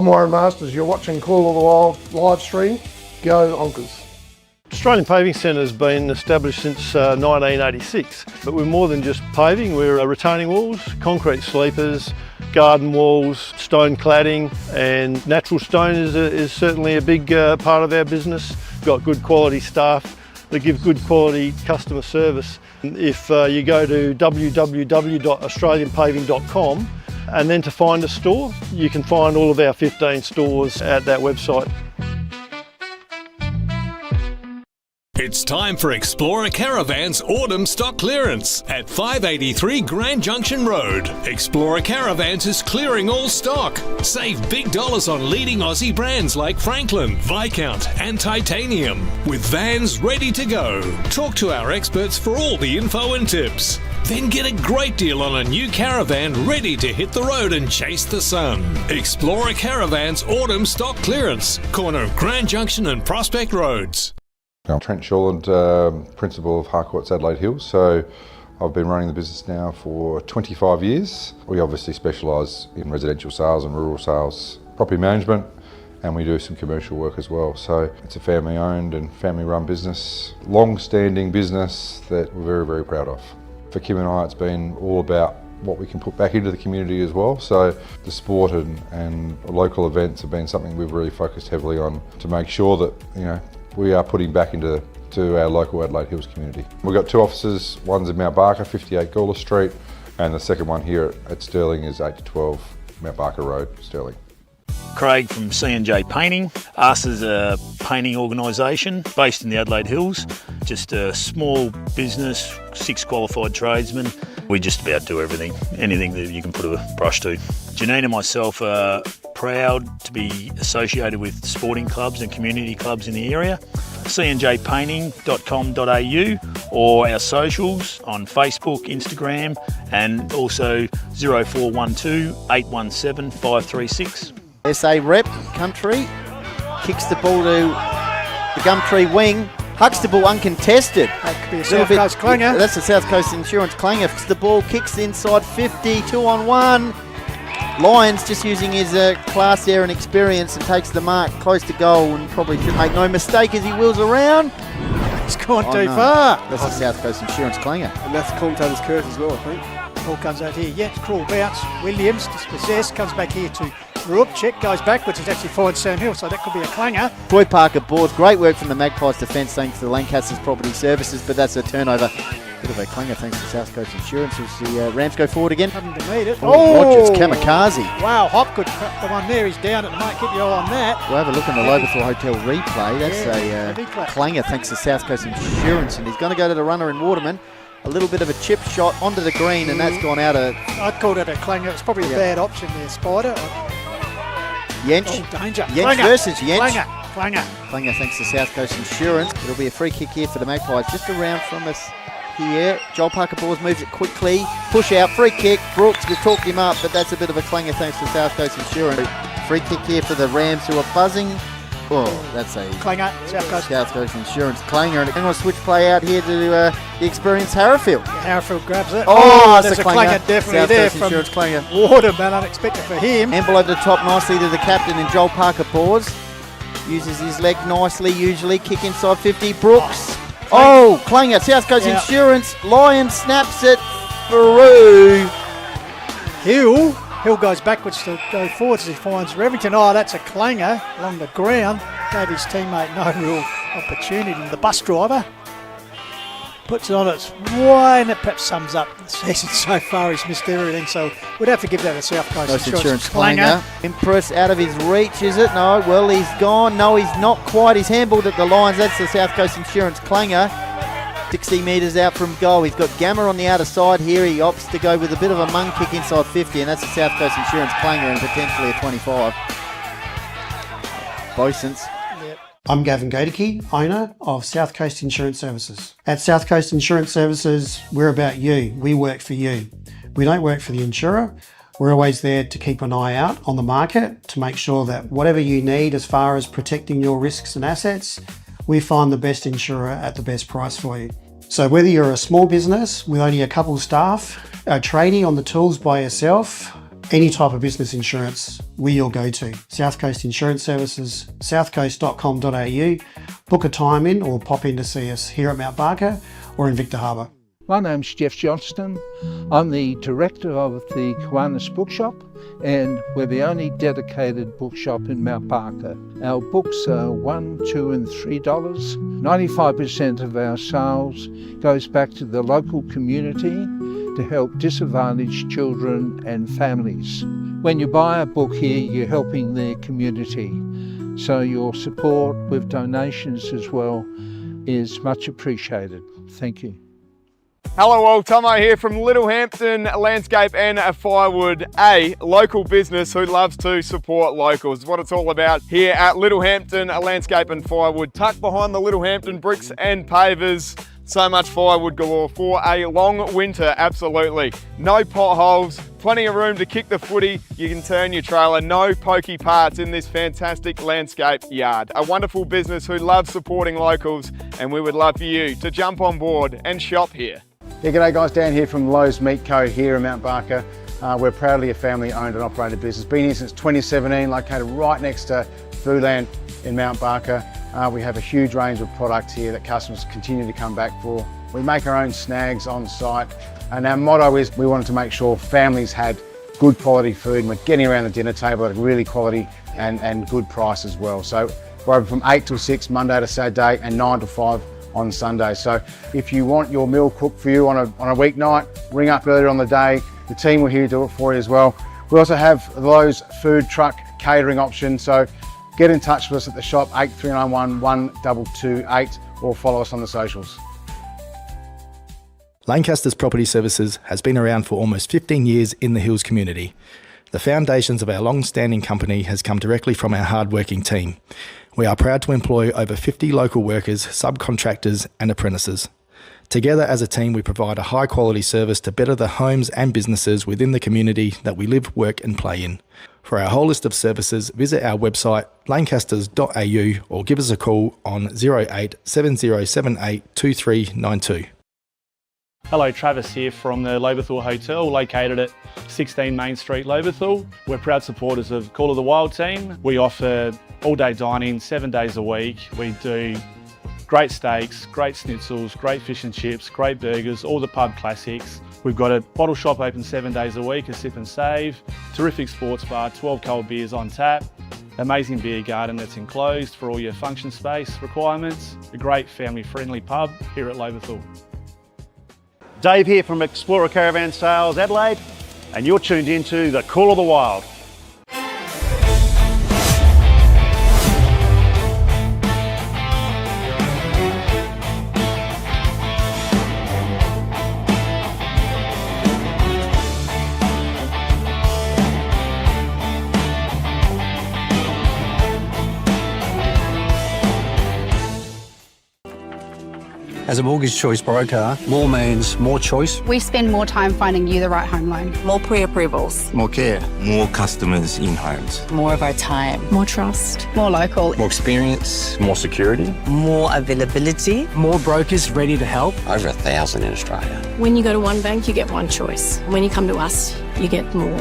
I'm Warren Masters, you're watching Call of the Wild live stream. Go Onkas. Australian Paving Centre has been established since 1986, but we're more than just paving. We're retaining walls, concrete sleepers, garden walls, stone cladding, and natural stone is certainly a big part of our business. We've got good quality staff that give good quality customer service. If you go to www.australianpaving.com and then to find a store, you can find all of our 15 stores at that website. It's time for Explorer Caravan's autumn stock clearance at 583 Grand Junction Road. Explorer Caravans is clearing all stock. Save big dollars on leading Aussie brands like Franklin, Viscount and Titanium, with vans ready to go. Talk to our experts for all the info and tips. Then get a great deal on a new Caravan ready to hit the road and chase the sun. Explorer Caravan's autumn stock clearance, corner of Grand Junction and Prospect Roads. I'm Trent Shawland, Principal of Harcourt's Adelaide Hills. So I've been running the business now for 25 years. We obviously specialise in residential sales and rural sales, property management, and we do some commercial work as well. So it's a family owned and family run business, long-standing business that we're very, very proud of. For Kim and I, it's been all about what we can put back into the community as well. So the sport and local events have been something we've really focused heavily on to make sure that, we are putting back into our local Adelaide Hills community. We've got two offices, one's in Mount Barker, 58 Gawler Street, and the second one here at Stirling is 8 to 12 Mount Barker Road, Stirling. Craig from C&J Painting. Us is a painting organisation based in the Adelaide Hills. Just a small business, 6 qualified tradesmen. We just about do everything, anything that you can put a brush to. Janine and myself are proud to be associated with sporting clubs and community clubs in the area. cnjpainting.com.au or our socials on Facebook, Instagram, and also 0412 817 536. SA rep, Country, kicks the ball to the Gumtree wing. Huxtable uncontested. That could be a South Coast clanger. That's a South Coast Insurance clanger. The ball kicks inside 50, 2-on-1. Lyons just using his class there and experience and takes the mark close to goal and probably should make no mistake as he wheels around. He's gone too far. That's a South Coast Insurance clanger. And that's the commentator's curse as well, I think. Ball comes out here. Yeah, cruel bounce. Williams dispossessed, comes back here to Roop. Check goes backwards. It actually finds Sam Hill, so that could be a clanger. Troy Parker boards. Great work from the Magpies defence thanks to the Lancasters Property Services, but that's a turnover. Bit of a clanger thanks to South Coast Insurance as the Rams go forward again. Having to meet it. Rogers, kamikaze. Wow, Hopgood cracked the one there. He's down at the mark. Keep your eye on that. We'll have a look in the Lobethal Hotel replay. That's a clanger thanks to South Coast Insurance, and he's going to go to the runner in Waterman. A little bit of a chip shot onto the green, and that's gone out of... I'd call it a clanger. It's probably a bad option there, Spider. Yench. Oh, danger. Yench versus Yench. Clanger. Clanger thanks to South Coast Insurance. It'll be a free kick here for the Magpies, just around from us here. Joel Parker Bors moves it quickly. Push out, free kick. Brooks, we've talked him up, but that's a bit of a clanger thanks to South Coast Insurance. Free kick here for the Rams who are buzzing. Oh, that's a clanger, South Coast Insurance clanger. And I'm going to switch play out here to the experienced Harrowfield. Harrowfield grabs it. Oh, there's a clanger definitely South there Coast Insurance clanger. Waterman, unexpected for him. Amble over the top nicely to the captain and Joel Parker Bors. Uses his leg nicely, usually. Kick inside 50. Brooks. Clanger. South Coast Insurance. Lion snaps it through. Hill goes backwards to go forwards as he finds Revington. Oh, that's a clanger along the ground. Gave his teammate no real opportunity. The bus driver puts it on its way, and it perhaps sums up the season so far. He's missed everything, so we'd have to give that a South Coast Insurance clanger. Impress out of his reach, is it? No, well, he's gone. No, he's not quite. He's handballed at the lines. That's the South Coast Insurance clanger. 60 metres out from goal. He's got Gamma on the outer side here. He opts to go with a bit of a mung kick inside 50, and that's a South Coast Insurance clanger and potentially a 25. Bosons. I'm Gavin Gadicke, owner of South Coast Insurance Services. At South Coast Insurance Services, we're about you. We work for you. We don't work for the insurer. We're always there to keep an eye out on the market to make sure that whatever you need as far as protecting your risks and assets, we find the best insurer at the best price for you. So whether you're a small business with only a couple of staff, a tradie on the tools by yourself, Any type of business insurance, we're your go-to. South Coast Insurance Services, southcoast.com.au. Book a time in or pop in to see us here at Mount Barker or in Victor Harbour. My name's Jeff Johnston. I'm the director of the Kiwanis Bookshop, and we're the only dedicated bookshop in Mount Barker. Our books are $1, $2 and $3. 95% of our sales goes back to the local community to help disadvantaged children and families. When you buy a book here, you're helping the community. So your support with donations as well is much appreciated. Thank you. Hello all, Tomo here from Littlehampton Landscape and Firewood, a local business who loves to support locals. What it's all about here at Littlehampton Landscape and Firewood, tucked behind the Littlehampton bricks and pavers. So much firewood galore for a long winter, absolutely. No potholes, plenty of room to kick the footy. You can turn your trailer, no pokey parts in this fantastic landscape yard. A wonderful business who loves supporting locals, and we would love for you to jump on board and shop here. Yeah, g'day guys, Dan here from Lowe's Meat Co here in Mount Barker. We're proudly a family owned and operated business. Been here since 2017, located right next to Foodland in Mount Barker. We have a huge range of products here that customers continue to come back for. We make our own snags on site, and our motto is we wanted to make sure families had good quality food and we're getting around the dinner table at a really quality and good price as well. So we're open from 8 till 6 Monday to Saturday and 9 to 5 on Sunday. So if you want your meal cooked for you on a weeknight, ring up earlier on the day. The team will here to do it for you as well. We also have the Lowe's food truck catering option. So get in touch with us at the shop 8391 1228 or follow us on the socials. Lancaster's Property Services has been around for almost 15 years in the Hills community. The foundations of our long-standing company has come directly from our hard-working team. We are proud to employ over 50 local workers, subcontractors and apprentices. Together as a team, we provide a high-quality service to better the homes and businesses within the community that we live, work and play in. For our whole list of services, visit our website lancasters.au or give us a call on 08 7078 2392. Hello, Travis here from the Loberthal Hotel, located at 16 Main Street, Loberthal. We're proud supporters of Call of the Wild team. We offer all-day dining, 7 days a week. We do great steaks, great schnitzels, great fish and chips, great burgers, all the pub classics. We've got a bottle shop open 7 days a week, a sip and save, terrific sports bar, 12 cold beers on tap, amazing beer garden that's enclosed for all your function space requirements, a great family-friendly pub here at Loberthal. Dave here from Explorer Caravan Sales Adelaide, and you're tuned into the Call of the Wild. As a mortgage choice broker, more means more choice. We spend more time finding you the right home loan. More pre-approvals. More care. More customers in homes. More of our time. More trust. More local. More experience. More security. More availability. More brokers ready to help. Over 1,000 in Australia. When you go to one bank, you get one choice. When you come to us, you get more.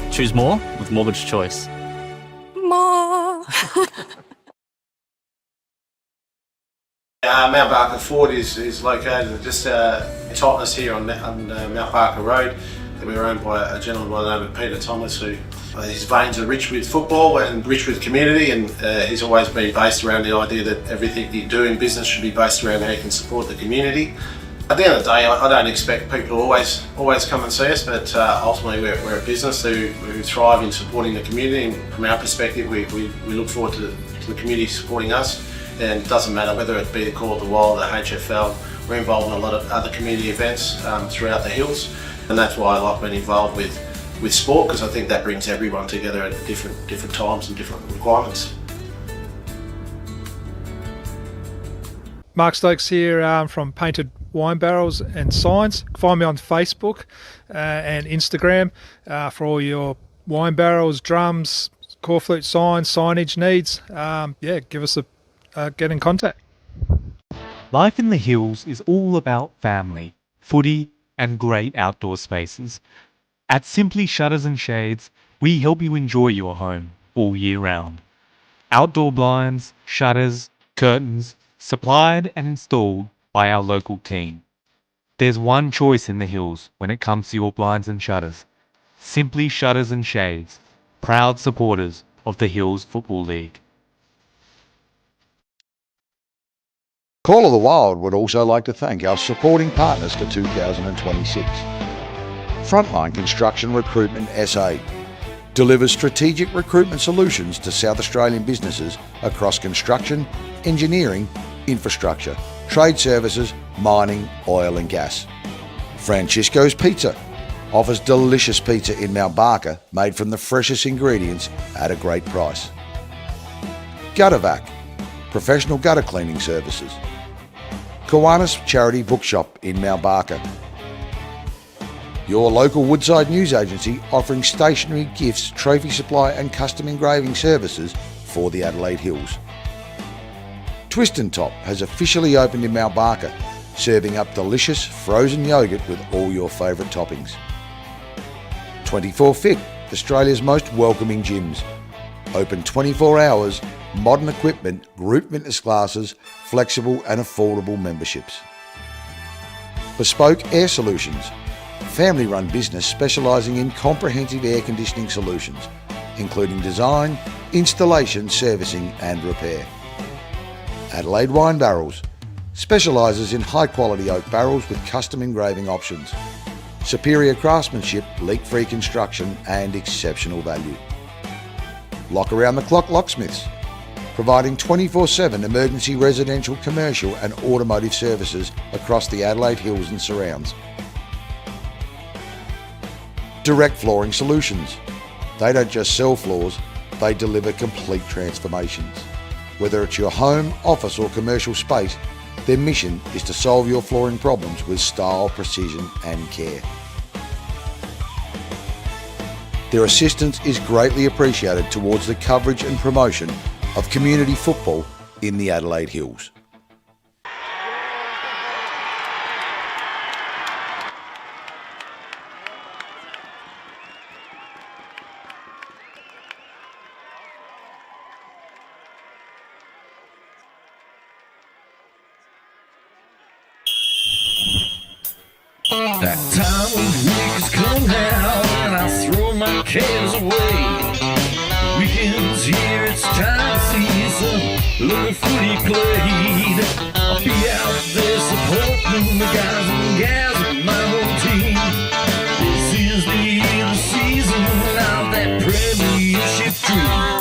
Choose more with Mortgage Choice. More. Mount Barker Ford is located just Totnes here on Mount Barker Road. We were owned by a gentleman by the name of Peter Thomas, who his veins are rich with football and rich with community, and he's always been based around the idea that everything you do in business should be based around how you can support the community. At the end of the day, I don't expect people to always come and see us, but ultimately we're a business who thrive in supporting the community, and from our perspective we look forward to the community supporting us. And it doesn't matter whether it be the Call of the Wild, the HFL, we're involved in a lot of other community events throughout the hills, and that's why I like being involved with sport, because I think that brings everyone together at different times and different requirements. Mark Stokes here from Painted Wine Barrels and Signs. Find me on Facebook and Instagram for all your wine barrels, drums, core flute signs, signage needs. Give us a get in contact. Life in the hills is all about family, footy and great outdoor spaces. At Simply Shutters and Shades, we help you enjoy your home all year round. Outdoor blinds, shutters, curtains, supplied and installed by our local team. There's one choice in the hills when it comes to your blinds and shutters. Simply Shutters and Shades, proud supporters of the Hills Football League. Call of the Wild would also like to thank our supporting partners for 2026. Frontline Construction Recruitment SA delivers strategic recruitment solutions to South Australian businesses across construction, engineering, infrastructure, trade services, mining, oil and gas. Francisco's Pizza offers delicious pizza in Mount Barker made from the freshest ingredients at a great price. Guttervac, professional gutter cleaning services. Kiwanis Charity Bookshop in Mount Barker. Your local Woodside news agency offering stationery, gifts, trophy supply and custom engraving services for the Adelaide Hills. Twist and Top has officially opened in Mount Barker, serving up delicious frozen yoghurt with all your favourite toppings. 24 Fit, Australia's most welcoming gyms. Open 24 hours, modern equipment, group fitness classes, flexible and affordable memberships. Bespoke Air Solutions, family-run business specialising in comprehensive air conditioning solutions, including design, installation, servicing and repair. Adelaide Wine Barrels, specialises in high-quality oak barrels with custom engraving options, superior craftsmanship, leak-free construction and exceptional value. Lock Around the Clock Locksmiths, providing 24/7 emergency residential, commercial and automotive services across the Adelaide Hills and surrounds. Direct Flooring Solutions. They don't just sell floors, they deliver complete transformations. Whether it's your home, office or commercial space, their mission is to solve your flooring problems with style, precision and care. Their assistance is greatly appreciated towards the coverage and promotion of community football in the Adelaide Hills. That time of week has come now, and I throw my cares away. The weekend's here, it's time to see some little footy played. I'll be out there supporting the guys and gals of my own team. This is the season of that premiership dream.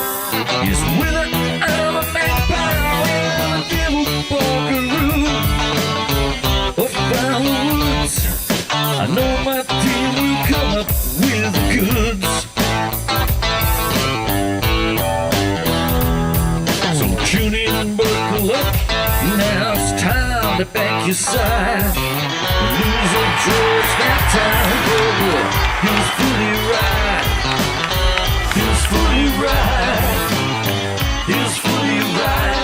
It's winter, I'm a magpie, and a devil buckaroo. Up by the woods, I know my team will come up with the goods. So tune in and buckle up, now it's time to back your side. Lose or draw, it's that time, brother. Here's footy ride. Here's footy ride. Here's footy ride.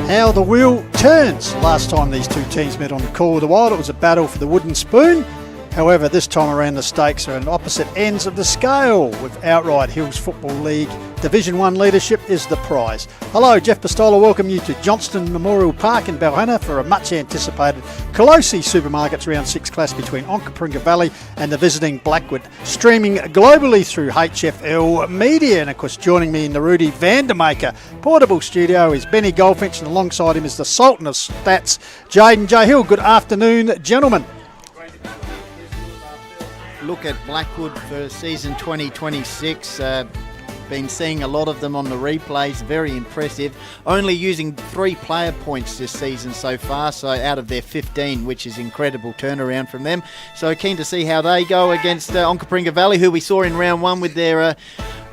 How the wheel turns. Last time these two teams met on the Call of the Wild, it was a battle for the wooden spoon. However, this time around the stakes are on opposite ends of the scale, with outright Hills Football League Division 1 leadership is the prize. Hello, Jeff Pistola, welcome you to Johnston Memorial Park in Balhannah for a much anticipated Colosi Supermarkets Round 6 clash between Onka Valley and the visiting Blackwood, streaming globally through HFL Media. And of course, joining me in the Rudy Vandermaker portable studio is Benny Goldfinch, and alongside him is the Sultan of Stats, Jaden J. Hill. Good afternoon, gentlemen. look at Blackwood for season 2026. Been seeing a lot of them on the replays, very impressive. Only using 3 player points this season so far, so out of their 15, which is incredible turnaround from them. So keen to see how they go against Onka Valley, who we saw in round 1 with their, at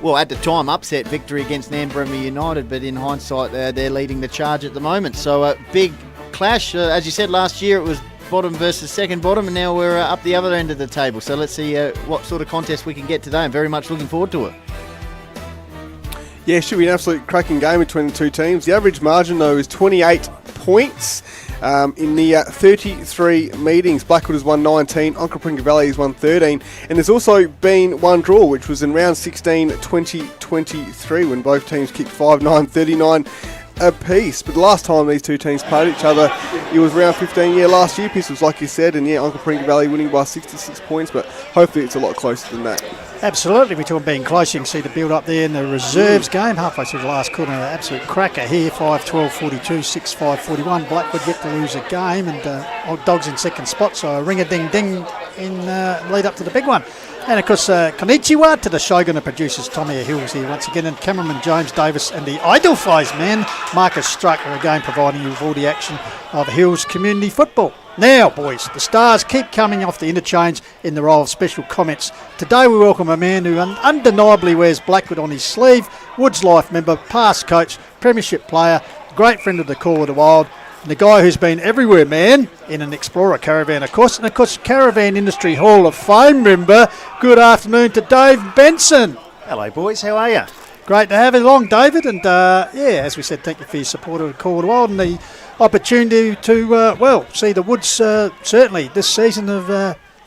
the time, upset victory against Nairne-Bremer United, but in hindsight, they're leading the charge at the moment. So a big clash. As you said, last year it was bottom versus second bottom, and now we're up the other end of the table. So let's see what sort of contest we can get today. I'm very much looking forward to it. Yeah, should be an absolute cracking game between the two teams. The average margin, though, is 28 points. In the 33 meetings, Blackwood has won 19, Onka Valley has won 13, and there's also been one draw, which was in round 16 2023, when both teams kicked 5-9, 39 apiece. But the last time these two teams played each other, it was round 15 last year, Pistols, like you said, and Onka Valley winning by 66 points, but hopefully it's a lot closer than that. Absolutely, we're talking being close. You can see the build up there in the reserves game, halfway through the last quarter. An absolute cracker here, 5-12, 42, 6-5, 41. Blackwood yet to lose a game, and Old Dogs in second spot, so a ring-a-ding-ding in lead up to the big one. And of course, konnichiwa to the Shogun of producers, Tommy Hills here once again, and cameraman James Davis, and the Idolfies man, Marcus Struck, are again providing you with all the action of Hills community football. Now, boys, the stars keep coming off the interchange in the role of special comments. Today we welcome a man who undeniably wears Blackwood on his sleeve, Woods Life member, past coach, premiership player, great friend of the Call of the Wild, and the guy who's been everywhere, man, in an Explorer Caravan, of course, and of course, Caravan Industry Hall of Fame member. Good afternoon to Dave Benson. Hello, boys. How are you? Great to have you along, David. And as we said, thank you for your support of the Call of the Wild and the opportunity to, see the Woods certainly this season of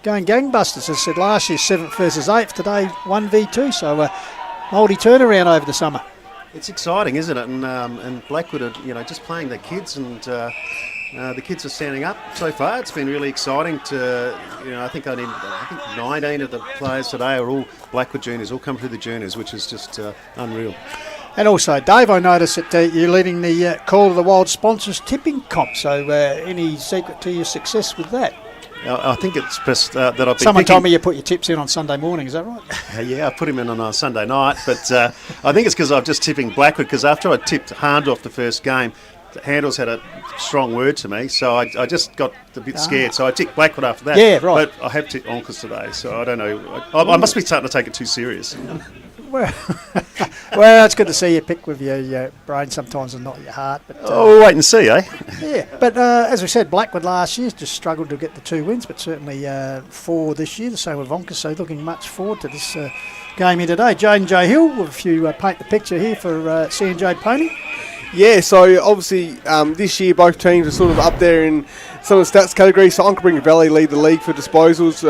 going gangbusters. As I said last year, 7th versus 8th, today 1v2. So multi turnaround over the summer. It's exciting, isn't it? And Blackwood are, just playing their kids, and the kids are standing up so far. It's been really exciting to, I think 19 of the players today are all Blackwood juniors, all come through the juniors, which is just unreal. And also, Dave, I noticed that you're leading the Call of the Wild sponsors tipping comp. So any secret to your success with that? I think it's best that I've been Someone told me you put your tips in on Sunday morning, is that right? Yeah, I put him in on a Sunday night, but I think it's because I'm just tipping Blackwood, because after I tipped Handorf the first game, Handles had a strong word to me, so I just got a bit scared. So I tipped Blackwood after that. Yeah, right. But I have tipped Onkas today, so I don't know. I must be starting to take it too serious. Well, it's good to see you pick with your brain sometimes and not your heart. But we'll wait and see, eh? Yeah, but as we said, Blackwood last year just struggled to get the 2 wins, but certainly 4 this year, the same with Onka, so looking much forward to this game here today. Jade and J Hill, if you paint the picture here for C and Jade Pony. Yeah, so obviously this year both teams are sort of up there in some of the stats categories. So Onka Valley lead the league for disposals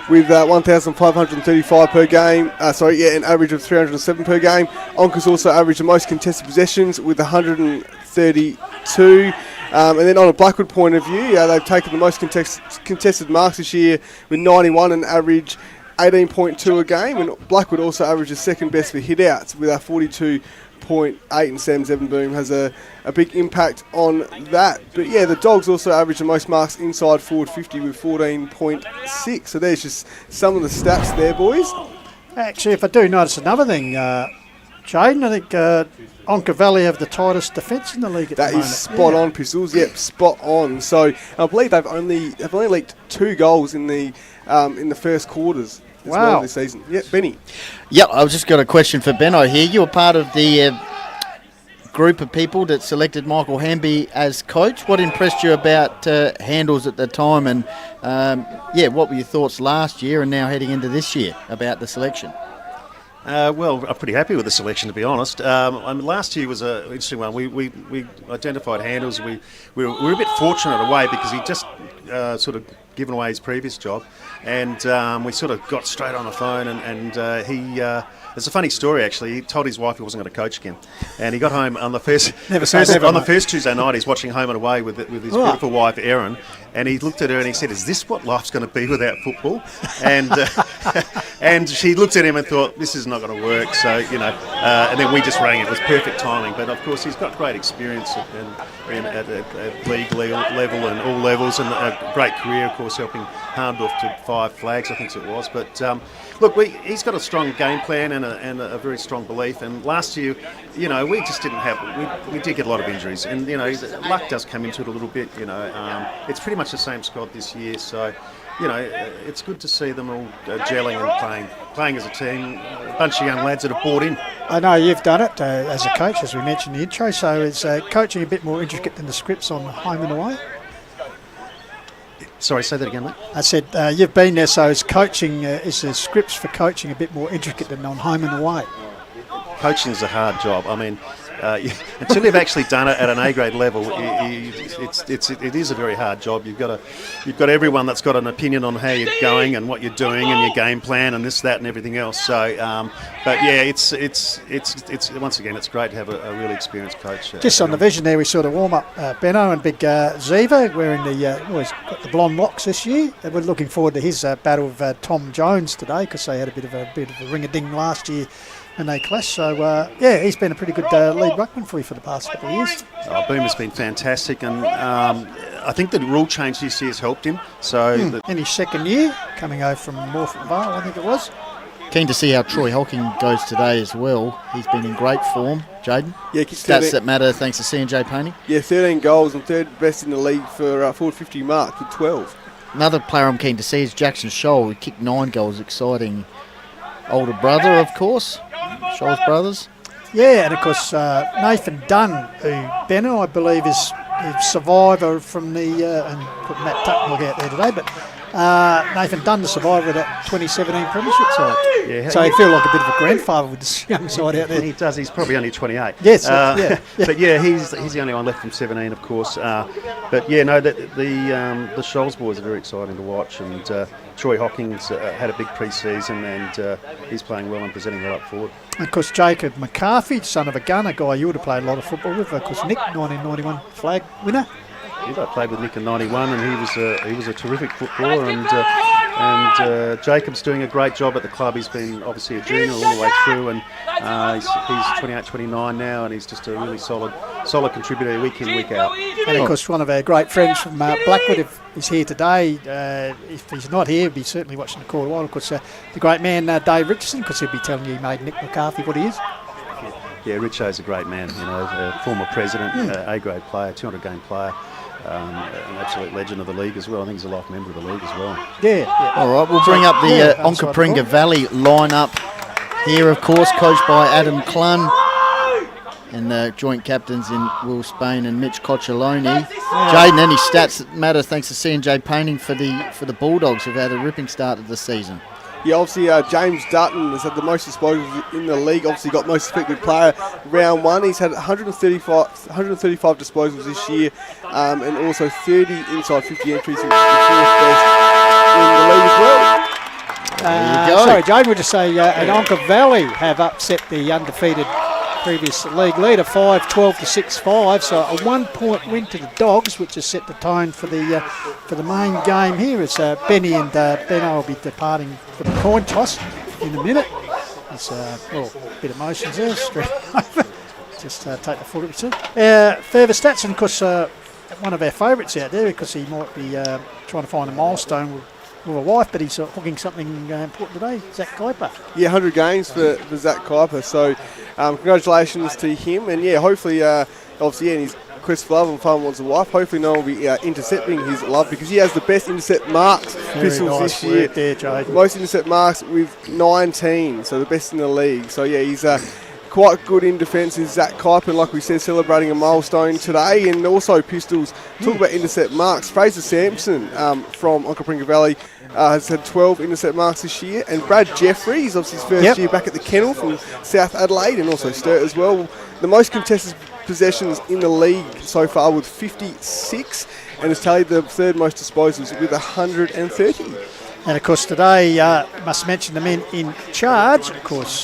with 1,535 per game. An average of 307 per game. Onka's also averaged the most contested possessions with 132. And then on a Blackwood point of view, they've taken the most contested marks this year with 91 and average 18.2 a game. And Blackwood also averages second best for hit-outs with 42.8, and Sam Zevenboom has a big impact on that. But yeah, the Dogs also average the most marks inside forward 50 with 14.6. So there's just some of the stats there, boys. Actually, if I do notice another thing, Jaden, I think Onka Valley have the tightest defence in the league at the moment. That is spot on, Pistols. Yep, spot on. So I believe they've only leaked 2 goals in the first quarters. Well this season. Yep, Benny. Yep, I've just got a question for Benno here. You were part of the group of people that selected Michael Hamby as coach. What impressed you about Handles at the time, and what were your thoughts last year and now heading into this year about the selection? Well, I'm pretty happy with the selection, to be honest. Last year was an interesting one. We identified Handles. We were a bit fortunate in a way because he just sort of given away his previous job, and we sort of got straight on the phone, and he It's a funny story, actually. He told his wife he wasn't going to coach again. And he got home on the first Never say never, on the mate. first Tuesday night. He's watching Home and Away with his Right. beautiful wife, Erin. And he looked at her and he said, "Is this what life's going to be without football?" And and she looked at him and thought, "This is not going to work." So, and then we just rang. It was perfect timing. But, of course, he's got great experience at league level and all levels, and a great career, of course, helping Hahndorf to 5 flags, I think it was. But, look, he's got a strong game plan and a very strong belief. And last year, we just didn't have... We did get a lot of injuries. And, luck does come into it a little bit, It's pretty much the same squad this year, so... it's good to see them all gelling and playing as a team. A bunch of young lads that have bought in. I know you've done it as a coach, as we mentioned in the intro, so is coaching a bit more intricate than the scripts on Home and Away? Sorry, say that again, mate. I said you've been there, so is the scripts for coaching a bit more intricate than on Home and Away? Coaching is a hard job. I mean, until you've actually done it at an A-grade level, it is a very hard job. You've got everyone that's got an opinion on how you're going and what you're doing and your game plan and this, that, and everything else. So, but yeah, it's once again, it's great to have a really experienced coach. Just on the vision there, we sort of warm up Benno and Big Ziva wearing he's got the blonde locks this year. And we're looking forward to his battle with Tom Jones today because they had a bit of a ring-a-ding last year. And they clash, so he's been a pretty good lead ruckman for you for the past couple of years. Boomer's been fantastic, and I think the rule change this year has helped him. So, in his second year, coming over from Morford Vale, I think it was. Keen to see how Troy Hocking goes today as well. He's been in great form. Jaden? Yeah, stats that matter thanks to C&J Painting. Yeah, 13 goals and third best in the league for forward 50 marks with 12. Another player I'm keen to see is Jackson Scholl, who kicked 9 goals. Exciting older brother, of course. Scholl's brothers. Yeah, and of course Nathan Dunn, who Benno, I believe, is a survivor from the, and put Matt Tucknell out there today, but Nathan Dunn, the survivor of that 2017 premiership side. Yeah, so he'd feel like a bit of a grandfather with this young side out there. He does. He's probably only 28. Yes, but yeah, he's the only one left from 17, of course. But yeah, no, the Scholes boys are very exciting to watch, and Troy Hocking's had a big pre-season, and he's playing well and presenting well up forward. And of course, Jacob McCarthy, son of a gunner, guy you would have played a lot of football with. Of course, Nick, 1991 flag winner. I played with Nick in '91, and he was a terrific footballer. And Jacob's doing a great job at the club. He's been obviously a junior all the way through, and he's 28, 29 now, and he's just a really solid contributor week in, week out. And of course, one of our great friends from Blackwood, if he's here today, if he's not here, he'll be certainly watching the call while. Of course, the great man Dave Richardson, because he'll be telling you he made Nick McCarthy what he is. Yeah, Richo's a great man. A former president, A-grade player, 200-game player. An absolute legend of the league as well. I think he's a life member of the league as well. Yeah. All right, we'll bring up the Onka Valley lineup here, of course, coached by Adam Clun and joint captains in Will Spain and Mitch Cocciolone. Jaden, any stats that matter thanks to C&J Painting for the Bulldogs who've had a ripping start of the season? Yeah, obviously James Dutton has had the most disposals in the league. Obviously got most effective player round 1. He's had 135 disposals this year, and also 30 inside 50 entries, which is the 4th best in the league as well. There you go. Sorry, Jane, we'll just say and Onka Valley have upset the undefeated previous league leader 5-12 to 6-5, so a 1-point win to the Dogs, which has set the tone for the main game here. As Benny and Benno will be departing for the coin toss in a minute. It's a bit of emotions there, straight over. Just take the foot of it. Further stats, and of course one of our favourites out there, because he might be trying to find a milestone with a wife, but he's hooking something important today, Zach Kuiper. Yeah, 100 games for Zach Kuiper, so congratulations to him, and yeah, hopefully, obviously, in his quest for love and fun wants a wife, hopefully no one will be intercepting his love, because he has the best intercept marks pistols this year. There, most intercept marks with 19, so the best in the league. So yeah, he's quite good in defence is Zach Kuiper, like we said, celebrating a milestone today, and also pistols. Talk about intercept marks. Fraser Sampson from Onka Valley has had 12 intercept marks this year, and Brad Jeffries, obviously his first year back at the Kennel from South Adelaide, and also Sturt as well. The most contested possessions in the league so far with 56, and has tallied the 3rd most disposals with 130. And of course today, must mention the men in charge. Of course,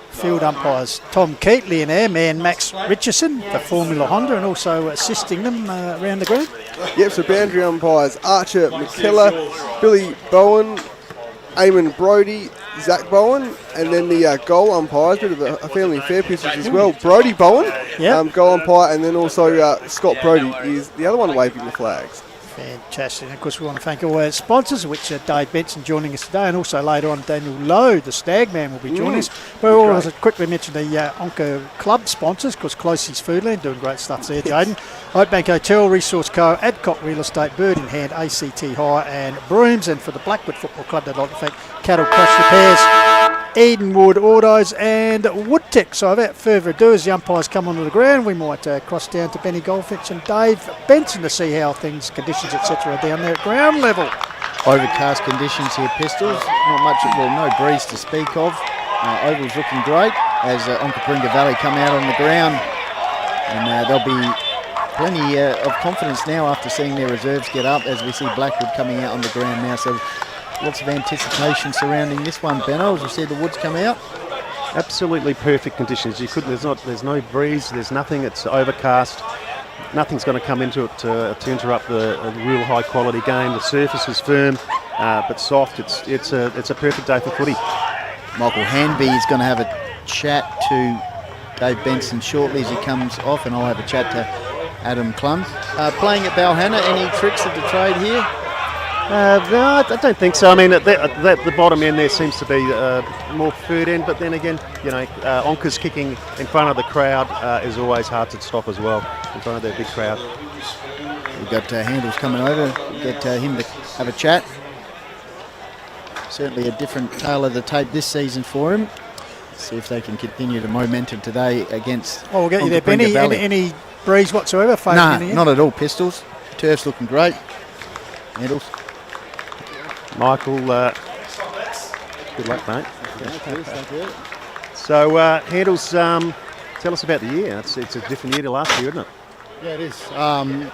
field umpires Tom Keatley and airman Max Richardson for Formula Honda, and also assisting them around the ground. Yep, so boundary umpires Archer McKellar, Billy Bowen, Eamon Brody, Zach Bowen, and then the goal umpires, bit of a family affair pieces as well. Brody Bowen, goal umpire, and then also Scott Brody is the other one waving the flags. Fantastic. And of course, we want to thank all our sponsors, which are Dave Benson joining us today, and also later on Daniel Lowe, the Stagman, will be joining us. But we'll also quickly mention the Onka Club sponsors, of course, Closey's Foodland, doing great stuff there, Jaden. Oakbank Hotel, Resource Co, Adcock Real Estate, Bird in Hand, ACT Hire, and Brooms. And for the Blackwood Football Club, they'd like to thank Cattle Crash Repairs, Edenwood Autos, and Woodtech. So without further ado, as the umpires come onto the ground, we might cross down to Benny Goldfinch and Dave Benson to see how things, conditions, etc. are down there at ground level. Overcast conditions here, Pistols. Not much, no breeze to speak of. Oval's looking great as Onka Valley come out on the ground, and there'll be plenty of confidence now after seeing their reserves get up as we see Blackwood coming out on the ground now. So lots of anticipation surrounding this one, Benno, as we see the Woods come out. Absolutely perfect conditions. There's no breeze, there's nothing. It's overcast. Nothing's going to come into it to interrupt a real high quality game. The surface is firm but soft. It's a perfect day for footy. Michael Hanby is going to have a chat to Dave Benson shortly as he comes off, and I'll have a chat to Adam Clun. Playing at Balhannah, any tricks of the trade here? No, I don't think so. I mean, at the bottom end there seems to be more third end, but then again, Onka's kicking in front of the crowd is always hard to stop as well, in front of their big crowd. We've got Handles coming over, get him to have a chat. Certainly a different tale of the tape this season for him. See if they can continue the momentum today against we'll get you there, Benny. Any breeze whatsoever? Nah, not at all, Pistols. Turf's looking great. Handles. Michael, good luck, mate. Thank you. So, Handles, tell us about the year. It's a different year to last year, isn't it? Yeah, it is.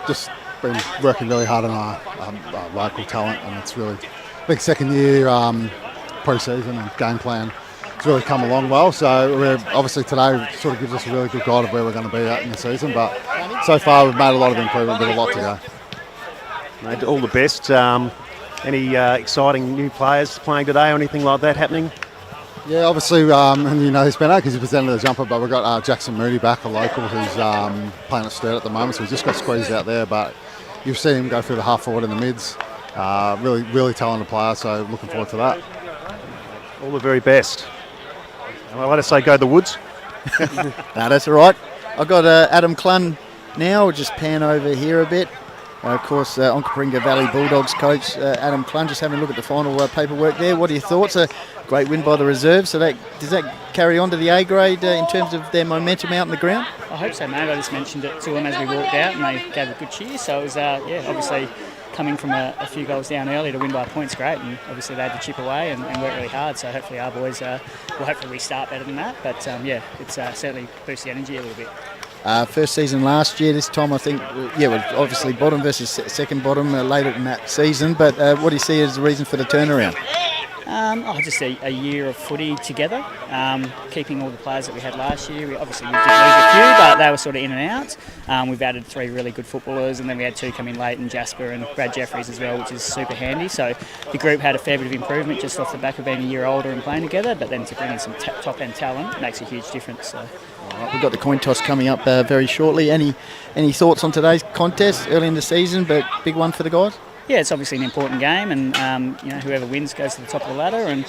Just been working really hard on our local talent, and it's really big second year pre-season and game plan. It's really come along well. So we're obviously today sort of gives us a really good guide of where we're going to be at in the season. But so far we've made a lot of improvement, but a lot to go. Mate, all the best. Any exciting new players playing today or anything like that happening? Yeah, obviously, and he's been out because he presented the jumper, but we've got Jackson Moody back, a local who's playing at Sturt at the moment, so he's just got squeezed out there, but you've seen him go through the half forward in the mids. Really, really talented player, so looking forward to that. All the very best. Well, let us say go the Woods. No, that's all right. I've got Adam Clun now. We'll just pan over here a bit. Of course, Onka Valley Bulldogs coach Adam Clun, just having a look at the final paperwork there. What are your thoughts? A great win by the reserve. So does that carry on to the A grade in terms of their momentum out in the ground? I hope so, mate. I just mentioned it to them as we walked out, and they gave a good cheer. So it was, obviously coming from a few goals down early to win by a point's great, and obviously they had to chip away and work really hard. So hopefully our boys will hopefully restart better than that. But it's certainly boosted the energy a little bit. First season last year, this time I think, obviously bottom versus second bottom later in that season, but what do you see as the reason for the turnaround? Just a year of footy together, keeping all the players that we had last year. We did lose a few, but they were sort of in and out. We've added 3 really good footballers, and then we had 2 come in late, and Jasper and Brad Jeffries as well, which is super handy. So the group had a fair bit of improvement just off the back of being a year older and playing together, but then to bring in some top-end talent makes a huge difference. So. We've got the coin toss coming up very shortly. Any thoughts on today's contest early in the season, but big one for the guys? Yeah, it's obviously an important game, and whoever wins goes to the top of the ladder, and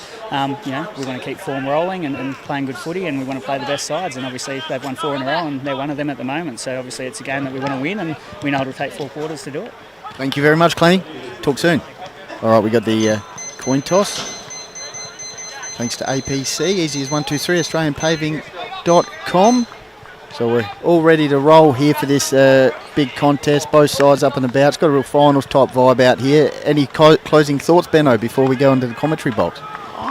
we want to keep form rolling and playing good footy, and we want to play the best sides, and obviously they've won 4 in a row, and they're one of them at the moment. So obviously it's a game that we want to win, and we know it'll take 4 quarters to do it. Thank you very much, Clenny. Talk soon. All right, we got the coin toss. Thanks to APC, easy as 1, 2, 3, AustralianPaving.com. So we're all ready to roll here for this big contest, both sides up and about. It's got a real finals type vibe out here. Any closing thoughts, Benno, before we go into the commentary box?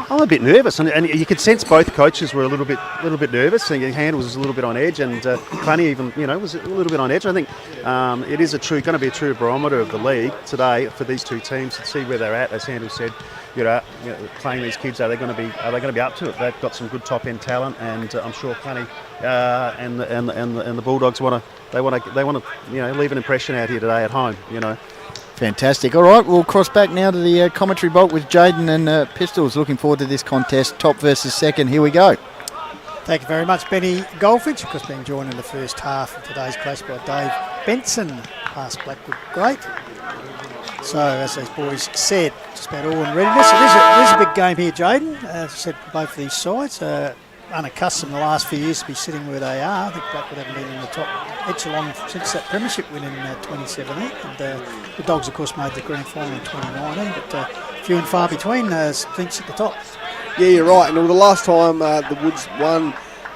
I'm a bit nervous, and you could sense both coaches were a little bit nervous. Handles was a little bit on edge, and Clanny even was a little bit on edge. I think it is going to be a true barometer of the league today for these two teams to see where they're at. As Handles said, playing these kids, are they going to be up to it? They've got some good top end talent, and I'm sure plenty. And the Bulldogs want to leave an impression out here today at home. Fantastic. All right, we'll cross back now to the commentary box with Jaden and Pistols. Looking forward to this contest, top versus second. Here we go. Thank you very much, Benny Goldfinch. Of course, being joined in the first half of today's clash by Dave Benson, past Blackwood great. So, as those boys said, just about all in readiness. It is a big game here, Jaden. As I said, both of these sides are unaccustomed the last few years to be sitting where they are. I think Blackwood haven't been in the top echelon since that premiership win in 2017. And the Dogs, of course, made the grand final in 2019, but few and far between thinks at the top. Yeah, you're right. And the last time the Woods won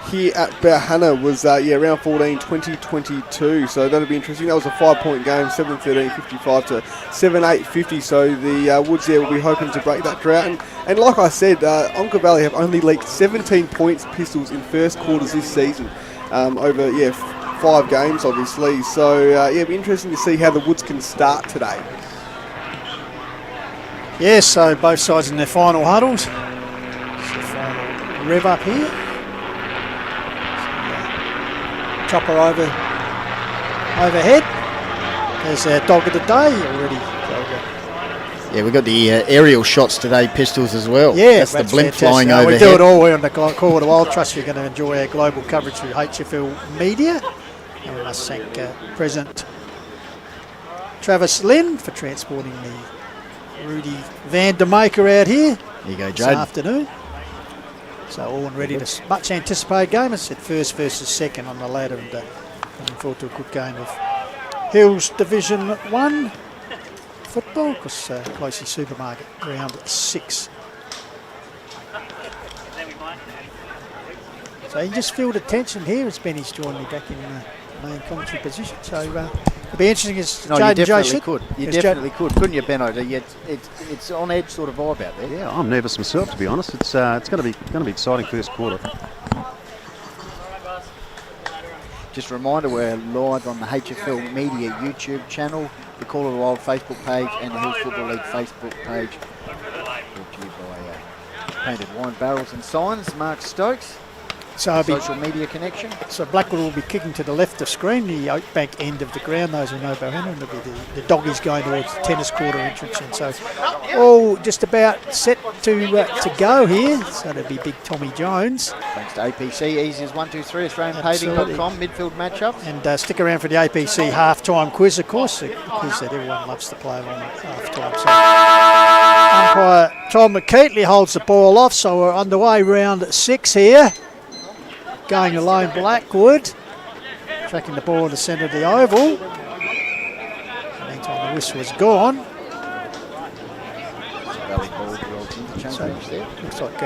here at Balhannah was round 14, 2022. So that'll be interesting. That was a 5-point game, 7-13, 55 to 7-8, 50. So the Woods there will be hoping to break that drought. And like I said, Onka Valley have only leaked 17 points, Pistols, in first quarters this season over 5 games, obviously. So it'll be interesting to see how the Woods can start today. Yes, so both sides in their final huddles. It's the final rev up here. Chopper overhead. There's a dog of the day already. Yeah, we've got the aerial shots today, Pistols as well. Yeah, that's the blimp flying We overhead. do it all. We're on the Call of the Wild Trust. You're going to enjoy our global coverage through HFL Media. And we must thank President Travis Lynn for transporting the Rudy Van der Maker out here. There you go, this Jaden. afternoon. So all in readiness. Much anticipated game. I said first versus second on the ladder, and looking forward to a good game of Hills Division 1 football. Of course, Closey Supermarket, round 6. So you just feel the tension here as Benny's joined me back in the main commentary position. So it'll be interesting as No, Jade you and Jay definitely said. could. You As definitely could, couldn't you, Benno? It's on edge sort of vibe out there. Yeah, I'm nervous myself, to be honest. It's going to be exciting first quarter. Just a reminder, we're live on the HFL Media YouTube channel, the Call of the Wild Facebook page, and the Hills Football League Facebook page. Brought to you by Painted Wine Barrels and Signs, Mark Stokes. So social media connection. So Blackwood will be kicking to the left of screen, the Oakbank end of the ground, those who know Balhannah, and there'll be the doggies going towards the tennis court entrance. And so all just about set to go here. So there'll be big Tommy Jones. Thanks to APC, easy as 123, AustralianPaving.com, midfield matchup. And stick around for the APC half-time quiz, of course, a quiz that everyone loves to play along at half-time. So umpire Tom McKeatley holds the ball off, so we're underway round 6 here. Going alone, Blackwood, tracking the ball in the centre of the oval. Meantime, the whistle is gone. So, looks like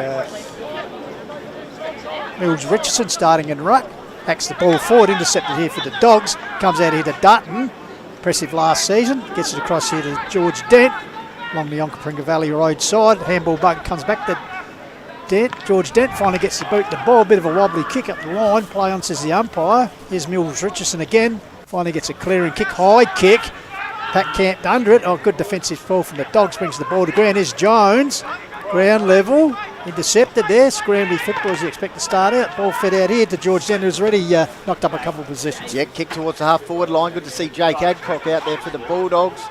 Mills Richardson starting in ruck. Hacks the ball forward, intercepted here for the Dogs. Comes out here to Dutton. Impressive last season. Gets it across here to George Dent. Along the Onka Valley Road side. Handball bug comes back to Dent. George Dent finally gets the boot the ball. Bit of a wobbly kick up the line. Play on, says the umpire. Here's Mills Richardson again. Finally gets a clearing kick. High kick. Pat camped under it. Oh, good defensive ball from the Dogs. Brings the ball to ground. Here's Jones. Ground level. Intercepted there. Scrambly football as you expect to start out. Ball fed out here to George Dent, who's already knocked up a couple of positions. Yeah, kick towards the half-forward line. Good to see Jake Adcock out there for the Bulldogs.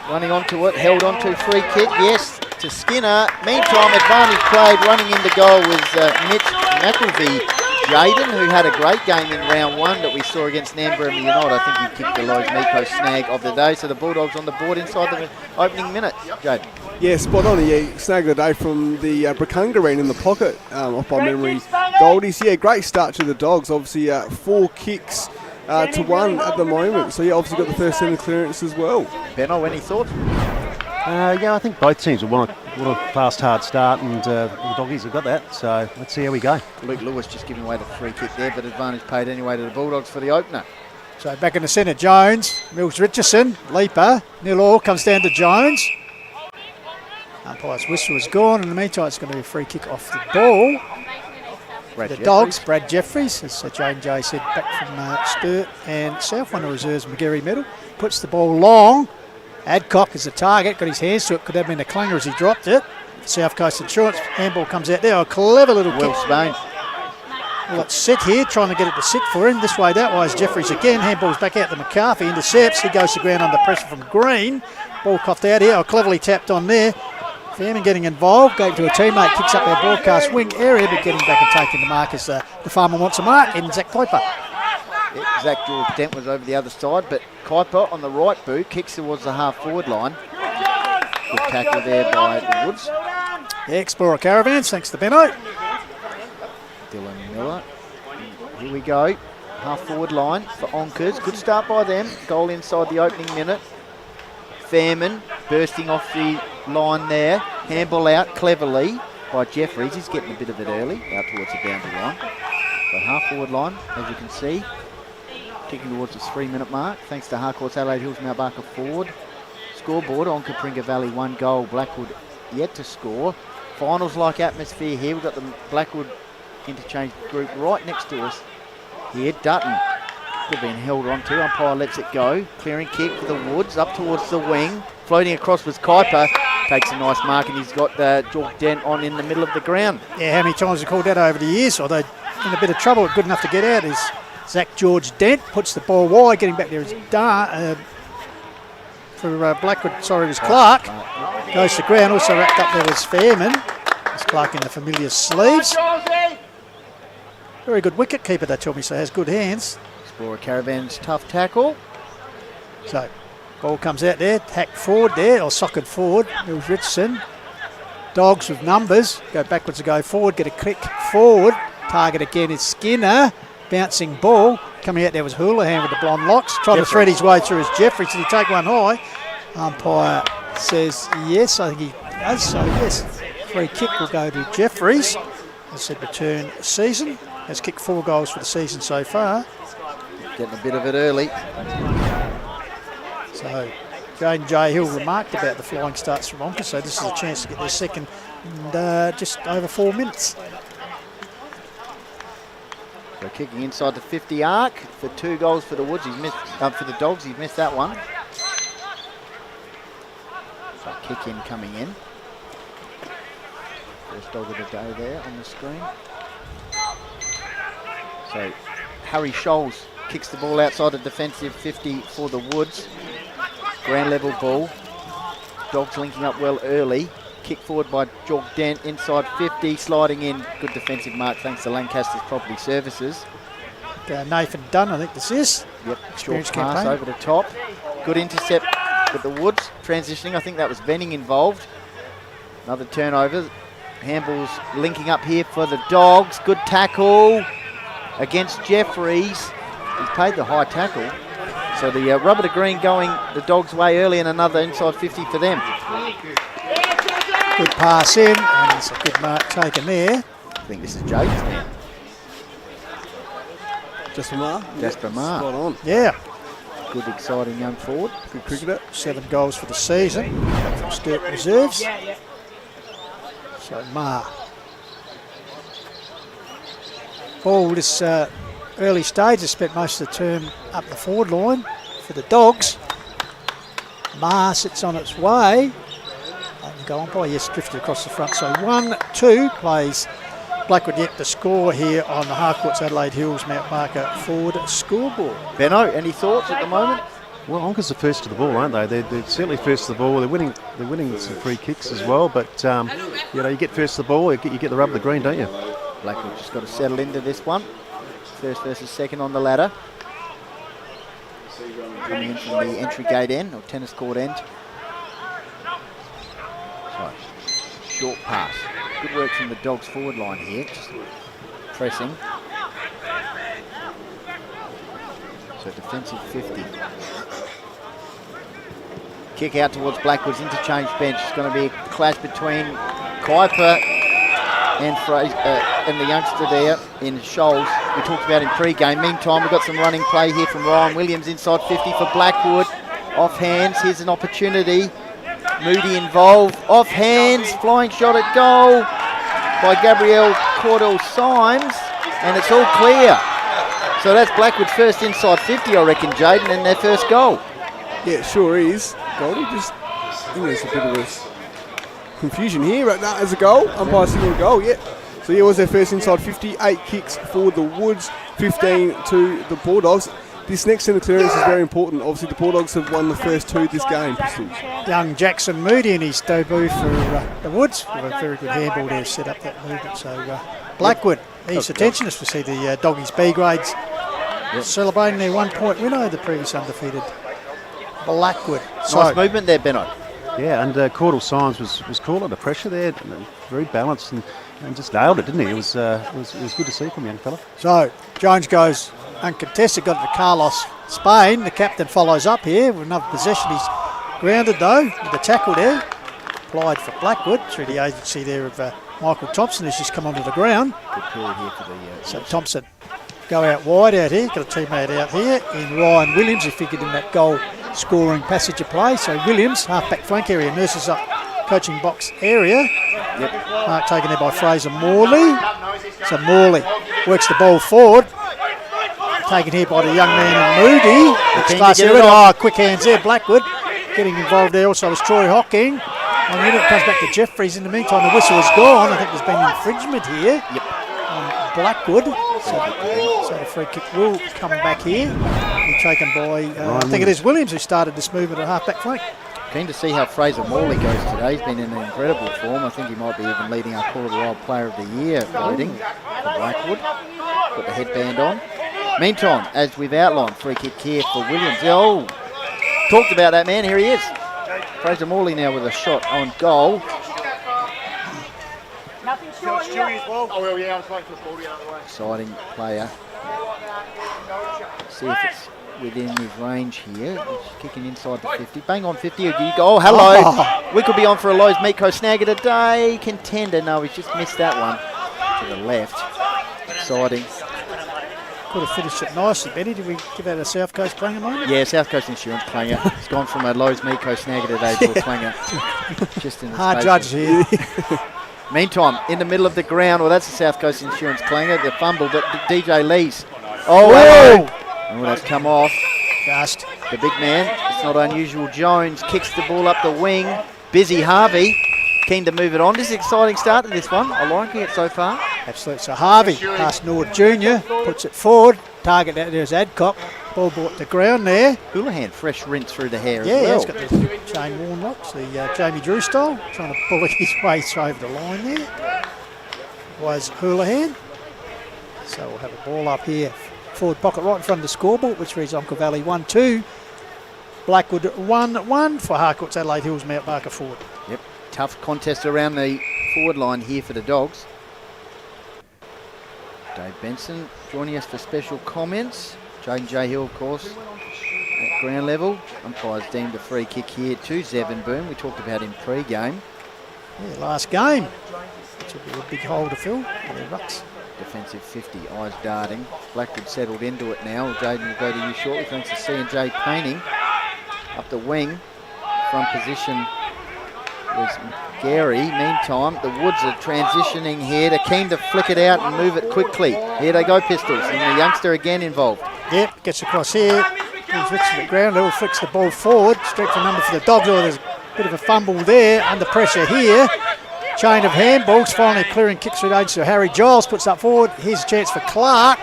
Running onto it. Held onto free kick. Yes, to Skinner. Meantime, advantage played. Running into goal was Mitch McElvey. Jaden, who had a great game in round 1 that we saw against Nairne-Bremer United. I think he kicked the Lowe's Miko snag of the day. So the Bulldogs on the board inside the opening minute. Jaden. Yeah, spot on. Yeah, snag of the day from the Brakungareen in the pocket, off by memory. Goldies, yeah, great start to the Dogs. Obviously, 4 kicks to 1 at the moment. So, yeah, obviously got the first centre clearance as well. Benno, any thoughts? Yeah, I think both teams will want a fast, hard start, and the Doggies have got that. So let's see how we go. Luke Lewis just giving away the free kick there, but advantage paid anyway to the Bulldogs for the opener. So back in the centre, Jones, Mills Richardson, leaper, 0-0, comes down to Jones. Umpire's whistle is gone. In the meantime, it's going to be a free kick off the ball. The Dogs, Brad Jeffries, as Jane J said, back from Sturt and South, one of the reserves, McGarry Medal, puts the ball long. Adcock is the target, got his hands to it, could have been a clanger as he dropped it. South Coast Insurance, handball comes out there, a clever little Well kick. Spain. Well, it's set here, trying to get it to sit for him. This way, that way is Jeffries again. Handball's back out to McCarthy, intercepts. He goes to ground under pressure from Green. Ball coughed out here, cleverly tapped on there. Fairman getting involved, gave to a teammate, kicks up our broadcast wing area, but getting back and taking the mark as the farmer wants a mark, and Zach Kuiper. Yeah, Zach George Dent was over the other side, but Kuiper on the right boot kicks towards the half-forward line. Good tackle there by the Woods. Yeah, Explorer Caravans, thanks to Benno. Dylan Miller. Here we go. Half-forward line for Onkas. Good start by them. Goal inside the opening minute. Fairman bursting off the line there. Handball out cleverly by Jeffries. He's getting a bit of it early, out towards the boundary line. So half-forward line, as you can see, ticking towards the 3-minute mark. Thanks to Harcourt's Adelaide Hills Mount Barker forward. Scoreboard, Onka Pringa Valley 1 goal. Blackwood yet to score. Finals-like atmosphere here. We've got the Blackwood interchange group right next to us here. Dutton could have been held on to. Umpire lets it go. Clearing kick for the Woods up towards the wing. Floating across was Kuiper. Takes a nice mark, and he's got Jork Dent on in the middle of the ground. Yeah, how many times have called that over the years? Although in a bit of trouble, good enough to get out is Zach George Dent. Puts the ball wide, getting back there is for Blackwood, sorry, it was Clark. Goes to ground, also wrapped up there was Fairman. There's Clark in the familiar sleeves. Very good wicket keeper, they tell me, so has good hands. Explorer Caravan's tough tackle. So, ball comes out there, hacked forward there, or socket forward. Mills Richardson. Dogs with numbers, go backwards and go forward, get a click forward. Target again is Skinner. Bouncing ball. Coming out there was Houlihan with the blonde locks. Trying to thread his way through his Jeffries. Did he take one high? Umpire says yes, I think he does. So yes, free kick will go to Jeffries. As said, return season. Has kicked 4 goals for the season so far. Getting a bit of it early. So Jaden J. Hill remarked about the flying starts from Onka, so this is a chance to get their second in just over 4 minutes. So kicking inside the 50 arc for 2 goals for the Woods. He's missed for the Dogs. He's missed that one. So kick in coming in. First dog of the day there on the screen. So Harry Scholes kicks the ball outside the defensive 50 for the Woods. Ground level ball. Dogs linking up well early. Kick forward by Jork Dent inside 50, sliding in. Good defensive mark thanks to Lancaster's Property Services. Nathan Dunn, I think this is. Yep, short pass over the top. Good intercept with the Woods. Transitioning, I think that was Venning involved. Another turnover. Handball's linking up here for the Dogs. Good tackle against Jeffries. He's paid the high tackle. So the rubber to green going the Dogs' way early, and another inside 50 for them. Good pass in, and it's a good mark taken there. I think this is James now. Jasper Marr. Jasper Marr. Spot on. Yeah. Good, exciting young forward. Good cricketer. 7 goals for the season from Sturt Reserves. So Marr. Ball this early stage has spent most of the term up the forward line for the Dogs. Marr sits on its way. Go on by, yes, drifted across the front. So 1-2 plays Blackwood yet to score here on the Harcourt's Adelaide Hills Mount Barker forward scoreboard. Benno, any thoughts at the moment? Well, Onka's are first to the ball, aren't they? They're certainly first to the ball. They're winning some free kicks as well. But you know, you get first to the ball, you get the rub of the green, don't you? Blackwood just got to settle into this one. First versus second on the ladder. Coming in from the entry gate end or tennis court end. So, short pass. Good work from the Dogs forward line here. Just pressing. So defensive 50. Kick out towards Blackwood's interchange bench. It's going to be a clash between Kuiper and the youngster there in Scholes. We talked about in pre-game. Meantime, we've got some running play here from Ryan Williams inside 50 for Blackwood. Off hands. Here's an opportunity. Moody involved. Off hands. Flying shot at goal by Gabrielle Cordell-Symes. And it's all clear. So that's Blackwood's first inside 50, I reckon, Jaden, and their first goal. Yeah, it sure is. Goldie, I think there's a bit of a confusion here. Right now, as a goal, umpire signal a goal. Yeah. So here was their first inside 50. 8 kicks for the Woods, 15 to the Bulldogs. This next centre clearance is very important. Obviously, the Bulldogs have won the first 2 this game, Pistols. Young Jackson Moody in his debut for the Woods. With a very good handball there, set up that movement. So Blackwood, his attention is to see the Doggies B grades celebrating their 1-point win over the previous undefeated Blackwood. Nice movement there, Benno. Yeah, and Caudle Symes was cool under pressure there, very balanced and just nailed it, didn't he? It was good to see from young fella. So Jones goes uncontested, got it to Carlos Spain. The captain follows up here with another possession. He's grounded though with the tackle there. Applied for Blackwood through the agency there of Michael Thompson, who's just come onto the ground. Good period here for the... So Thompson go out wide out here, got a teammate out here in Ryan Williams, who figured in that goal scoring passage of play. So Williams, half-back flank area, nurses up coaching box area. Yep. Mark taken there by Fraser Morley. So Morley works the ball forward. Taken here by the young man in Moody. Quick hands there, Blackwood getting involved there. Also was Troy Hocking. And then it comes back to Jeffries. In the meantime, the whistle is gone. I think there's been infringement here on Blackwood. So the free kick will come back here. Be taken by, I think it is Williams who started this movement at half-back flank. Keen to see how Fraser Morley goes today. He's been in an incredible form. I think he might be even leading our Call of the Wild Player of the Year voting for Blackwood. Got the headband on. Meantime, as we've outlined, free kick here for Williams. Oh, talked about that man. Here he is. Fraser Morley now with a shot on goal. Exciting player. See if it's within his range here. He's kicking inside the 50. Bang on 50. Oh, hello. We could be on for a Lowe's Meatco snag of the day. Contender. No, he's just missed that one to the left. Exciting. Could have finished it nicely, Benny. Did we give that a South Coast clanger moment? Yeah, South Coast Insurance clanger. It's gone from a Lowe's Meatco snag of the day to a clanger. Just in the hard judge here. Meantime, in the middle of the ground, well, that's the South Coast Insurance clanger, the fumble, but DJ Lee's. Oh, hello. That's come off. Just the big man. It's not unusual. Jones kicks the ball up the wing. Busy Harvey. Keen to move it on. This is an exciting start to this one. I'm liking it so far. Absolutely. So Harvey, past Nord Jr., puts it forward. Target out there's Adcock. Ball brought to ground there. Houlihan, fresh rinse through the hair as well. Yeah, he's got the chain worn locks, the Jamie Drew style, trying to bullet his way over the line there. Was Houlihan. So we'll have a ball up here. Forward pocket right in front of the scoreboard, which reads Onka Valley 1-2. Blackwood 1-1 for Harcourt's Adelaide Hills Mount Barker forward. Yep. Tough contest around the forward line here for the Dogs. Dave Benson joining us for special comments. Jaden J. Hill, of course, at ground level. Umpires deemed a free kick here to Zevenboom. We talked about him pre-game. Yeah, last game. Which will be a big hole to fill. Their rucks. Defensive 50, eyes darting. Blackwood settled into it now. Jaden will go to you shortly thanks to C&J Painting. Up the wing, front position was Gary. Meantime, the Woods are transitioning here. They're keen to flick it out and move it quickly. Here they go, Pistols, and the youngster again involved. Yep, gets across here. He's fixed to the ground. He'll flicks the ball forward. Straight for number for the Dogs. Oh, there's a bit of a fumble there. Under pressure here. Chain of handballs. Finally clearing kicks through the agency. So Harry Giles puts up forward. Here's a chance for Clark.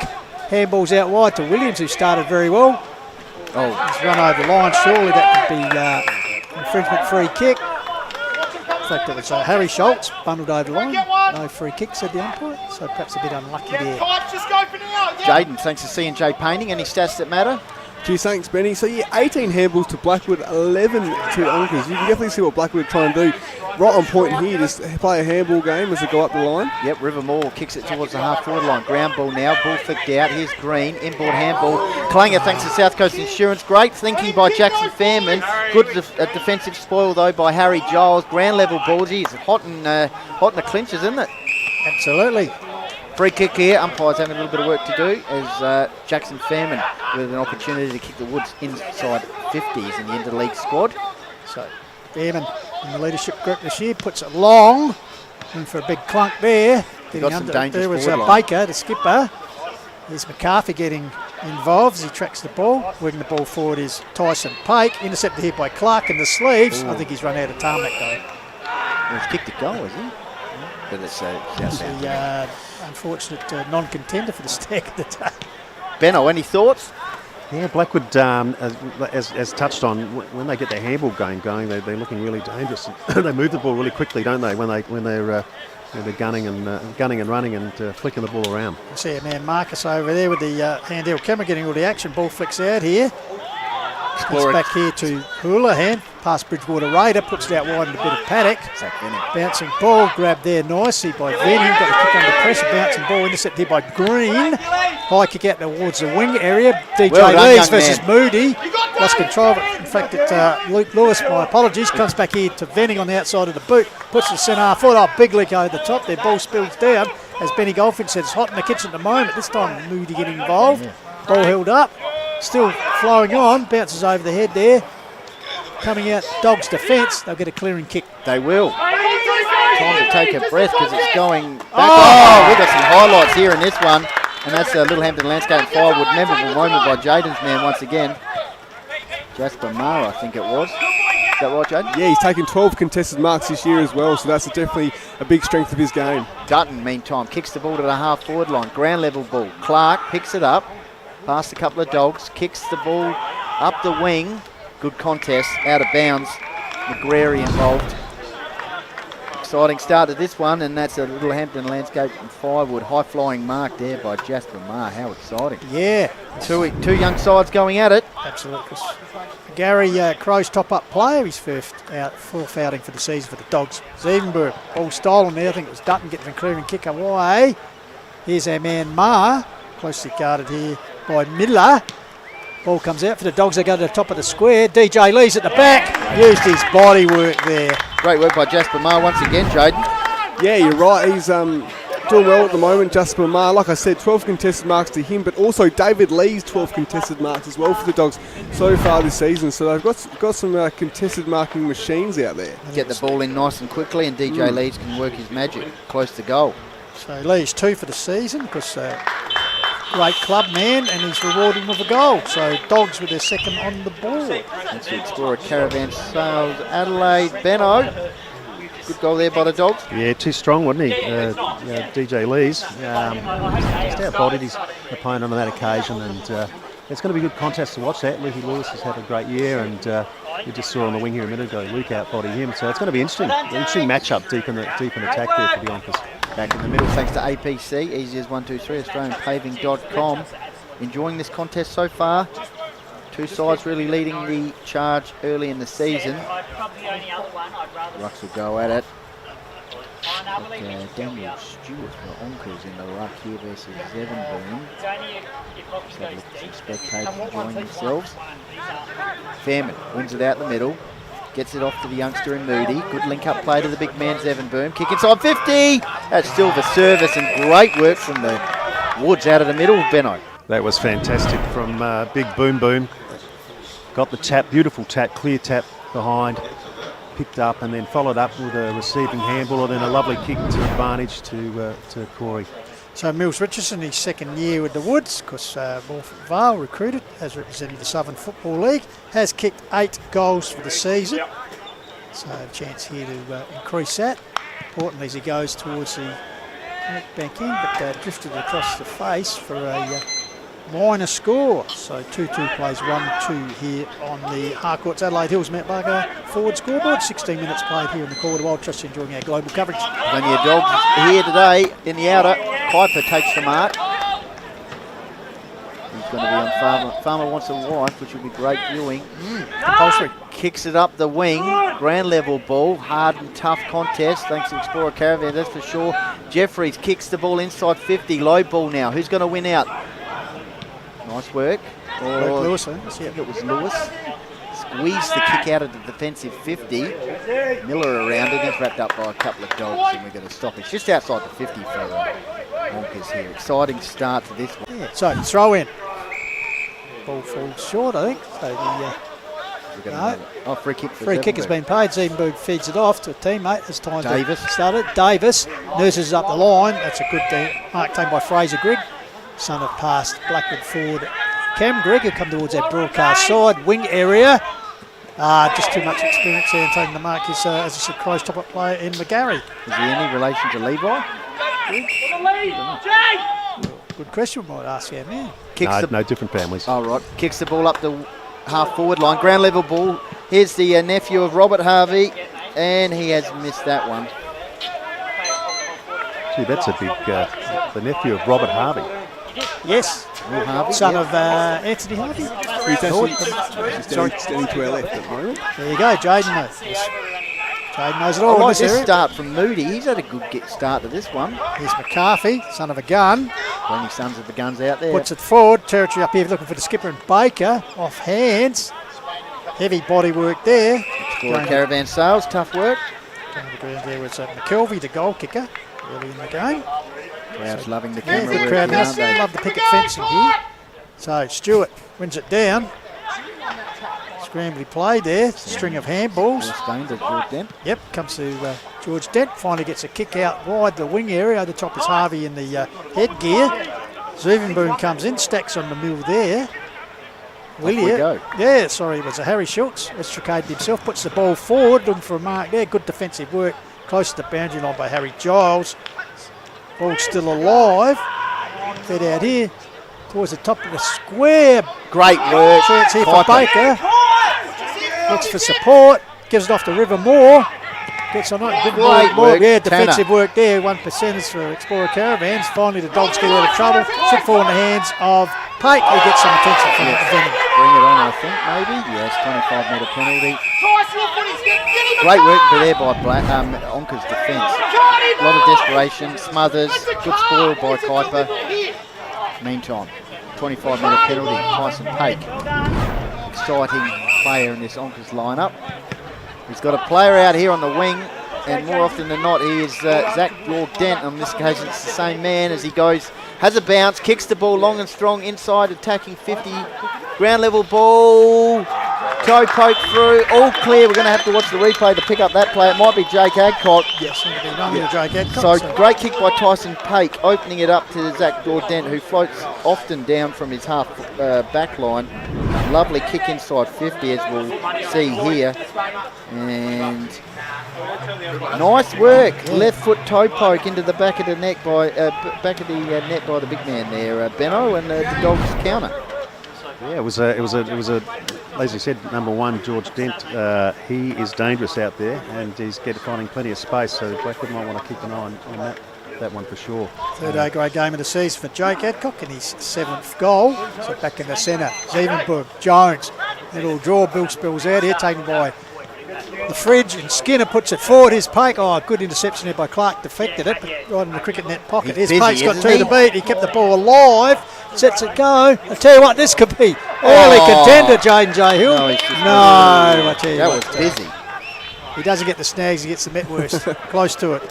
Handballs out wide to Williams, who started very well. Oh, he's run over the line. Surely that could be infringement free kick. In fact, it was Harry Schultz bundled over the line. No free kick, said the umpire. So perhaps a bit unlucky there. Jaden, thanks to C&J Painting. Any stats that matter? Cheers, thanks, Benny. So, yeah, 18 handballs to Blackwood, 11 to Onkas. You can definitely see what Blackwood are trying to do. Right on point here, just play a handball game as they go up the line. Yep, River Moore kicks it towards the half-forward line. Ground ball now, ball flicked out. Here's Green, inboard handball. Clanger thanks to South Coast Insurance. Great thinking by Jackson Fairman. Good defensive spoil, though, by Harry Giles. Ground level ball. Geez, hot in the clinches, isn't it? Absolutely. Free kick here. Umpires having a little bit of work to do as Jackson Fairman with an opportunity to kick the Woods inside 50s in the interleague squad. So Fairman in the leadership group this year puts it long. And for a big clunk there. Got some dangerous there was forward line. Baker, the skipper. There's McCarthy getting involved as he tracks the ball. Working the ball forward is Tyson Pake. Intercepted here by Clark in the sleeves. Ooh. I think he's run out of tarmac though. Well, he's kicked a goal, has he? But it's The unfortunate non-contender for the Stag of the day. Benno, any thoughts? Yeah, Blackwood, as touched on, when they get their handball game going, they're looking really dangerous. They move the ball really quickly, don't they? When they're gunning and running and flicking the ball around. I see a man Marcus over there with the handheld camera getting all the action. Ball flicks out here. Comes back here to Houlihan. Past Bridgewater Raider, puts it out wide in a bit of paddock. Bouncing ball grabbed there nicely by Venning. Got the kick under pressure. Bouncing ball intercepted here by Green. High kick out towards the wing area. DJ Lees versus Moody. Lost control of it. In fact, Luke Lewis, my apologies, comes back here to Venning on the outside of the boot. Puts the centre half foot. Big lick over the top there. Ball spills down. As Benny Goldfinch said, it's hot in the kitchen at the moment. This time Moody getting involved. Ball held up. Still flowing on. Bounces over the head there. Coming out Dogs' defence. They'll get a clearing kick. They will. Time to take a breath because it's going back. Oh, we've got some highlights here in this one. And that's Littlehampton Landscape and Firewood. Memorable moment by Jaden's man once again. Jasper Maher, I think it was. Is that right, Jaden? Yeah, he's taken 12 contested marks this year as well, so that's definitely a big strength of his game. Dutton, meantime, kicks the ball to the half-forward line. Ground level ball. Clark picks it up. Past a couple of Dogs. Kicks the ball up the wing. Good contest. Out of bounds. McGrary involved. Exciting start to this one, and that's a Littlehampton Landscape and Firewood high-flying mark there by Jasper Maher. How exciting. Yeah. Two young sides going at it. Absolutely. Gary Crow's top-up player. He's fourth outing for the season for the Dogs. Zevenberg, all stolen there. I think it was Dutton getting a clearing kick away. Here's our man Maher. Closely guarded here by Miller. Ball comes out for the Dogs. They go to the top of the square. DJ Lee's at the back. Used his body work there. Great work by Jasper Maher once again, Jaden. Yeah, you're right. He's doing well at the moment, Jasper Maher. Like I said, 12 contested marks to him, but also David Lee's 12 contested marks as well for the Dogs so far this season. So they've got some contested marking machines out there. Get the ball in nice and quickly, and DJ Lees can work his magic close to goal. So Lee's 2 for the season because great club man, and he's rewarding with a goal. So Dogs with their second on the board. That's the Explorer Caravan Sales Adelaide. Benno, good goal there by the Dogs. Yeah, too strong, wasn't he? DJ Lees just outbodied his opponent on that occasion, and it's going to be a good contest to watch that. Luke Lewis has had a great year, and we just saw on the wing here a minute ago Luke outbodied him, so it's going to be interesting. An interesting matchup deep in attack there for the Onkas. Back in the middle, thanks to APC, easy as 123, AustralianPaving.com. Enjoying this contest so far. Two sides really leading the charge early in the season. Rucks will go at it. But, Daniel Stewart for Onka's in the ruck here versus Zevenboom. Just have a look at some spectators enjoying themselves. Fairman wins it out the middle. Gets it off to the youngster in Moody. Good link-up play to the big man, Zevenboom. Kick inside 50. That's still the service, and great work from the Woods out of the middle, Benno. That was fantastic from Big Boom Boom. Got the tap, beautiful tap, clear tap behind. Picked up and then followed up with a receiving handball, and then a lovely kick to advantage to Corey. So Mills Richardson, his second year with the Woods, because Morford Vale recruited, has represented the Southern Football League, has kicked 8 goals for the season. So a chance here to increase that. Importantly, as he goes towards the back end, but drifted across the face for a minor score. So 2-2 plays 1-2 here on the Harcourts Adelaide Hills Mount Barker forward scoreboard. 16 minutes played here in the Quarter Wild. Trust you enjoying our global coverage. Plenty of Dogs here today in the outer. Kuiper takes the mark. He's going to be on Farmer. Farmer wants a wife, which will be great viewing. Compulsory. Kicks it up the wing. Ground level ball. Hard and tough contest. Thanks to Explorer Caravan, that's for sure. Jeffries kicks the ball inside 50. Low ball now. Who's going to win out? Nice work. Lewis, I think it was Lewis. Squeezed the kick out of the defensive 50. Miller around it. He's wrapped up by a couple of Dogs, and we're going to stop. It's just outside the 50 for Onkas here. Exciting start to this one. Yeah, so throw in. Ball falls short, I think. So free kick for free kick has been paid. Zevenberg feeds it off to a teammate. It's time Davis to start it. Davis nurses up the line. That's a good mark taken by Fraser Grigg. Son of past Blackwood forward Cam Gregg will come towards that broadcast side, wing area. Just too much experience there in taking the mark is, as I said, Crows top-up player in McGarry. Is he any relation to Levi? Good question, might ask our man. No, different families. Oh, right. Kicks the ball up the half-forward line. Ground level ball. Here's the nephew of Robert Harvey, and he has missed that one. Gee, that's a big... the nephew of Robert Harvey. Yes. Will Harvey, son of Anthony Harvey. He's standing to our left at the moment. There you go, Jaden knows. Jaden knows it all. I like in this area. start from Moody. He's had a good start to this one. Here's McCarthy, son of a gun. Plenty sons of the guns out there. Puts it forward. Territory up here looking for the skipper and Baker. Off hands. Heavy body work there. Explorer Caravan Sales, tough work. Going to the ground there with McKelvey, the goal kicker, early in the game. Crowd's loving the Yeah, camera good work crowd. here, aren't they? Love the picket fencing here. So Stewart wins it down. Scrambly play there. String of handballs. George Dent. Yep, comes to George Dent. Finally gets a kick out wide the wing area. Over the top is Harvey in the headgear. Zuvenboom comes in, stacks on the mill there. we go. Yeah, sorry, it was a Harry Schultz. Extricated himself, puts the ball forward, looking for a mark there. Good defensive work, close to the boundary line by Harry Giles. Ball still alive. Fed out here towards the top of the square. Great work. Chance here for Baker. Looks for support. Gives it off to River Moore. Gets on it. Good Great work. work. Yeah, defensive Tanner. work there. 1% for Explorer Caravans. Finally, the Dogs get out of trouble. Should fall in the hands of Pate, who gets some attention from Venning. Bring it on, I think, maybe. Yes, 25-metre penalty. Great work there by Onka's defence. A lot of desperation, Smothers, good spoil by Kuiper. Meantime, 25-metre penalty, Tyson Pake. Exciting player in this Onka's lineup. He's got a player out here on the wing, and more often than not, he is Zach Dent. On this occasion, it's the same man as he goes, has a bounce, kicks the ball long and strong inside, attacking 50. Ground level ball, toe poke through, all clear. We're going to have to watch the replay to pick up that play. It might be Jake Adcock. Yes, it'll be running to Jake Adcock. So great kick by Tyson Pake, opening it up to Zach Dent, who floats often down from his half back line. Lovely kick inside 50, as we'll see here. And nice work, left foot toe poke into the back of the net by net by the big man there, Benno, and the Dogs counter. Yeah, it was a as you said, number one, George Dent. He is dangerous out there, and he's finding plenty of space. So Blackwood might want to keep an eye on that one for sure. Third A-grade game of the season for Jake Adcock and his 7th goal. So back in the centre, Zevenberg, Jones. Little draw, Bill spills out here, taken by the Fridge, and Skinner puts it forward. Here's Pake. Oh, good interception there by Clark, deflected it, but right in the cricket net pocket. Here's Pake's got two to beat. He kept the ball alive, sets it go. I tell you what, this could be early contender, Jaden J. Hill. No, I tell you that what. was busy. He doesn't get the snags, he gets the Metworst close to it.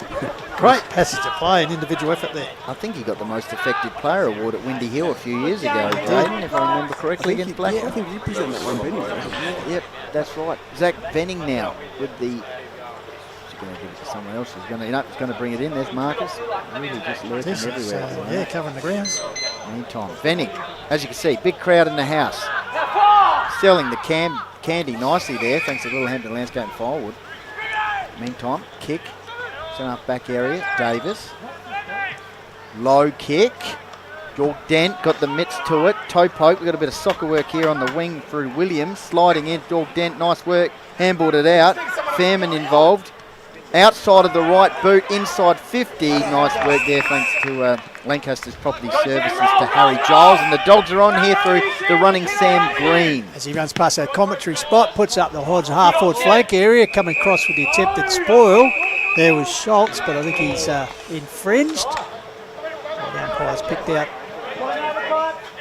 Great passage of play and individual effort there. I think he got the most effective player award at Windy Hill a few years ago, Jaden, if I remember correctly, against Blackwood. Yeah, I think you present that one, Benny. Yep, that's right. Zach Venning now with the... He's going to give it to someone else. He's going to bring it in. There's Marcus. Really just lurking everywhere. Yeah, covering the grounds. Meantime, Venning, as you can see, big crowd in the house. Selling the candy nicely there, thanks to Littlehampton Landscape and Firewood. Meantime, kick. Sent up back area. Davis. Low kick. George Dent got the mitts to it. Toe poke. We've got a bit of soccer work here on the wing through Williams. Sliding in. George Dent. Nice work. Handballed it out. Fairman involved. Outside of the right boot. Inside 50. Nice work there thanks to Lancaster's Property Services to Harry Giles. And the Dogs are on here through the running Sam Green. As he runs past that commentary spot, puts up the Hodge half-forward flank area, coming across with the attempted spoil. There was Schultz, but I think he's infringed. The umpire's picked out.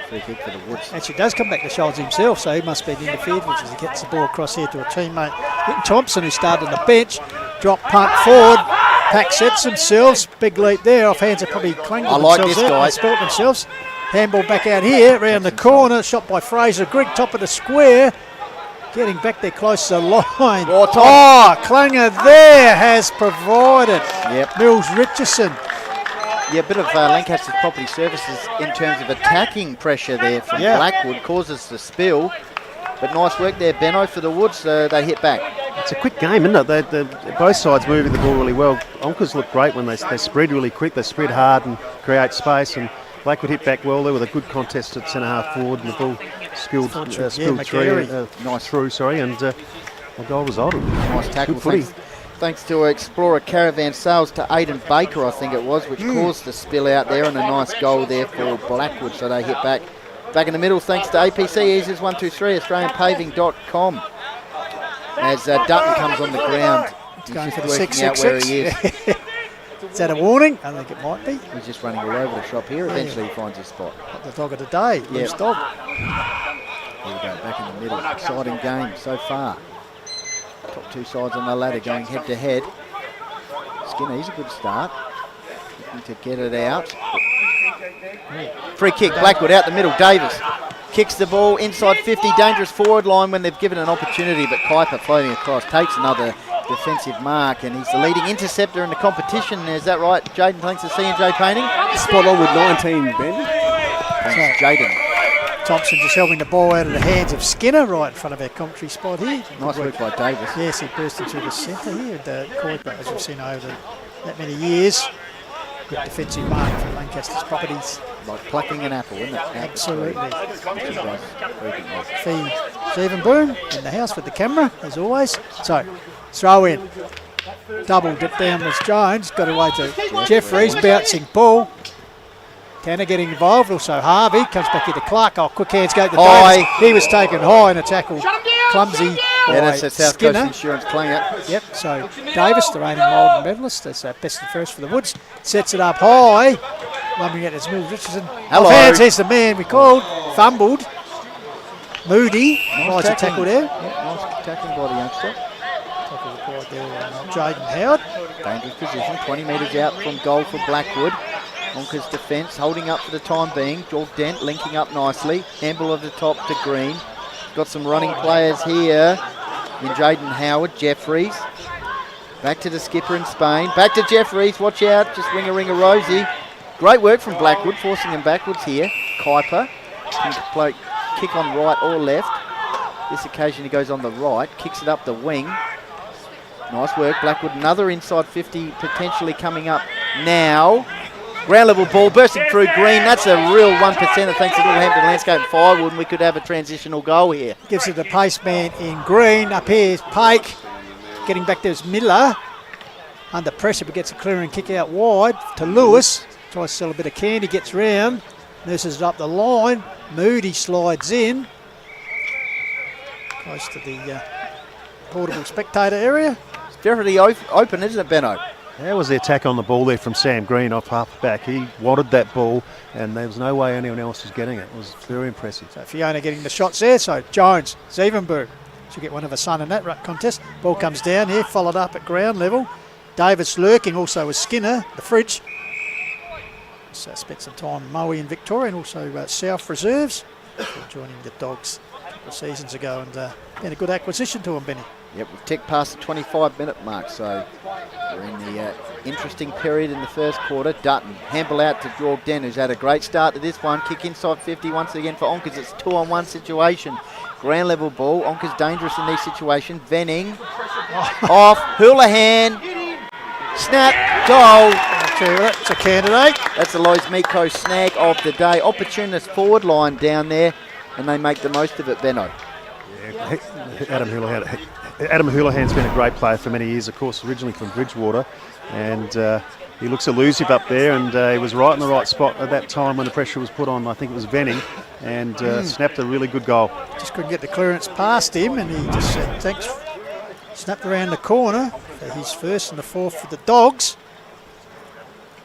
Free kick for the Woods. Actually, it does come back to Schultz himself, so he must have been interfered with as he gets the ball across here to a teammate. Hitting Thompson, who started on the bench. Drop punt forward. Pack sets themselves. Big leap there. Off hands are probably clanged I like themselves this guy. Sport themselves. Handball back out here, round the corner. Shot by Fraser Grigg, top of the square. Getting back there close to the line. Clanger there has provided. Yep. Mills Richardson. Yeah, a bit of Lancaster's Property Services in terms of attacking pressure there from Blackwood causes the spill. But nice work there, Benno, for the Woods. They hit back. It's a quick game, isn't it? Both sides moving the ball really well. Onkas look great when they spread really quick. They spread hard and create space. And Blackwood hit back well there with a good contested centre half forward, and the ball spilled through. And a goal resulted. Nice tackle. Thanks to Explorer Caravan sales to Aidan Baker, I think it was, which caused the spill out there, and a nice goal there for Blackwood. So they hit back. Back in the middle, thanks to APC Easers 123, AustralianPaving.com. As Dutton comes on the ground, he's going just for the working out where he is. Is that a warning? I think it might be. He's just running all over the shop here. Eventually he finds his spot. The dog of the day, loose dog. Here we go, back in the middle. Exciting game so far. Top two sides on the ladder going head to head. Skinner, he's a good start. Looking to get it out. Free kick, Blackwood out the middle. Davis kicks the ball inside 50, dangerous forward line when they've given an opportunity, but Kuiper floating across takes another defensive mark, and he's the leading interceptor in the competition. Is that right, Jaden? Thanks to C&J Painting. Spot on with 19, Ben. Thanks, Jaden. Thompson just helping the ball out of the hands of Skinner right in front of our commentary spot here. Nice work by Davis. Yes, he burst into the centre here. Kuiper, as we've seen over that many years. Good defensive mark for Lancaster's Properties. Like plucking an apple, isn't it? Absolutely. Fee Stephen Boone in the house with the camera, as always. So, throw in. Doubled it down was Jones. Got away to Jeffries, bouncing ball. Tanner getting involved. Also Harvey comes back into Clark. Oh, quick hands go to Davis. He was taken high in a tackle. Clumsy. That's a South Skinner. Coast Insurance clanger. Yep, so Davis, the reigning Molden medalist, that's best and first for the Woods, sets it up high, lumbering at his Mills Richardson. Hello. Off hands, here's the man we called, fumbled. Moody, nice tackle there. Nice tackling by the youngster. Tackle required there, Jaden Howard. Dangerous position, 20 metres out from goal for Blackwood. Onka's defence holding up for the time being. George Dent linking up nicely. Handball of the top to Green. Got some running players here in Jaden Howard, Jeffries. Back to the skipper in Spain. Back to Jeffries, watch out, just ring a Rosie. Great work from Blackwood, forcing him backwards here. Kuiper can play kick on right or left. This occasion he goes on the right, kicks it up the wing. Nice work, Blackwood, another inside 50 potentially coming up now. Ground level ball bursting through Green. That's a real 1%. Thanks to Littlehampton Landscape and Firewood, and we could have a transitional goal here. Gives it the pace man in Green. Up here is Pake. Getting back there is Miller. Under pressure, but gets a clearing kick out wide to Lewis. Tries to sell a bit of candy, gets round. Nurses it up the line. Moody slides in. Close to the portable spectator area. It's very open, isn't it, Benno? How was the attack on the ball there from Sam Green off half back? He wanted that ball, and there was no way anyone else was getting it. It was very impressive. So Fiona getting the shots there. So Jones, Zevenberg she'll get one of her son in that contest. Ball comes down here, followed up at ground level. Davis lurking also with Skinner, the fridge. So spent some time in Moe in Victoria, and also South Reserves. Joining the Dogs a couple of seasons ago, and been a good acquisition to them, Benny. Yep, we've ticked past the 25-minute mark, so we're in the interesting period in the first quarter. Dutton, handball out to George Den, who's had a great start to this one. Kick inside 50 once again for Onkas. It's 2-on-1 situation. Ground level ball. Onkas dangerous in these situations. Venning off. Houlihan. Snap. Goal. That's a candidate. That's the Lowe's Meatco snag of the day. Opportunist forward line down there, and they make the most of it, Benno. Yeah, Adam Houlihan's been a great player for many years, of course, originally from Bridgewater, and he looks elusive up there, and he was right in the right spot at that time when the pressure was put on. I think it was Venning, and snapped a really good goal. Just couldn't get the clearance past him, and he just said thanks. Snapped around the corner for his first and the fourth for the Dogs.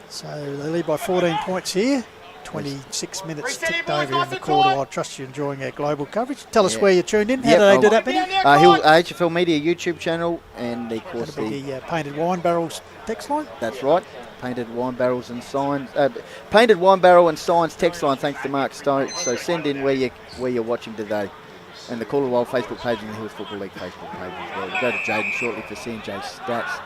So they lead by 14 points here. 26 minutes ticked over in the quarter. I trust you're enjoying our global coverage. Tell us where you're tuned in. How do they do that, Benny? HFL Media YouTube channel, and of course the Painted Wine Barrels text line. That's right. Painted Wine Barrels and Signs. Painted Wine Barrel and Signs text line. Thanks to Mark Stokes. So send in where you're watching today, and the Call of the Wild Facebook page and the Hills Football League Facebook page as well. We'll go to Jaden shortly for C&J stats.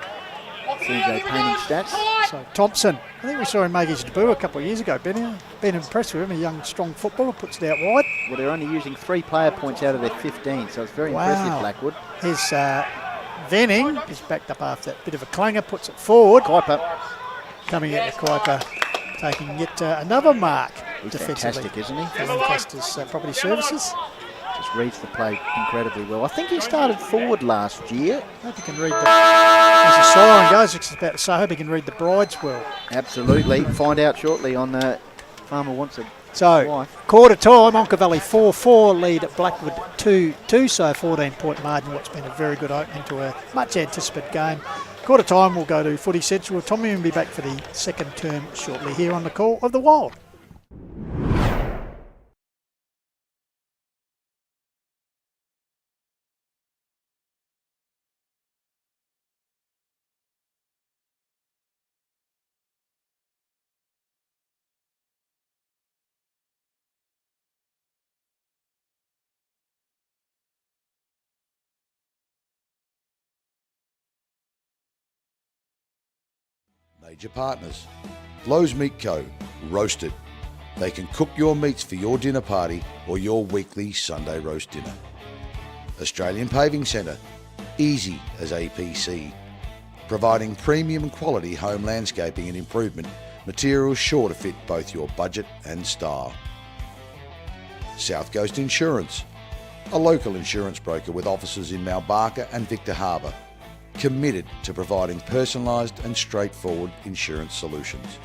CJ painting stats. So Thompson, I think we saw him make his debut a couple of years ago, Benny. Been impressed with him, a young, strong footballer, puts it out wide. Well, they're only using 3 player points out of their 15, so it's very impressive, Blackwood. His Venning is backed up after that bit of a clanger, puts it forward. Kuiper. Coming at the Kuiper, taking yet another mark He's defensively. fantastic, isn't he? For Lancaster's Property Services. Just reads the play incredibly well. I think he started forward last year. I hope he can read as the siren goes, it's about to say, I hope he can read the brides well. Absolutely. Find out shortly on Farmer Wants a Wife. Quarter time, Onka Valley 4-4, lead at Blackwood 2-2, so 14-point margin, what's been a very good opening to a much anticipated game. Quarter time, we'll go to Footy Central. Tommy will be back for the second term shortly here on the Call of the Wild. Major partners, Lowe's Meat Co. Roasted. They can cook your meats for your dinner party or your weekly Sunday roast dinner. Australian Paving Centre, easy as APC. Providing premium quality home landscaping and improvement materials sure to fit both your budget and style. South Coast Insurance, a local insurance broker with offices in Mount Barker and Victor Harbour, committed to providing personalised and straightforward insurance solutions.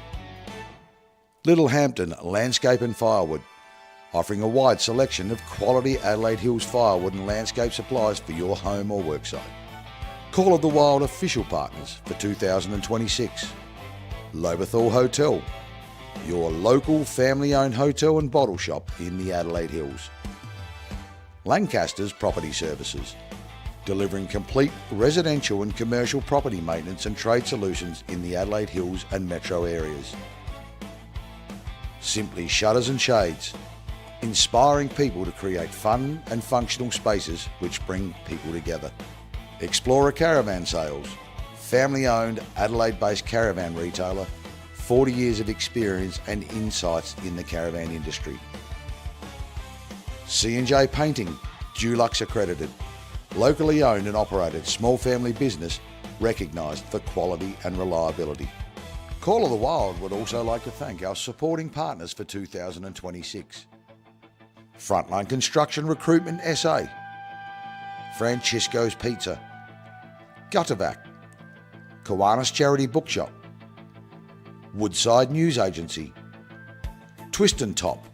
Little Hampton Landscape and Firewood, offering a wide selection of quality Adelaide Hills firewood and landscape supplies for your home or worksite. Call of the Wild official partners for 2026. Lobethal Hotel, your local family-owned hotel and bottle shop in the Adelaide Hills. Lancaster's Property Services, delivering complete residential and commercial property maintenance and trade solutions in the Adelaide Hills and metro areas. Simply Shutters and Shades, inspiring people to create fun and functional spaces which bring people together. Explorer Caravan Sales, family-owned Adelaide-based caravan retailer, 40 years of experience and insights in the caravan industry. C&J Painting, Dulux accredited, locally owned and operated small family business recognised for quality and reliability. Call of the Wild would also like to thank our supporting partners for 2026. Frontline Construction Recruitment SA, Francisco's Pizza, Guttervac, Kiwanis Charity Bookshop, Woodside News Agency, Twist and Top,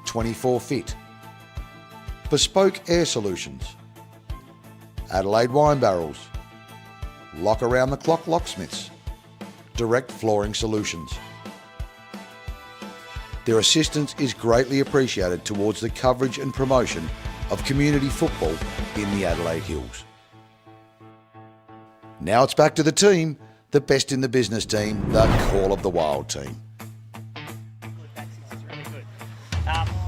24 Fit, Bespoke Air Solutions, Adelaide Wine Barrels, Lock Around the Clock Locksmiths, Direct Flooring Solutions. Their assistance is greatly appreciated towards the coverage and promotion of community football in the Adelaide Hills. Now it's back to the team, the best in the business team, the Call of the Wild team.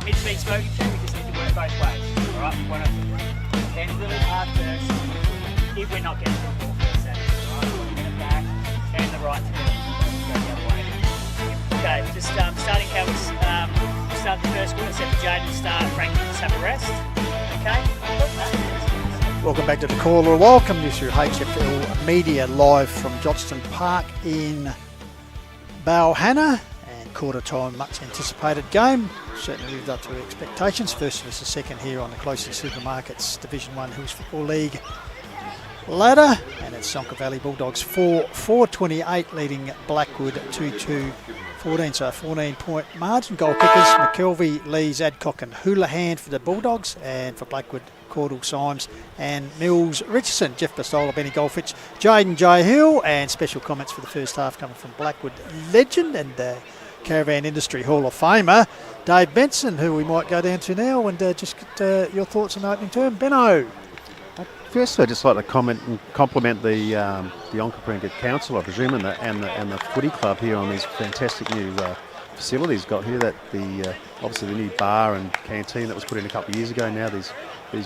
It's been spoken to, we just need to work both ways. Alright, we want to defend a little hard first. If we're not getting the ball first, that's it, right? We want to get it back, earn the right to go the other way. Okay, just starting how we start the first quarter, set for Jaden to start, Frank just have a rest. Okay? Welcome back to the Call of the Wild, coming through HFL Media live from Johnston Park in Balhannah. Quarter time, much anticipated game. Certainly lived up to expectations. First versus second here on the closest supermarkets Division 1 Hills Football League ladder. And it's Onka Valley Bulldogs 4-28 leading Blackwood 2-14. So a 14-point margin. Goal kickers McKelvey, Lees, Adcock and Houlihan for the Bulldogs. And for Blackwood, Caudle Symes and Mills Richardson. Jeff Bastola, Benny Goldfitch, Jaden J. Hill. And special comments for the first half coming from Blackwood legend and Caravan Industry Hall of Famer Dave Benson, who we might go down to now and just get your thoughts on the opening term. Benno. Firstly, I'd just like to comment and compliment the Onka Council, I presume, and the footy club here on these fantastic new facilities got here. That obviously the new bar and canteen that was put in a couple of years ago. Now these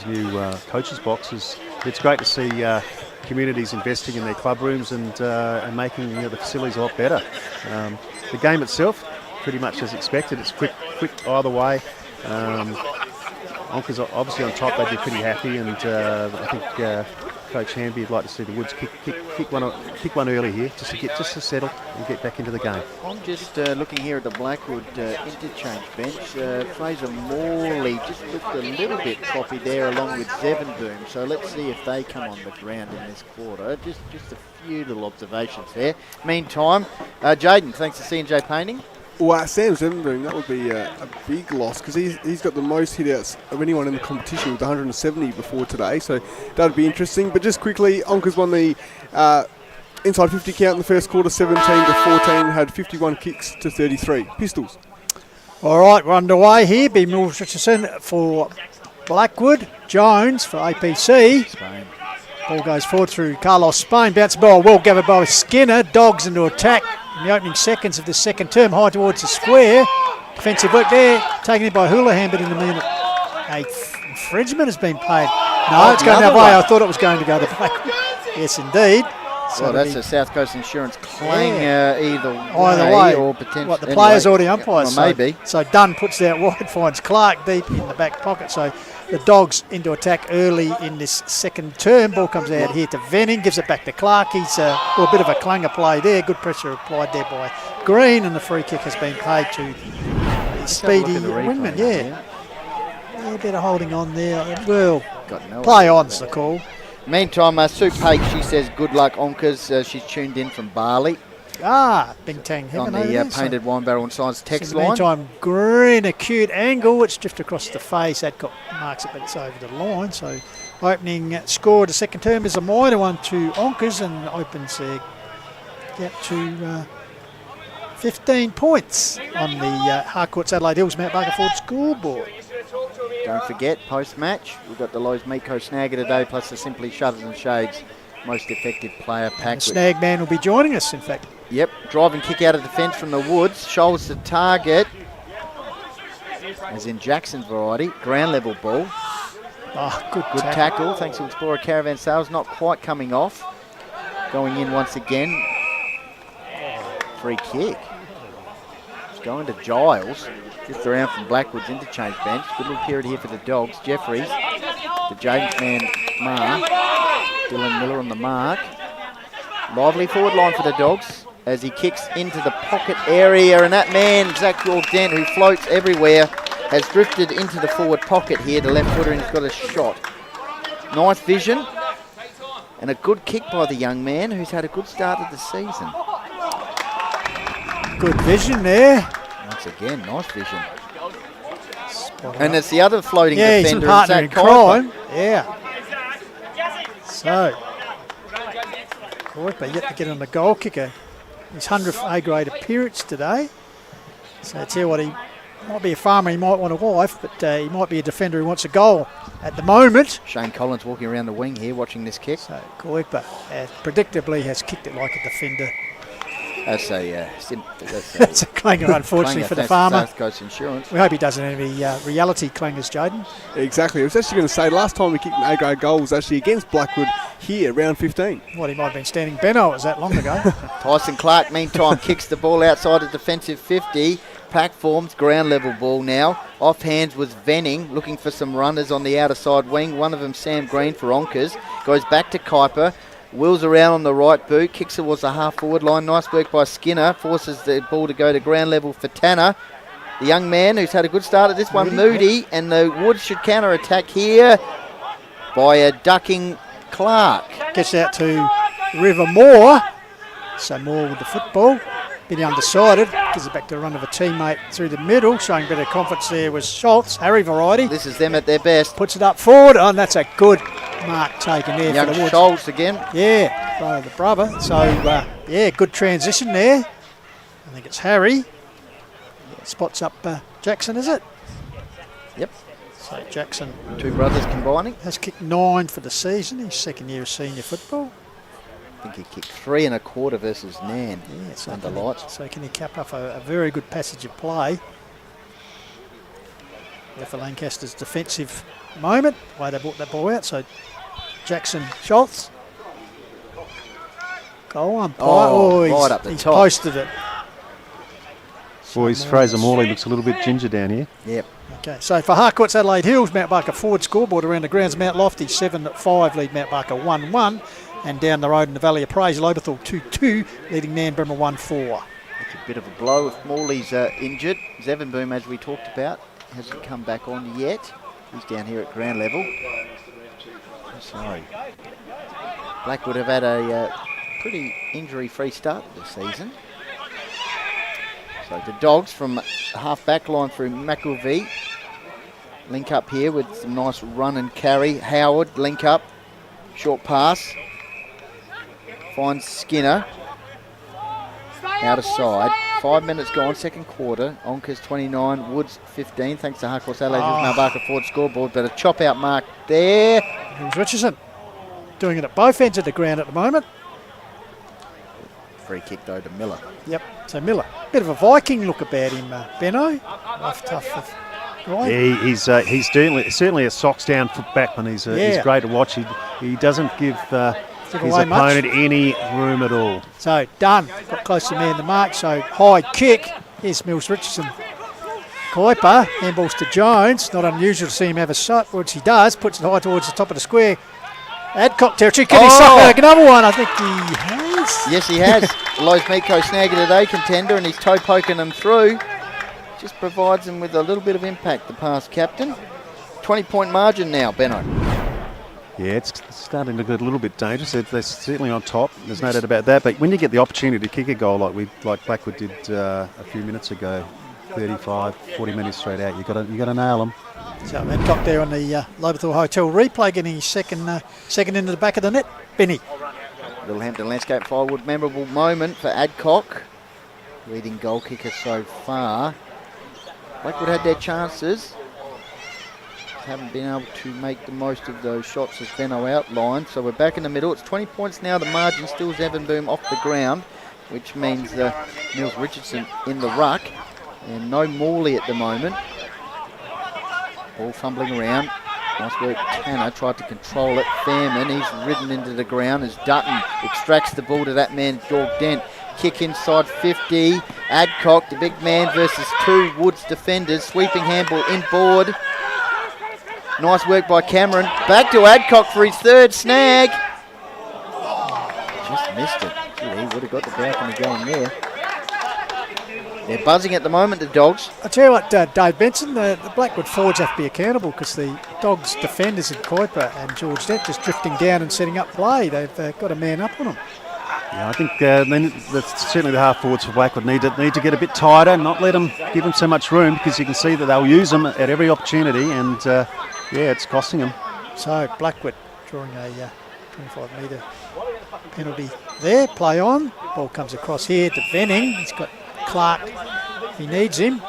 new coaches boxes. It's great to see community's investing in their club rooms and making the facilities a lot better. The game itself, pretty much as expected. It's quick either way. Onka's obviously on top. They'd be pretty happy, and I think Coach Hamby would like to see the Woods kick one early here, just to settle and get back into the game. I'm just looking here at the Blackwood interchange bench. Fraser Morley just looked a little bit choppy there, along with Zevenboom. So let's see if they come on the ground in this quarter. Just a few little observations there. Meantime, Jaden, thanks to C&J Painting. Well, Sam Zevenboom, that would be a big loss because he's got the most hit-outs of anyone in the competition with 170 before today, so that would be interesting. But just quickly, Onka's won the inside 50 count in the first quarter, 17 to 14, had 51 kicks to 33. Pistols. All right, we're underway here. B. Mills Richardson for Blackwood, Jones for APC. Spain. Ball goes forward through Carlos Spain. Bounce ball well gathered by Skinner. Dogs into attack in the opening seconds of the second term. High towards the square. Defensive work there. Taken in by Houlihan, but in a minute. A infringement has been paid. No, it's going that way. I thought it was going to go to Blackwood. Yes, indeed. So well, that's a South Coast Insurance clanger either way. Or potentially. What, the players or the umpires? Well, maybe. So Dunn puts that wide, finds Clark deep in the back pocket. So the Dogs into attack early in this second term. Ball comes out here to Venning, gives it back to Clark. He's a bit of a clanger play there. Good pressure applied there by Green, and the free kick has been paid to the speedy wingman. Yeah, a bit of holding on there. Well, play on's the call. Meantime, Sue Pake, she says good luck Onkas. She's tuned in from Bali. Bing Tang Heaven on the Painted Wine Barrel and Signs text line. Meantime, Green, acute angle, which drifted across the face. That got marks it, but it's over the line. So opening score of the second term is a minor one to Onkas and opens their gap to 15 points on the Harcourt's Adelaide Hills Mount Barker Ford scoreboard. Don't forget, post-match, we've got the Lowe's Meatco Snagger today, plus the Simply Shutters and Shades most effective player pack. The Snag man will be joining us, in fact. Yep, driving kick out of defence from the Woods, shoals the target, as in Jackson's variety, ground level ball. Good tackle, thanks to Explorer Caravan Sales, not quite coming off. Going in once again, free kick. It's going to Giles. Just around from Blackwood's interchange bench. Good little period here for the Dogs. Jeffries, the James man mark. Dylan Miller on the mark. Lively forward line for the Dogs as he kicks into the pocket area. And that man, Zach Dent, who floats everywhere, has drifted into the forward pocket here. The left footer and he's got a shot. Nice vision. And a good kick by the young man who's had a good start of the season. Good vision there. Once again, nice vision. And it's the other floating defender. He's a partner in crime. Yeah. So, Kuiper yet to get on the goal kicker. His 100th A-grade appearance today. So I tell you what, he might be a farmer, he might want a wife, but he might be a defender who wants a goal at the moment. Shane Collins walking around the wing here, watching this kick. So Kuiper predictably has kicked it like a defender. That's a clanger, unfortunately, for the farmer. South Coast Insurance. We hope he doesn't have any reality clangers, Jaden. Exactly. I was actually going to say, last time we kicked an A-grade goal was actually against Blackwood here, round 15. Well, he might have been standing Benno, it was that long ago. Tyson Clark, meantime, kicks the ball outside of defensive 50. Pack forms, ground level ball now. Off hands was Venning, looking for some runners on the outer side wing. One of them, Sam Green for Onkas. Goes back to Kuiper. Wheels around on the right boot, kicks towards the half-forward line. Nice work by Skinner, forces the ball to go to ground level for Tanner. The young man who's had a good start at this one, Moody, and the Woods should counter-attack here by a ducking Clark. Gets out to River Moore. So Moore with the football. Bit undecided, gives it back to the run of a teammate through the middle. Showing better confidence there was Schultz, Harry variety. This is them at their best. Puts it up forward, and that's a good mark taken there young for the Woods. Schultz again. Yeah, the brother. So, good transition there. I think it's Harry. Spots up Jackson, is it? Yep. So Jackson. Two brothers combining. Has kicked 9 for the season. His second year of senior football. I think he kicked 3 1/4 versus Nairne under lights. So can he cap off a very good passage of play? There for Lancaster's defensive moment. The way they brought that ball out. So Jackson Schultz. Goal umpire. Oh, he's, right up the he's top. posted it. Boys, Fraser Morley looks a little bit ginger down here. Yep. Okay, so for Harcourt's Adelaide Hills, Mount Barker forward scoreboard around the grounds. Mount Lofty 7-5 lead Mount Barker 1-1. And down the road in the Valley of Praise, Lobethal 2-2 leading Nairne-Bremer 1-4. It's a bit of a blow if Morley's injured. Zevenboom, as we talked about, hasn't come back on yet. He's down here at ground level. So Blackwood have had a pretty injury-free start to the season. So the Dogs from half back line through McIlvey. Link up here with some nice run and carry. Howard, link up. Short pass. Finds Skinner. Out of side. 5 minutes gone, second quarter. Onka's 29, Woods 15. Thanks to Harcourt's Adelaide Mount Barker forward scoreboard. But a chop out mark there. Here's Richardson doing it at both ends of the ground at the moment. Free kick though to Miller. Yep, so Miller. Bit of a Viking look about him, Benno. Tough. Right. Yeah, he's certainly a socks down foot backman. He's great to watch. He doesn't give his opponent any room at all. So Dunn got close to man the mark. So high kick. Here's Mills Richardson. Kuiper handballs to Jones. Not unusual to see him have a shot, which he does. Puts it high towards the top of the square. Adcock territory. Can he suck back another one? I think he has. Yes, he has. Lowe's Meatco snagged it today, contender, and he's toe poking them through. Just provides them with a little bit of impact, the past captain. 20-point margin now, Benno. Yeah, it's starting to get a little bit dangerous. They're certainly on top. There's no doubt about that. But when you get the opportunity to kick a goal like Blackwood did a few minutes ago, 35, 40 minutes straight out, you got to nail them. So Adcock there on the Lobethal Hotel replay, getting his second into the back of the net. Benny. Littlehampton Landscape Firewood, memorable moment for Adcock. Leading goal kicker so far. Blackwood had their chances. Haven't been able to make the most of those shots as Benno outlined. So we're back in the middle. It's 20 points now. The margin still Zevenboom off the ground, which means Mills Richardson in the ruck. And no Morley at the moment. Ball fumbling around. Nice work. Tanner tried to control it. Fairman, he's ridden into the ground as Dutton extracts the ball to that man, George Dent. Kick inside 50. Adcock, the big man versus two Woods defenders. Sweeping handball inboard. Nice work by Cameron. Back to Adcock for his third snag. Just missed it. Gee, he would have got the balcony going there. They're buzzing at the moment, the Dogs. I tell you what, Dave Benson, the Blackwood forwards have to be accountable because the Dogs defenders in Kuiper and George Dent just drifting down and setting up play. They've got a man up on them. Yeah, I think certainly the half forwards for Blackwood need to get a bit tighter, not give them so much room, because you can see that they'll use them at every opportunity, and it's costing them. So Blackwood drawing a 25-metre penalty there. Play on. Ball comes across here to Venning. He's got Clark. He needs him.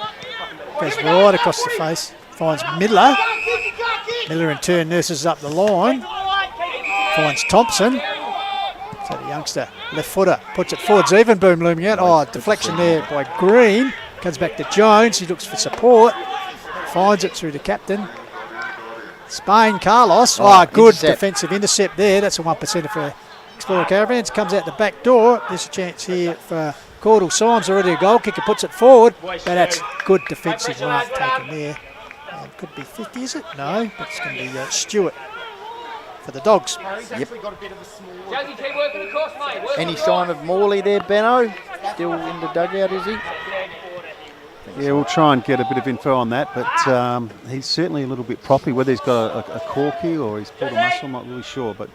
Goes right across the face. Finds Miller. Miller in turn nurses up the line. Finds Thompson. So the youngster, left footer, puts it forward. Zevenboom looming out. Oh, deflection there by Green. Comes back to Jones. He looks for support. Finds it through the captain. Spain, Carlos. Good defensive intercept there. That's a 1% for Explorer Caravans. Comes out the back door. There's a chance here for Caudle. Symes already a goal kicker. Puts it forward. But that's good defensive mark taken there. Could be 50, is it? No, but it's going to be Stewart for the Dogs. Yep. Any sign of Morley there, Benno? Still in the dugout, is he? Yeah, we'll try and get a bit of info on that, but he's certainly a little bit proppy. Whether he's got a corky or he's pulled a muscle, I'm not really sure, but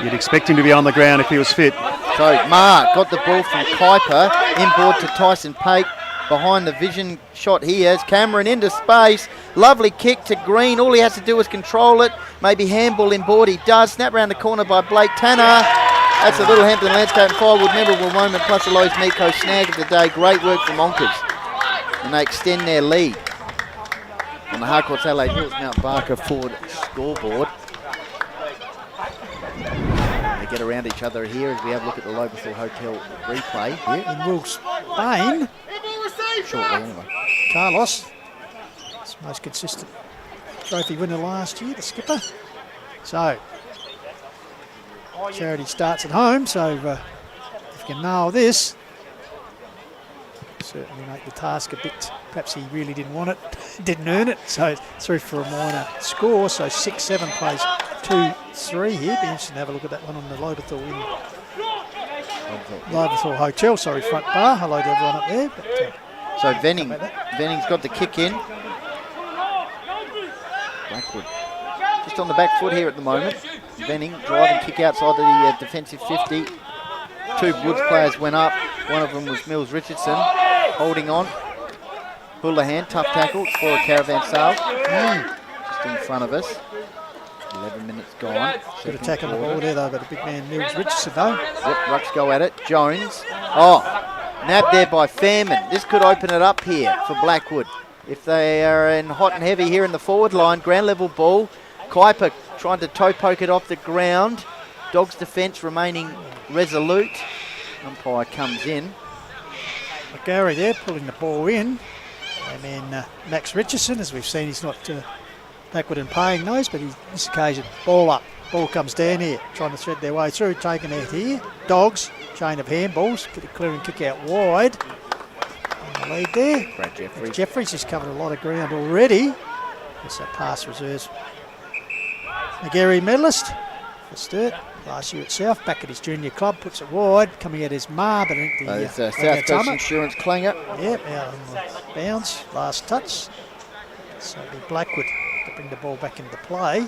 you'd expect him to be on the ground if he was fit. So Mark got the ball from Kuiper, inboard to Tyson Pate. Behind the vision shot here is Cameron into space. Lovely kick to Green. All he has to do is control it. Maybe handball inboard. He does. Snap round the corner by Blake Tanner. That's a Littlehampton Landscape and Firewood memorable moment, plus a Lowe's Meatco snag of the day. Great work from Onkers. And they extend their lead on the Harcourt's Adelaide Hills Mount Barker forward scoreboard. They get around each other here as we have a look at the Lobethal Hotel replay here. In Will Spain. Shortly anyway. Carlos. It's the most consistent trophy winner last year, the skipper. So charity starts at home, so if you can nail this, certainly make the task a bit, perhaps he really didn't want it, didn't earn it, so through for a minor score, so 6-7 plays 2-3 here. Be interesting to have a look at that one on the Loberthal Hotel, front bar. Hello to everyone up there. But, so Venning's got the kick in. Blackwood just on the back foot here at the moment. Venning driving kick outside the defensive 50. Two Woods players went up. One of them was Mills Richardson, holding on. Houlihan, tough tackle for a Caravan sale. Just in front of us. 11 minutes gone. Good attack on the ball there though, but a big man Mills Richardson though. Yep, Rucks go at it. Jones. Oh, nabbed there by Fairman. This could open it up here for Blackwood. If they are in hot and heavy here in the forward line, ground level ball. Kuiper trying to toe poke it off the ground. Dogs defence remaining resolute. Umpire comes in. Gary there pulling the ball in. And then Max Richardson, as we've seen, he's not backward and paying those, but this occasion, ball up. Ball comes down here, trying to thread their way through, taken out here. Dogs, chain of handballs, get a clearing kick out wide. On the lead there. Brad Jeffries. Jeffries has covered a lot of ground already. It's a pass reserves. McGarry medalist for Sturt. Last year at South, back at his junior club, puts it wide, coming out his Ma, but I think the South Coast Insurance clanger. Yep, out on the bounce, last touch. So it'll be Blackwood to bring the ball back into play.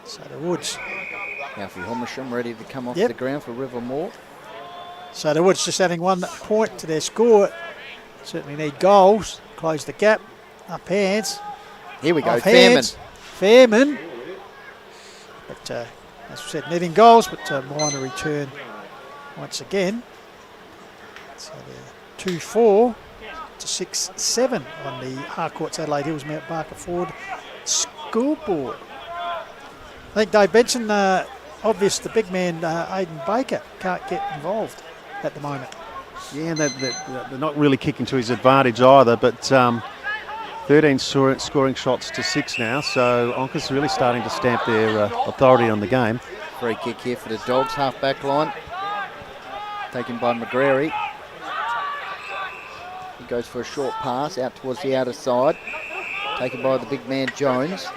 So the Woods. Alfie Homersham ready to come off the ground for Rivermore. So the Woods just adding 1 point to their score. Certainly need goals. Close the gap. Up hands. Here we go, Fairman. But as we said, needing goals, but minor return once again. So they're 2-4 to 6-7 on the Harcourts Adelaide Hills Mount Barker Ford scoreboard. I think Dave Benson, obvious the big man Aidan Baker can't get involved at the moment. Yeah, they're not really kicking to his advantage either, but 13 scoring shots to 6 now, so Onka's really starting to stamp their authority on the game. Free kick here for the Dogs, half back line. Taken by McGrary. He goes for a short pass out towards the outer side. Taken by the big man Jones.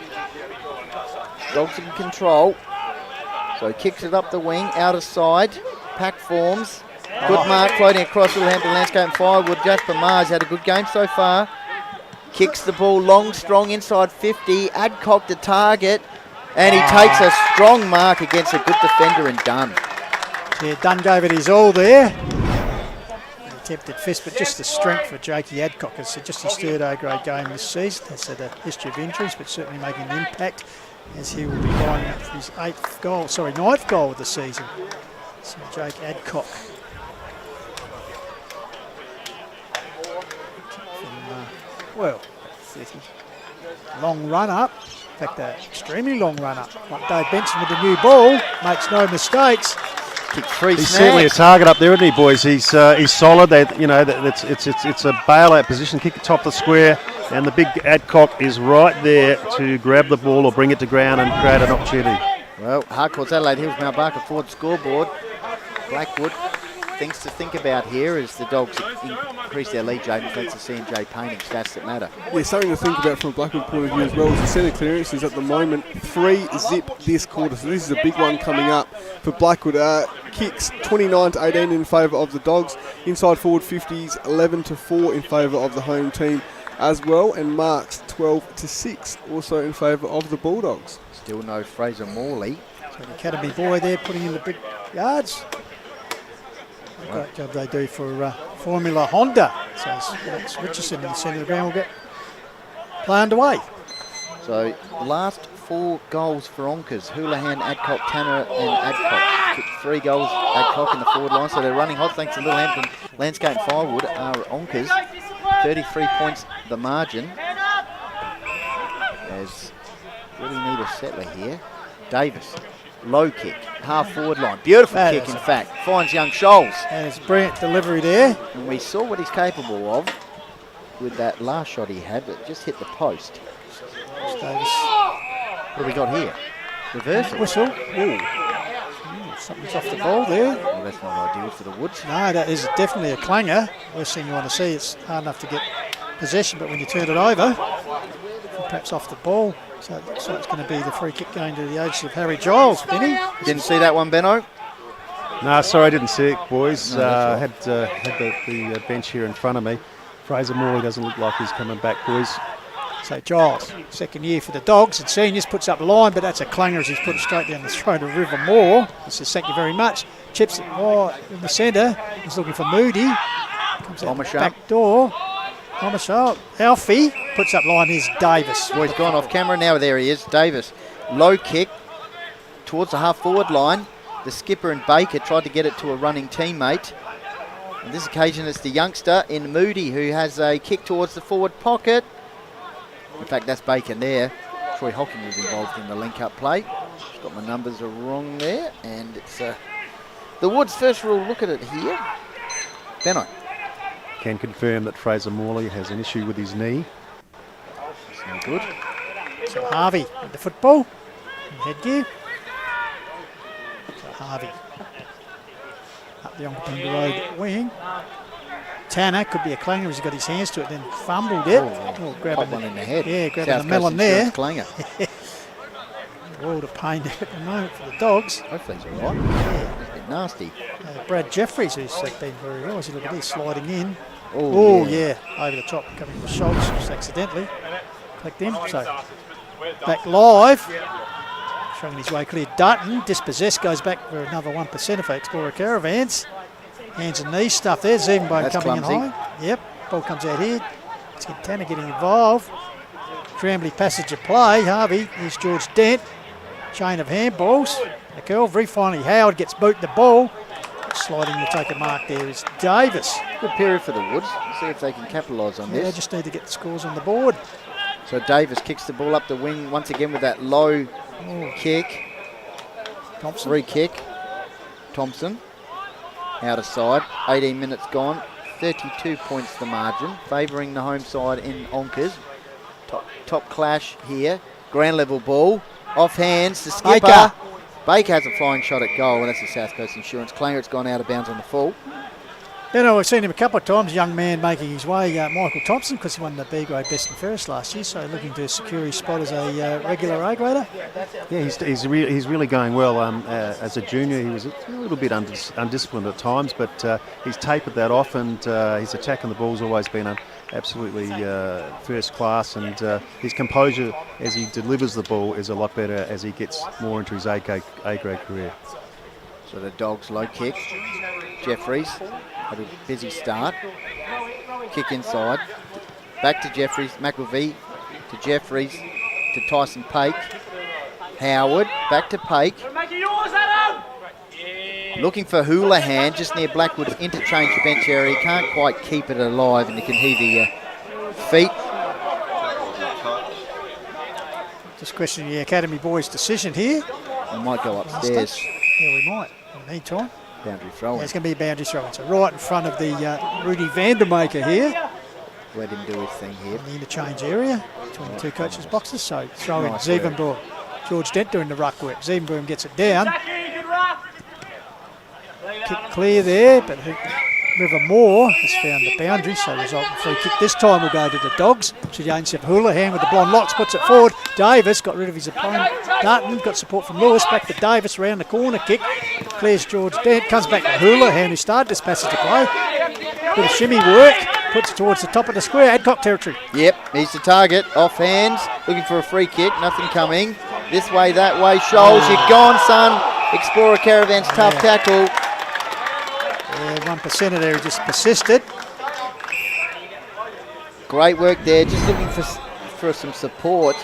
Dogs in control. So he kicks it up the wing, outer side. Pack forms. Good mark floating across Littlehampton Landscape and Firewood. Jasper Mars had a good game so far. Kicks the ball long, strong inside 50. Adcock the target. And he takes a strong mark against a good defender in Dunn. Yeah, Dunn gave it his all there. An attempted fist, but just the strength for Jakey Adcock. It's just his third A-grade game this season. Has had a history of injuries, but certainly making an impact as he will be lining up for his ninth goal of the season. So Jake Adcock. Well, 30. Long run up. In fact, an extremely long run up. Like Dave Benson with the new ball, makes no mistakes. He's certainly a target up there, isn't he, boys? He's solid. It's a bailout position. Kick it top of the square, and the big Adcock is right there to grab the ball or bring it to ground and create an opportunity. Well, Harcourts Adelaide Hills Mount Barker Ford scoreboard. Blackwood, things to think about here as the Dogs increase their lead, Jaden, thanks to C&J painting stats that matter. Yeah, something to think about from a Blackwood point of view as well is the centre clearances at the moment, 3-zip this quarter, so this is a big one coming up for Blackwood. Kicks 29-18 in favour of the Dogs, inside forward 50s 11-4 in favour of the home team as well, and marks 12-6 also in favour of the Bulldogs. Still no Fraser Morley. So the academy boy there putting in the big yards. Great job they do for Formula Honda. So it's Richardson in the centre of the ground will get play underway. So last 4 goals for Onkas. Houlihan, Adcock, Tanner and Adcock. Kicked 3 goals, Adcock in the forward line. So they're running hot thanks to Littlehampton Landscape and Firewood are Onkas. 33 points the margin. As really need a settler here. Davis. Low kick, half forward line. Beautiful kick, in fact. Finds young Scholes. And it's brilliant delivery there. And we saw what he's capable of with that last shot he had, but just hit the post. Davis. What have we got here? Reversal. Whistle. Ooh. Something's off the ball there. Well, that's not ideal for the Woods. No, that is definitely a clanger. Worst thing you want to see. It's hard enough to get possession, but when you turn it over, perhaps off the ball. So it looks like it's going to be the free kick going to the agency of Harry Giles. Benny? Didn't see that one, Benno? No, sorry, I didn't see it, boys. No, I had the bench here in front of me. Fraser Morley doesn't look like he's coming back, boys. So Giles, second year for the Dogs and Seniors, puts up the line, but that's a clanger as he's put it straight down the throat of River Moore. He says, thank you very much. Chips it in the centre. He's looking for Moody. Comes out the back door. Alfie puts up line. Here's Davis. Well, he's gone off camera now. There he is, Davis. Low kick towards the half-forward line. The skipper and Baker tried to get it to a running teammate. On this occasion, it's the youngster in Moody who has a kick towards the forward pocket. In fact, that's Baker there. Troy Hocking was involved in the link-up play. Just got my numbers are wrong there. And it's the Woods' first real look at it here. Benno. Can confirm that Fraser Morley has an issue with his knee. That's no good. So Harvey with the football. In headgear. So Harvey. Up the Onka Road wing. Tanner could be a clanger as he got his hands to it, then fumbled it. Grabbing one in the head. Yeah, grabbing South the melon Coast there. Insurance clanger. World of pain there at the moment for the Dogs. Hopefully he's all right. Yeah, it's a bit nasty. Brad Jeffries, who's been very well. As you look at this, sliding in. Oh, yeah. Over the top, coming with Schultz, just accidentally. Clicked in. So, back live. Showing his way clear. Dutton, dispossessed, goes back for another 1% for Explorer Caravans. Hands and knees stuff there. Zevenbone coming clumsy. in high. Yep. Ball comes out here. Let's get Tanner getting involved. Trambly passage of play. Harvey. Here's George Dent. Chain of handballs. The curl. Very finally, Howard gets boot the ball. Sliding to take a mark there is Davis. Good period for the Woods. Let's see if they can capitalise on They this. just need to get the scores on the board. So Davis kicks the ball up the wing once again with that low kick. Thompson. Free kick. Thompson. Out of side. 18 minutes gone. 32 points the margin. Favouring the home side in Onkas. Top clash here. Ground level ball. Off hands. The skipper. Baker has a flying shot at goal, and that's the South Coast Insurance clanger. It's gone out of bounds on the full. We've seen him a couple of times, young man making his way, Michael Thompson, because he won the B grade best and fairest last year, so looking to secure his spot as a regular A grader. Yeah, he's really going well. As a junior, he was a little bit undisciplined at times, but he's tapered that off, and his attack on the ball's always been absolutely first class, and his composure as he delivers the ball is a lot better as he gets more into his A grade career. So the Dogs low kick. Jeffries had a busy start. Kick inside. Back to Jeffries. McElvee to Jeffries to Tyson Pake. Howard back to Pake. Looking for Houlihan just near Blackwood's interchange bench area. He can't quite keep it alive, and you can hear the feet. Just questioning the Academy boys' decision here. We might go upstairs. Yeah, we might. In the meantime. Boundary throw. Yeah, it's going to be a boundary throw. So right in front of the Rudy Vandermaker here. Let him do his thing here. In the interchange area between the two coaches' boxes. So throw in Nice Zevenbrook. George Dent doing the ruck work. Zevenbrook gets it down. Kick clear there, but River Moore has found the boundary, so resultant free kick this time will go to the Dogs. James Houlihan with the blonde locks puts it forward. Davis got rid of his opponent. Dutton got support from Lewis. Back to Davis around the corner kick. Clears George Dent. Comes back to Houlihan, who started this passage of play. Bit of shimmy work. Puts it towards the top of the square. Adcock territory. Yep, he's the target. Off hands. Looking for a free kick. Nothing coming. This way, that way. Shoals, you're gone, son. Explorer Caravan's tough tackle. Yeah, 1% there, he just persisted. Great work there, just looking for some support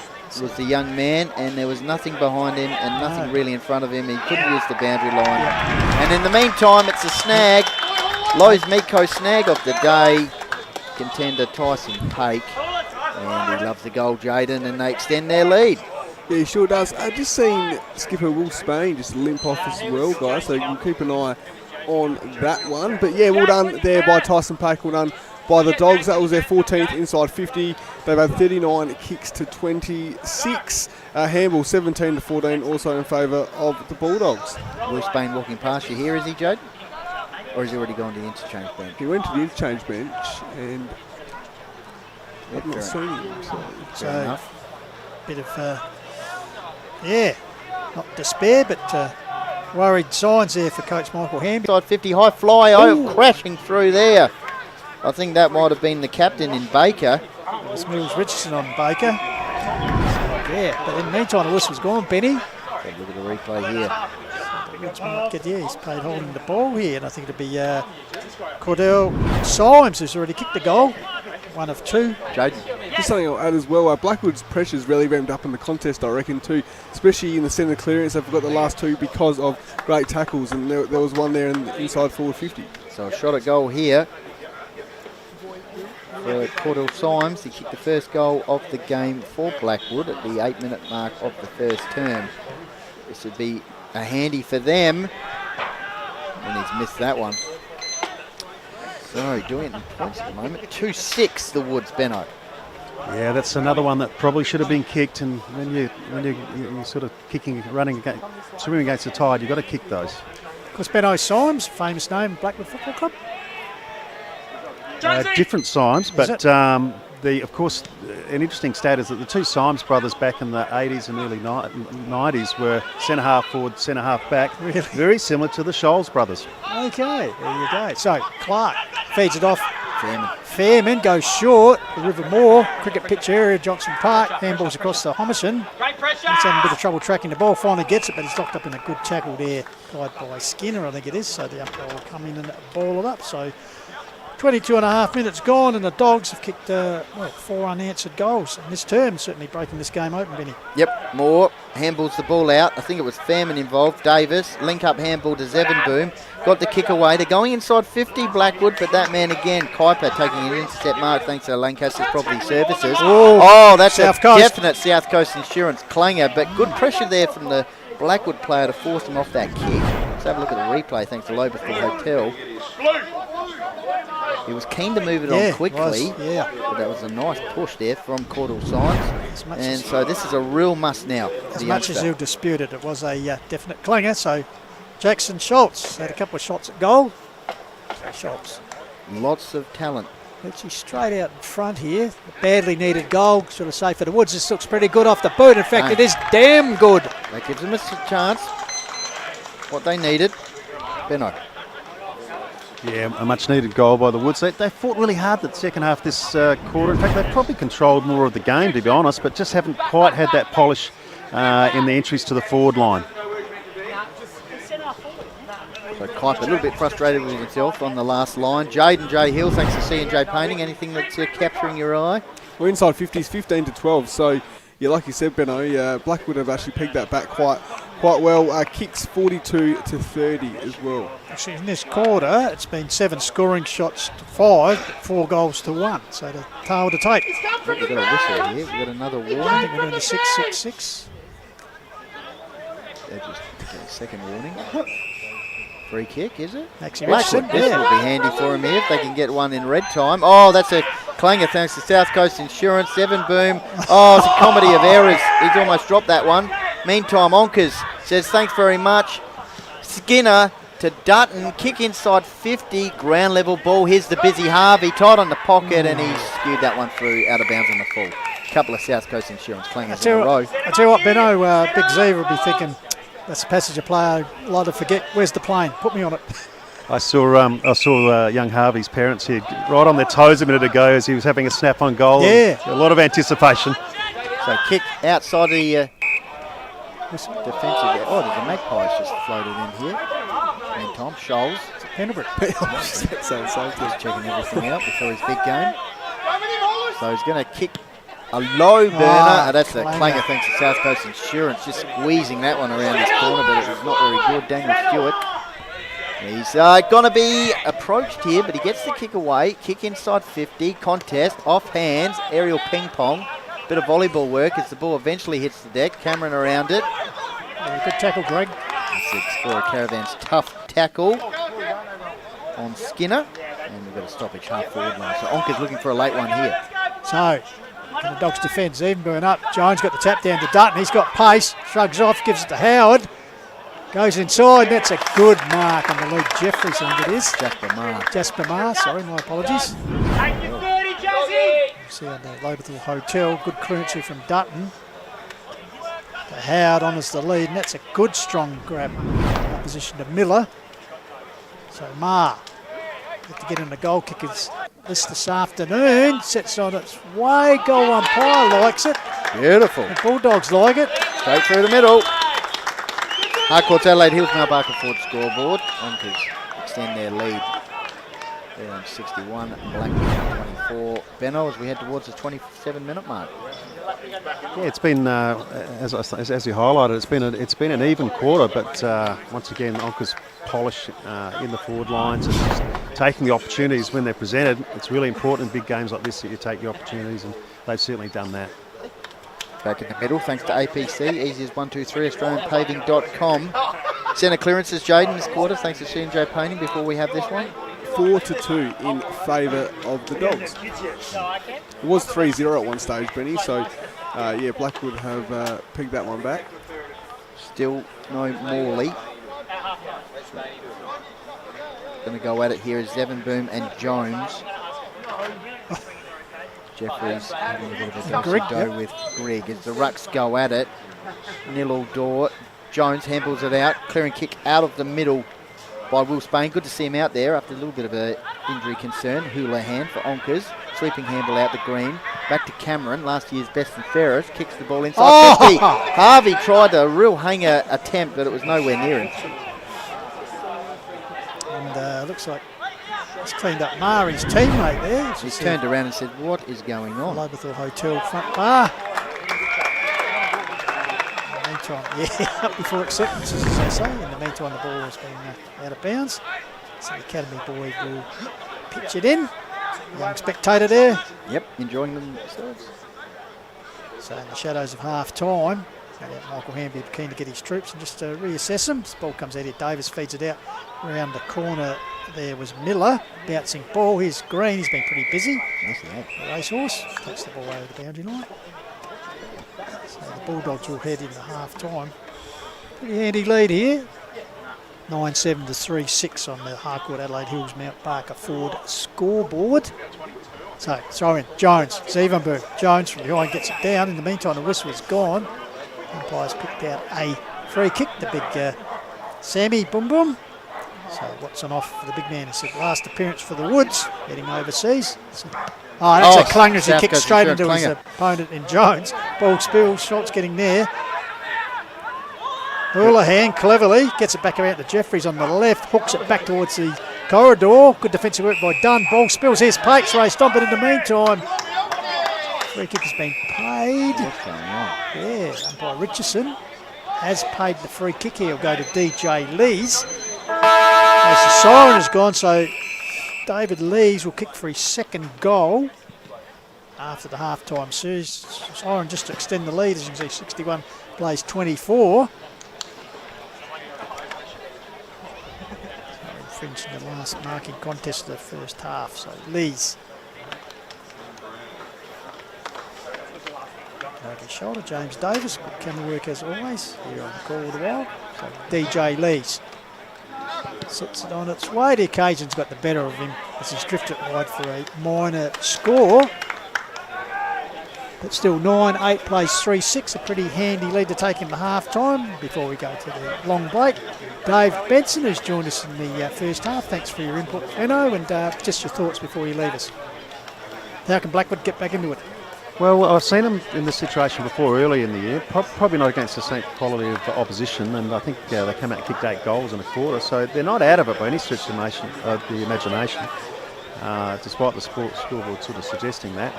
was the young man, and there was nothing behind him and nothing really in front of him. He couldn't use the boundary line. And in the meantime, it's a snag. Lowe's Meadco snag of the day. Contender Tyson Pake. And he loves the goal, Jaden, and they extend their lead. Yeah, he sure does. I've just seen skipper Will Spain just limp off as well, guys, so you can keep an eye on that one. But yeah, well done there by Tyson Pake. Well done by the Dogs. That was their 14th inside 50. They've had 39 kicks to 26. Handball 17 to 14, also in favour of the Bulldogs. Will Spain walking past you here, is he, Jade? Or has he already gone to the interchange bench? He went to the interchange bench and I've not seen him. Fair enough. Bit of, not despair, but worried signs there for Coach Michael Hamby. Side 50, high fly, crashing through there. I think that might have been the captain in Baker. It was Mills Richardson on Baker. Yeah, but in the meantime, the whistle's gone, Benny. Have a look at the replay here. He's played holding the ball here, and I think it'll be Cordell Symes who's already kicked the goal. One of two. Jaden. Just something I'll add as well, Blackwood's pressure's really ramped up in the contest, I reckon, too, especially in the centre clearance. They've got the last two because of great tackles, and there was one there in the inside forward 50. So a shot at goal here for Cordell Symes. He kicked the first goal of the game for Blackwood at the 8-minute mark of the first term. This would be a handy for them, and he's missed that one. So doing it in points at the moment. 2-6 the Woods, Benno. Yeah, that's another one that probably should have been kicked. And when you're sort of kicking, running, swimming against the tide, you've got to kick those. Of course, Benno Symes, famous name, Blackwood Football Club. Different Symes, but of course, an interesting stat is that the two Symes brothers back in the 80s and early 90s were centre half forward, centre half back. Really? Very similar to the Scholes brothers. Okay, there you go. So Clark feeds it off. Fairman goes short. The River Moor, cricket pitch area, Johnston Park. Handballs across the Homerson. He's having a bit of trouble tracking the ball. Finally gets it, but he's locked up in a good tackle there by Skinner, I think it is. So the umpire will come in and ball it up. So 22 and a half minutes gone, and the Dogs have kicked 4 unanswered goals in this term, certainly breaking this game open, Benny. Yep, Moore handballs the ball out. I think it was Fairman involved. Davis, link up handball to Zevenboom. Got the kick away. They're going inside 50, Blackwood, but that man again, Kuiper, taking an intercept mark thanks to Lancaster's Property Services. Oh, that's a definite South Coast Insurance clanger, but good pressure there from the Blackwood player to force him off that kick. Let's have a look at the replay thanks to Loberthal Hotel. He was keen to move it on quickly, but that was a nice push there from Cordell Symes. And so this is a real must now. As much as he'll dispute it, it was a definite clanger. So Jackson Schultz had a couple of shots at goal. Schultz. Lots of talent. Actually straight out in front here. Badly needed goal, sort of safe for the Woods. This looks pretty good off the boot. In fact, it is damn good. That gives them a chance. What they needed. Benno. Yeah, a much-needed goal by the Woods. They fought really hard that second half this quarter. In fact, they probably controlled more of the game, to be honest, but just haven't quite had that polish in the entries to the forward line. So Kuiper a little bit frustrated with himself on the last line. Jaden J. Hill, thanks to C&J Painting. Anything that's capturing your eye? We're inside 50s, 15 to 12. So, yeah, like you said, Benno, Blackwood have actually pegged that back quite well. Kicks 42 to 30 as well. Actually, in this quarter, it's been 7 scoring shots to 5, 4 goals to 1. So the tail to take. We've got a whistle here. We've got another warning. I think we're doing the 6-6-6. Just second warning. Free kick, is it? Blackwood. This will be handy for him here if they can get one in red time. Oh, that's a clanger thanks to South Coast Insurance. Zevenboom. Oh, it's a comedy of errors. He's almost dropped that one. Meantime, Onkas says thanks very much. Skinner to Dutton. Kick inside 50. Ground level ball. Here's the busy Harvey. Tight on the pocket and he skewed that one through out of bounds on the full. Couple of South Coast Insurance clangers in a row. I tell you what, Benno, Big Z will be thinking, that's a passenger player. A lot to forget. Where's the plane? Put me on it. I saw young Harvey's parents here right on their toes a minute ago as he was having a snap on goal. Yeah. A lot of anticipation. So kick outside the defensive. Oh, there's a Magpies just floated in here. Meantime, Scholes. Pendlebury. Just checking everything out before his big game. So he's going to kick a low burner. That's a clanger thanks to South Coast Insurance. Just squeezing that one around this corner, but it was not very good. Daniel Stewart. He's going to be approached here, but he gets the kick away. Kick inside 50. Contest. Off hands. Aerial ping pong. Bit of volleyball work as the ball eventually hits the deck. Cameron around it. Good tackle, Greg. That's Explorer Caravan's tough tackle on Skinner. And we've got a stoppage half forward line. So Onka's looking for a late one here. So, can the Dogs defend? Zevenburn up. Jones got the tap down to Dutton. He's got pace. Shrugs off, gives it to Howard. Goes inside. That's a good mark on the lead. Jeffries, I think it is. Jasper Marr, sorry, my apologies. See on the Loberthal Hotel. Good clearance here from Dutton. To Howard honours the lead, and that's a good strong grab. Opposition to Miller. So Marr. Have to get in the goal kickers list this afternoon. Sets on its way. Goal umpire likes it. Beautiful. The Bulldogs like it. Straight through the middle. Harcourt's Adelaide Hills now Barker Ford scoreboard. Onkers extend their lead. They're on 61. Blackwood 24. Benno, as we head towards the 27-minute mark. Yeah, it's been as you highlighted, it's been an even quarter, but once again, Onka's polish in the forward lines and just taking the opportunities when they're presented. It's really important in big games like this that you take the opportunities, and they've certainly done that. Back in the middle, thanks to APC, easy as 123, AustralianPaving.com. Centre clearances, Jaden, this quarter, thanks to C&J Painting before we have this one. 4-2 in favour of the Dogs. It was 3-0 at one stage, Benny, so yeah, Blackwood have picked that one back. Still no Morley. Going to go at it here is Zevenboom and Jones. Jeffries having a bit of a do with Greg as the Rucks go at it. Nil door. Jones handles it out. Clearing kick out of the middle by Will Spain. Good to see him out there after a little bit of an injury concern. Houlihan for Onkers. Sweeping handle out the green. Back to Cameron, last year's best and fairest. Kicks the ball inside 50. Harvey tried a real hanger attempt, but it was nowhere near him. And looks like he's cleaned up Mari's teammate there. He's turned around and said, what is going on? Loberthal Hotel front bar. In the meantime, yeah, up before acceptance, as they say. In the meantime, the ball has been out of bounds. So the Academy boy will pitch it in. Young spectator there. Yep, enjoying themselves. So in the shadows of half time, Michael Hamby keen to get his troops and just reassess them. This ball comes out here. Davis feeds it out. Around the corner there was Miller. Bouncing ball. Here's Green. He's been pretty busy. The racehorse takes the ball over the boundary line. So the Bulldogs will head into half time. Pretty handy lead here. 9-7 to 3-6 on the Harcourt Adelaide Hills Mount Barker Ford scoreboard. So throw in Jones, Zevenburg. Jones from behind gets it down. In the meantime, the whistle is gone. Umpires picked out a free kick. The big Sammy Boom Boom. So Watson off for the big man. He said last appearance for the Woods, heading overseas. So, that's a clunger as he kicks straight into his opponent in Jones. Ball spills, Schultz getting there. Houlihan cleverly gets it back around to Jeffries on the left, hooks it back towards the corridor. Good defensive work by Dunn. Ball spills. Here's Pates raced on, but in the meantime, free kick has been paid. What's going on? Yeah, umpire Richardson has paid the free kick. He'll go to DJ Lees. As the siren has gone, so David Lees will kick for his second goal after the half-time siren, just to extend the lead. As you can see, 61 plays 24. Infringed in the last marking contest of the first half. So Lees. Over his shoulder, James Davis. Good camera work as always. Here on the call of the wild. So DJ Lees sets it on its way. The occasion's got the better of him as he's drifted wide for a minor score. But still 9-8 plays 3-6. A pretty handy lead to take him to half-time before we go to the long break. Dave Benson has joined us in the first half. Thanks for your input, Benno, and just your thoughts before you leave us. How can Blackwood get back into it? Well, I've seen them in this situation before early in the year, probably not against the same quality of opposition, and I think they came out and kicked 8 goals in a quarter, so they're not out of it by any stretch of the imagination, despite the scoreboard sort of suggesting that.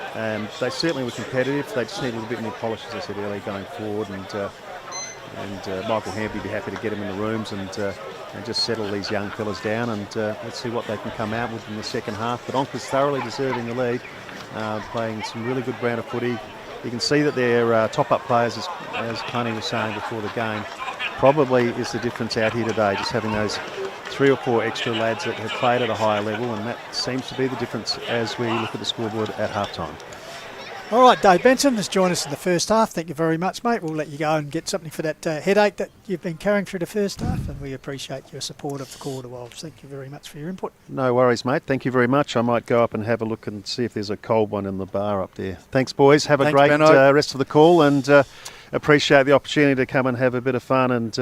They certainly were competitive. They just need a little bit more polish, as I said earlier, going forward, and Michael Hamby would be happy to get him in the rooms and just settle these young fellas down, and let's see what they can come out with in the second half. But Onka's thoroughly deserving the lead. Playing some really good brand of footy. You can see that their top-up players, as Connie was saying before the game, probably is the difference out here today, just having those 3 or 4 extra lads that have played at a higher level, and that seems to be the difference as we look at the scoreboard at half-time. All right, Dave Benson has joined us in the first half. Thank you very much, mate. We'll let you go and get something for that headache that you've been carrying through the first half, and we appreciate your support of the Quarter Wolves. Thank you very much for your input. No worries, mate. Thank you very much. I might go up and have a look and see if there's a cold one in the bar up there. Thanks, boys. Have a great rest of the call, and appreciate the opportunity to come and have a bit of fun. And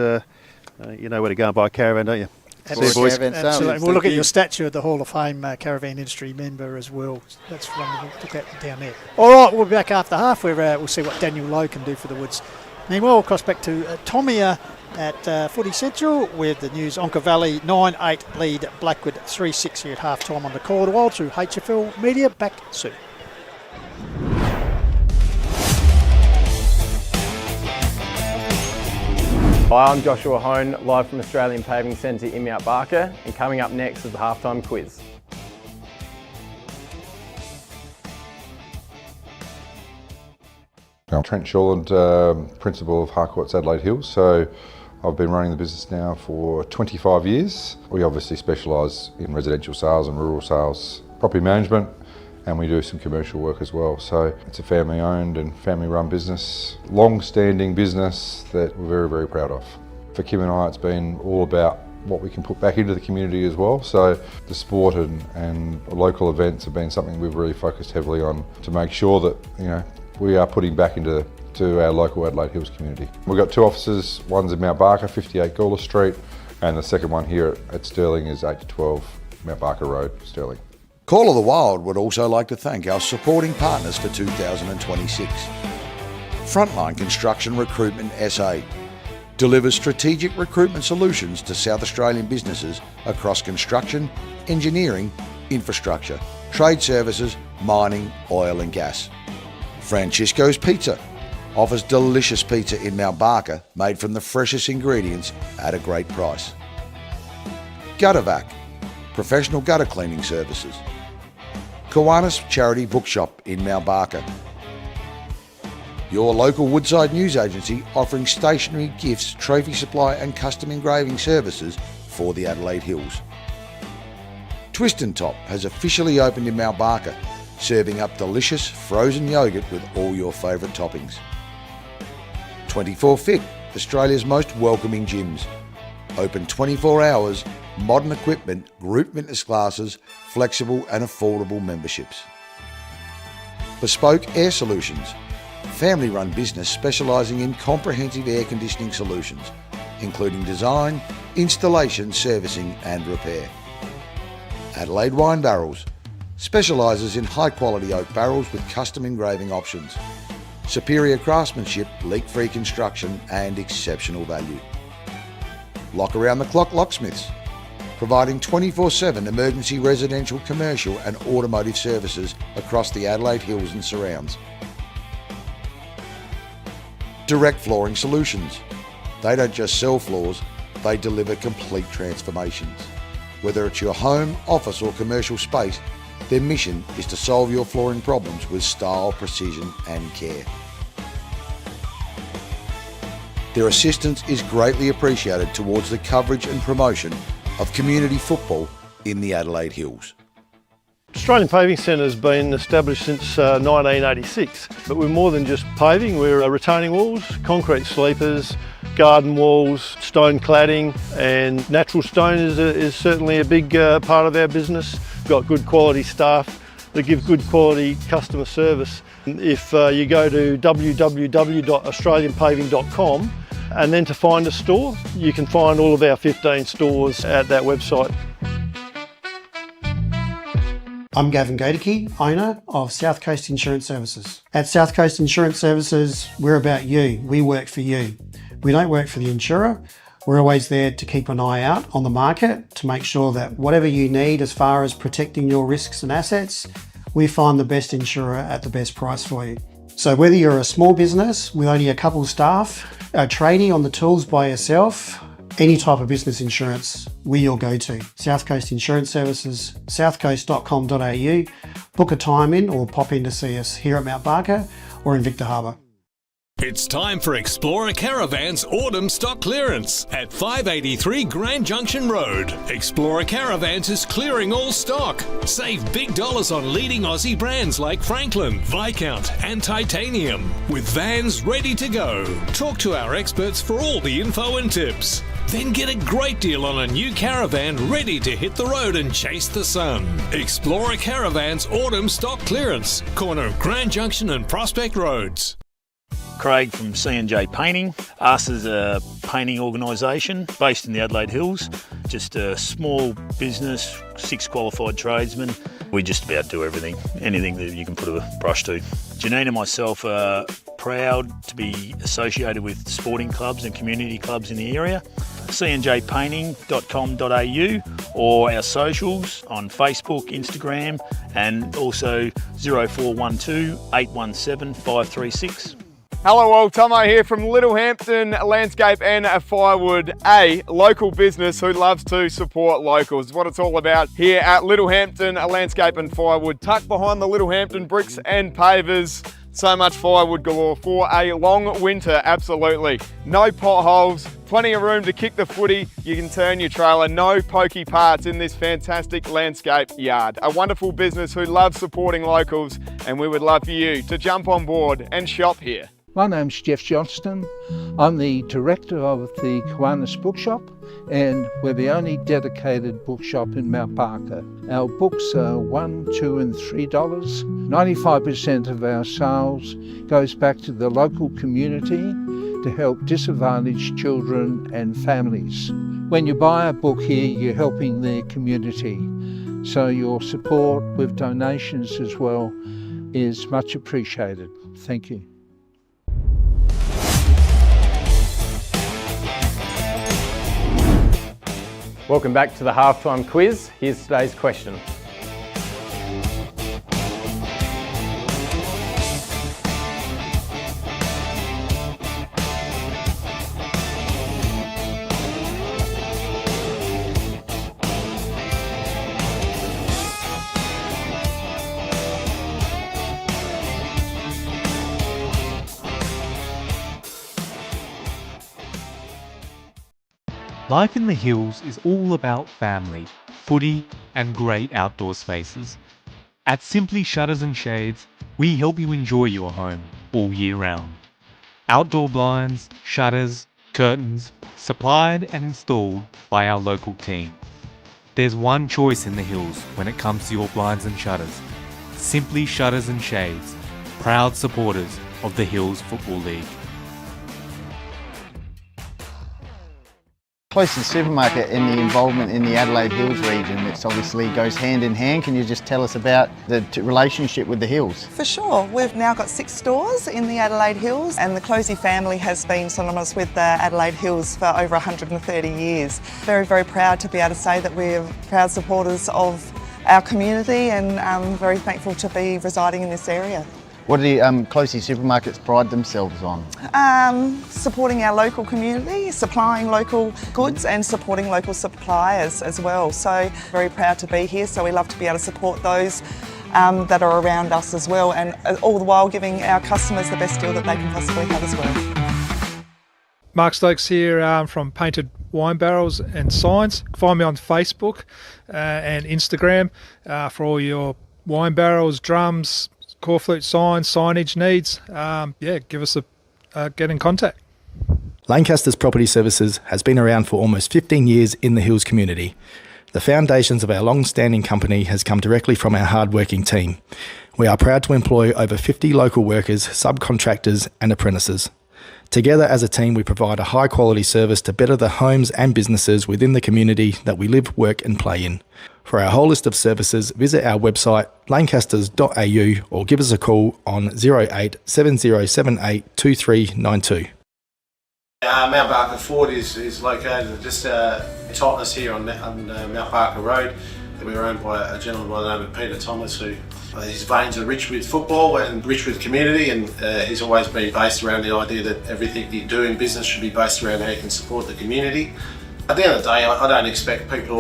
you know where to go and buy a Caravan, don't you? Absolutely. See you, boys. Absolutely. We'll look at your statue at the Hall of Fame Caravan industry member as well. That's one we'll look at down there. All right, we'll be back after half where we'll see what Daniel Lowe can do for the Woods. Meanwhile, we'll cross back to Tomia at Footy Central with the news. Onka Valley 9-8 lead Blackwood 3-6 here at half time on the Quarter Wild through HFL Media. Back soon. Hi, I'm Joshua Hone, live from Australian Paving Centre in Mount Barker, and coming up next is the halftime quiz. I'm Trent Shawland, Principal of Harcourt's Adelaide Hills. So I've been running the business now for 25 years. We obviously specialise in residential sales and rural sales, property management, and we do some commercial work as well. So it's a family owned and family run business, long-standing business that we're very, very proud of. For Kim and I, it's been all about what we can put back into the community as well. So the sport and local events have been something we've really focused heavily on to make sure that, we are putting back into our local Adelaide Hills community. We've got 2 offices, one's in Mount Barker, 58 Gawler Street, and the second one here at Stirling is 8 to 12 Mount Barker Road, Stirling. Call of the Wild would also like to thank our supporting partners for 2026. Frontline Construction Recruitment SA delivers strategic recruitment solutions to South Australian businesses across construction, engineering, infrastructure, trade services, mining, oil and gas. Francisco's Pizza offers delicious pizza in Mount Barker made from the freshest ingredients at a great price. Guttervac, professional gutter cleaning services. Kiwanis Charity Bookshop in Mount Barker. Your local Woodside news agency offering stationery, gifts, trophy supply and custom engraving services for the Adelaide Hills. Twist and Top has officially opened in Mount Barker, serving up delicious frozen yoghurt with all your favourite toppings. 24 Fit, Australia's most welcoming gyms. Open 24 hours, modern equipment, group fitness classes, flexible and affordable memberships. Bespoke Air Solutions, family-run business specialising in comprehensive air conditioning solutions, including design, installation, servicing and repair. Adelaide Wine Barrels, specialises in high-quality oak barrels with custom engraving options, superior craftsmanship, leak-free construction and exceptional value. Lock Around the Clock Locksmiths, providing 24/7 emergency residential, commercial and automotive services across the Adelaide Hills and surrounds. Direct Flooring Solutions. They don't just sell floors, they deliver complete transformations. Whether it's your home, office or commercial space, their mission is to solve your flooring problems with style, precision and care. Their assistance is greatly appreciated towards the coverage and promotion of community football in the Adelaide Hills. Australian Paving Centre has been established since 1986, but we're more than just paving. We're retaining walls, concrete sleepers, garden walls, stone cladding, and natural stone is certainly a big part of our business. We've got good quality staff that give good quality customer service. If you go to www.australianpaving.com and then to find a store, you can find all of our 15 stores at that website. I'm Gavin Gadeke, owner of South Coast Insurance Services. At South Coast Insurance Services, we're about you. We work for you. We don't work for the insurer. We're always there to keep an eye out on the market to make sure that whatever you need as far as protecting your risks and assets, we find the best insurer at the best price for you. So whether you're a small business with only a couple of staff, a tradie on the tools by yourself, any type of business insurance, we're your go-to. South Coast Insurance Services, southcoast.com.au. Book a time in or pop in to see us here at Mount Barker or in Victor Harbour. It's time for Explorer Caravan's autumn stock clearance at 583 Grand Junction Road. Explorer Caravans is clearing all stock. Save big dollars on leading Aussie brands like Franklin, Viscount and Titanium, with vans ready to go. Talk to our experts for all the info and tips. Then get a great deal on a new Caravan ready to hit the road and chase the sun. Explorer Caravan's autumn stock clearance, corner of Grand Junction and Prospect Roads. Craig from C&J Painting. Us is a painting organisation based in the Adelaide Hills. Just a small business, 6 qualified tradesmen. We just about do everything, anything that you can put a brush to. Janine and myself are proud to be associated with sporting clubs and community clubs in the area. cnjpainting.com.au or our socials on Facebook, Instagram, and also 0412 817 536. Hello all, Tomo here from Littlehampton Landscape and Firewood, a local business who loves to support locals. What it's all about here at Littlehampton Landscape and Firewood, tucked behind the Littlehampton bricks and pavers. So much firewood galore for a long winter, absolutely. No potholes, plenty of room to kick the footy. You can turn your trailer, no pokey parts in this fantastic landscape yard. A wonderful business who loves supporting locals, and we would love for you to jump on board and shop here. My name's Jeff Johnston. I'm the director of the Kiwanis Bookshop, and we're the only dedicated bookshop in Mount Barker. Our books are $1, $2 and $3. 95% of our sales goes back to the local community to help disadvantaged children and families. When you buy a book here, you're helping the community. So your support with donations as well is much appreciated. Thank you. Welcome back to the halftime quiz. Here's today's question. Life in the hills is all about family, footy and great outdoor spaces. At Simply Shutters and Shades, we help you enjoy your home all year round. Outdoor blinds, shutters, curtains, supplied and installed by our local team. There's one choice in the hills when it comes to your blinds and shutters. Simply Shutters and Shades, proud supporters of the Hills Football League. Closest supermarket and the involvement in the Adelaide Hills region, it obviously goes hand in hand. Can you just tell us about the relationship with the Hills? For sure. We've now got 6 stores in the Adelaide Hills, and the Closey family has been synonymous with the Adelaide Hills for over 130 years. Very, very proud to be able to say that we're proud supporters of our community, and very thankful to be residing in this area. What do the Closey supermarkets pride themselves on? Supporting our local community, supplying local goods and supporting local suppliers as well. So very proud to be here, so we love to be able to support those that are around us as well, and all the while giving our customers the best deal that they can possibly have as well. Mark Stokes here from Painted Wine Barrels and Signs. Find me on Facebook and Instagram for all your wine barrels, drums, corflute signs, signage needs. Give us get in contact. Lancaster's Property Services has been around for almost 15 years in the Hills community. The foundations of our long-standing company has come directly from our hard-working team. We are proud to employ over 50 local workers, subcontractors and apprentices. Together as a team, we provide a high-quality service to better the homes and businesses within the community that we live, work and play in. For our whole list of services, visit our website lancasters.au or give us a call on 08 7078 2392. Mount Barker Ford is located just tightness here on Mount Barker Road. We're owned by a gentleman by the name of Peter Thomas, who his veins are rich with football and rich with community, and he's always been based around the idea that everything you do in business should be based around how you can support the community. At the end of the day, I don't expect people to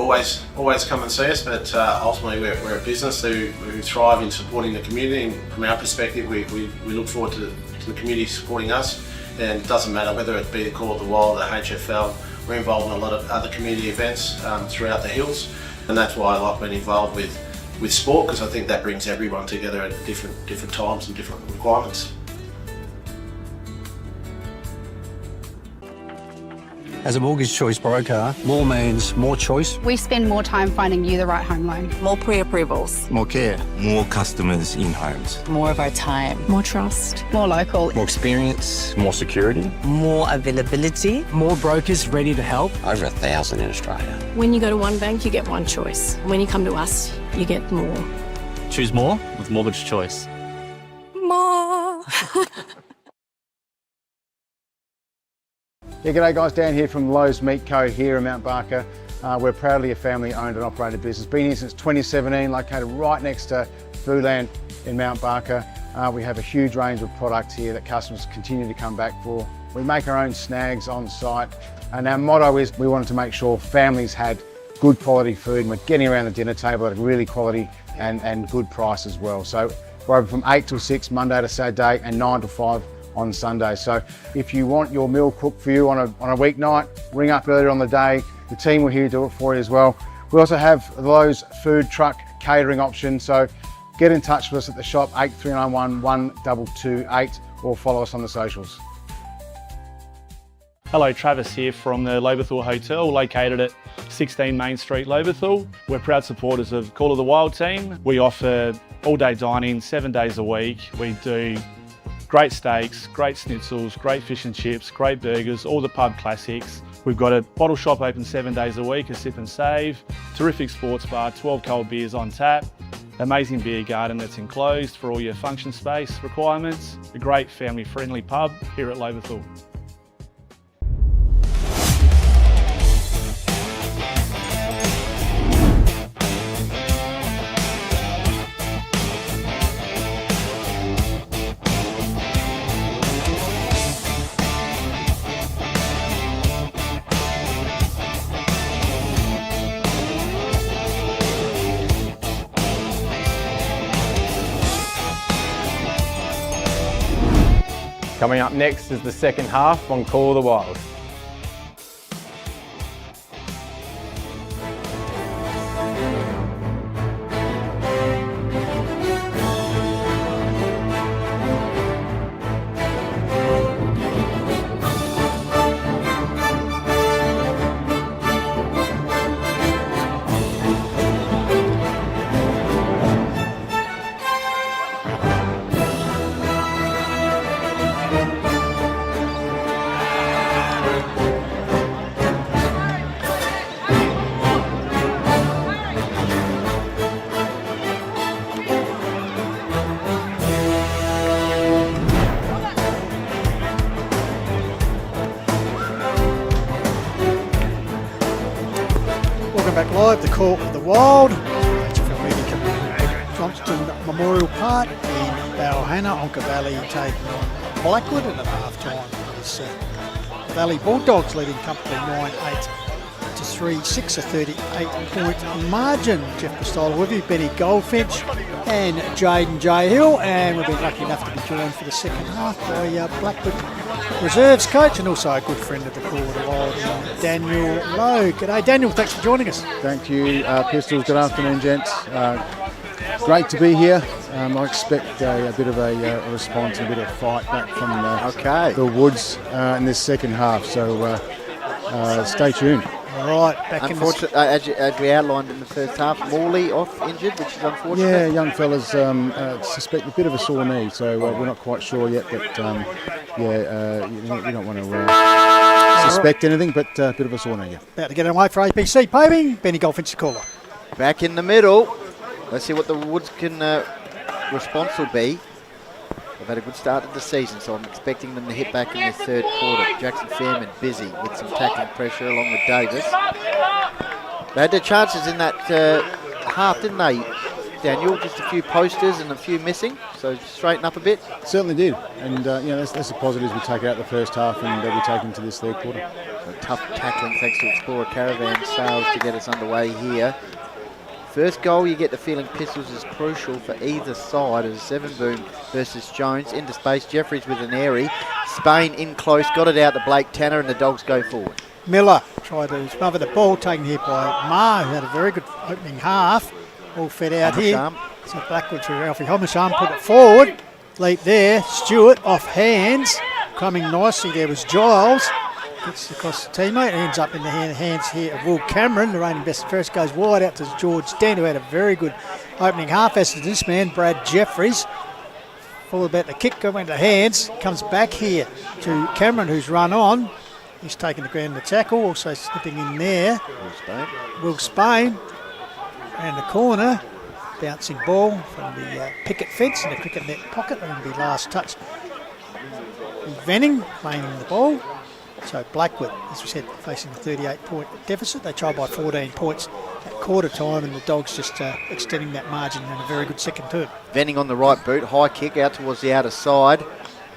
always come and see us, but ultimately we're a business who thrive in supporting the community, and from our perspective we look forward to the community supporting us. and it doesn't matter whether it be the Call of the Wild, the HFL. We're involved in a lot of other community events throughout the hills, and that's why I like being involved with sport, because I think that brings everyone together at different times and different requirements. As a mortgage choice broker, more means more choice. We spend more time finding you the right home loan. More pre-approvals. More care. More customers in homes. More of our time. More trust. More local. More experience. More security. More availability. More brokers ready to help. Over 1,000 in Australia. When you go to one bank, you get one choice. When you come to us, you get more. Choose more with Mortgage Choice. More. Yeah, g'day guys, Dan here from Lowe's Meat Co here in Mount Barker. We're proudly a family owned and operated business. Been here since 2017, located right next to Foodland in Mount Barker. We have a huge range of products here that customers continue to come back for. We make our own snags on site, and our motto is we wanted to make sure families had good quality food, and we're getting around the dinner table at a really quality and good price as well. So we're open from 8 till 6, Monday to Saturday, and 9 till 5 on Sunday. So if you want your meal cooked for you on a weeknight, ring up earlier on the day. The team will here do it for you as well. We also have the Lowe's food truck catering option, so get in touch with us at the shop 8391 1228 or follow us on the socials. Hello, Travis here from the Loberthal Hotel, located at 16 Main Street, Loberthal. We're proud supporters of Call of the Wild team. We offer all-day dining, 7 days a week. We do great steaks, great schnitzels, great fish and chips, great burgers, all the pub classics. We've got a bottle shop open 7 days a week, a sip and save, terrific sports bar, 12 cold beers on tap, amazing beer garden that's enclosed for all your function space requirements, a great family friendly pub here at Loberthal. Coming up next is the second half on Call of the Wild. Back live, the Call of the Wild, HFL meeting coming at Johnston Memorial Park in Balhannah. Onka Valley taking on Blackwood, and at half-time is Valley Bulldogs leading company 9-8 to 3-6, a 38-point margin. Jeff Costello with you, Benny Goldfinch and Jaden J. Hill, and we've been lucky enough to be joined for the second half by Blackwood Reserves coach and also a good friend of the Call of the Wild, Daniel Lowe. G'day Daniel, thanks for joining us. Thank you, Pistols. Good afternoon, gents. Great to be here. I expect a bit of a response and a bit of fight back from the Woods in this second half, so stay tuned. All right, back unfortunately, as we outlined in the first half, Morley off injured, which is unfortunate. Yeah, young fellas suspect a bit of a sore knee, so we're not quite sure yet. But you don't want to suspect anything, but a bit of a sore knee. Yeah. About to get away for APC paving. Benny Goldfinch, the caller. Back in the middle. Let's see what the Woods can response will be. They've had a good start to the season, so I'm expecting them to hit back in the third quarter. Jackson Fairman busy with some tackling pressure along with Davis. They had their chances in that half, didn't they, Daniel? Just a few posters and a few missing, so straighten up a bit. Certainly did, and that's the positives we take out the first half and we take into this third quarter. So tough tackling thanks to Explorer Caravan sales to get us underway here. First goal, you get the feeling Pistols is crucial for either side as Zevenboom versus Jones. Into space, Jeffries with an airy. Spain in close, got it out to Blake Tanner, and the Dogs go forward. Miller tried to smother the ball, taken here by Ma, who had a very good opening half. All fed out here. So Blackwood through Alfie Homasham, put it forward. Leap there, Stewart off hands. Coming nicely there was Giles. Gets across the teammate, ends up in the hands here of Will Cameron. The reigning best first goes wide out to George Dent, who had a very good opening half, as did this man, Brad Jeffries. Full about the kick, going into hands. Comes back here to Cameron, who's run on. He's taking the ground to tackle, also slipping in there. Will Spain. Around the corner. Bouncing ball from the picket fence in the cricket net pocket. That'll be last touch. Venning playing the ball. So Blackwood, as we said, facing a 38-point deficit. They tried by 14 points at quarter time, and the Dogs just extending that margin in a very good second term. Venning on the right boot, high kick out towards the outer side.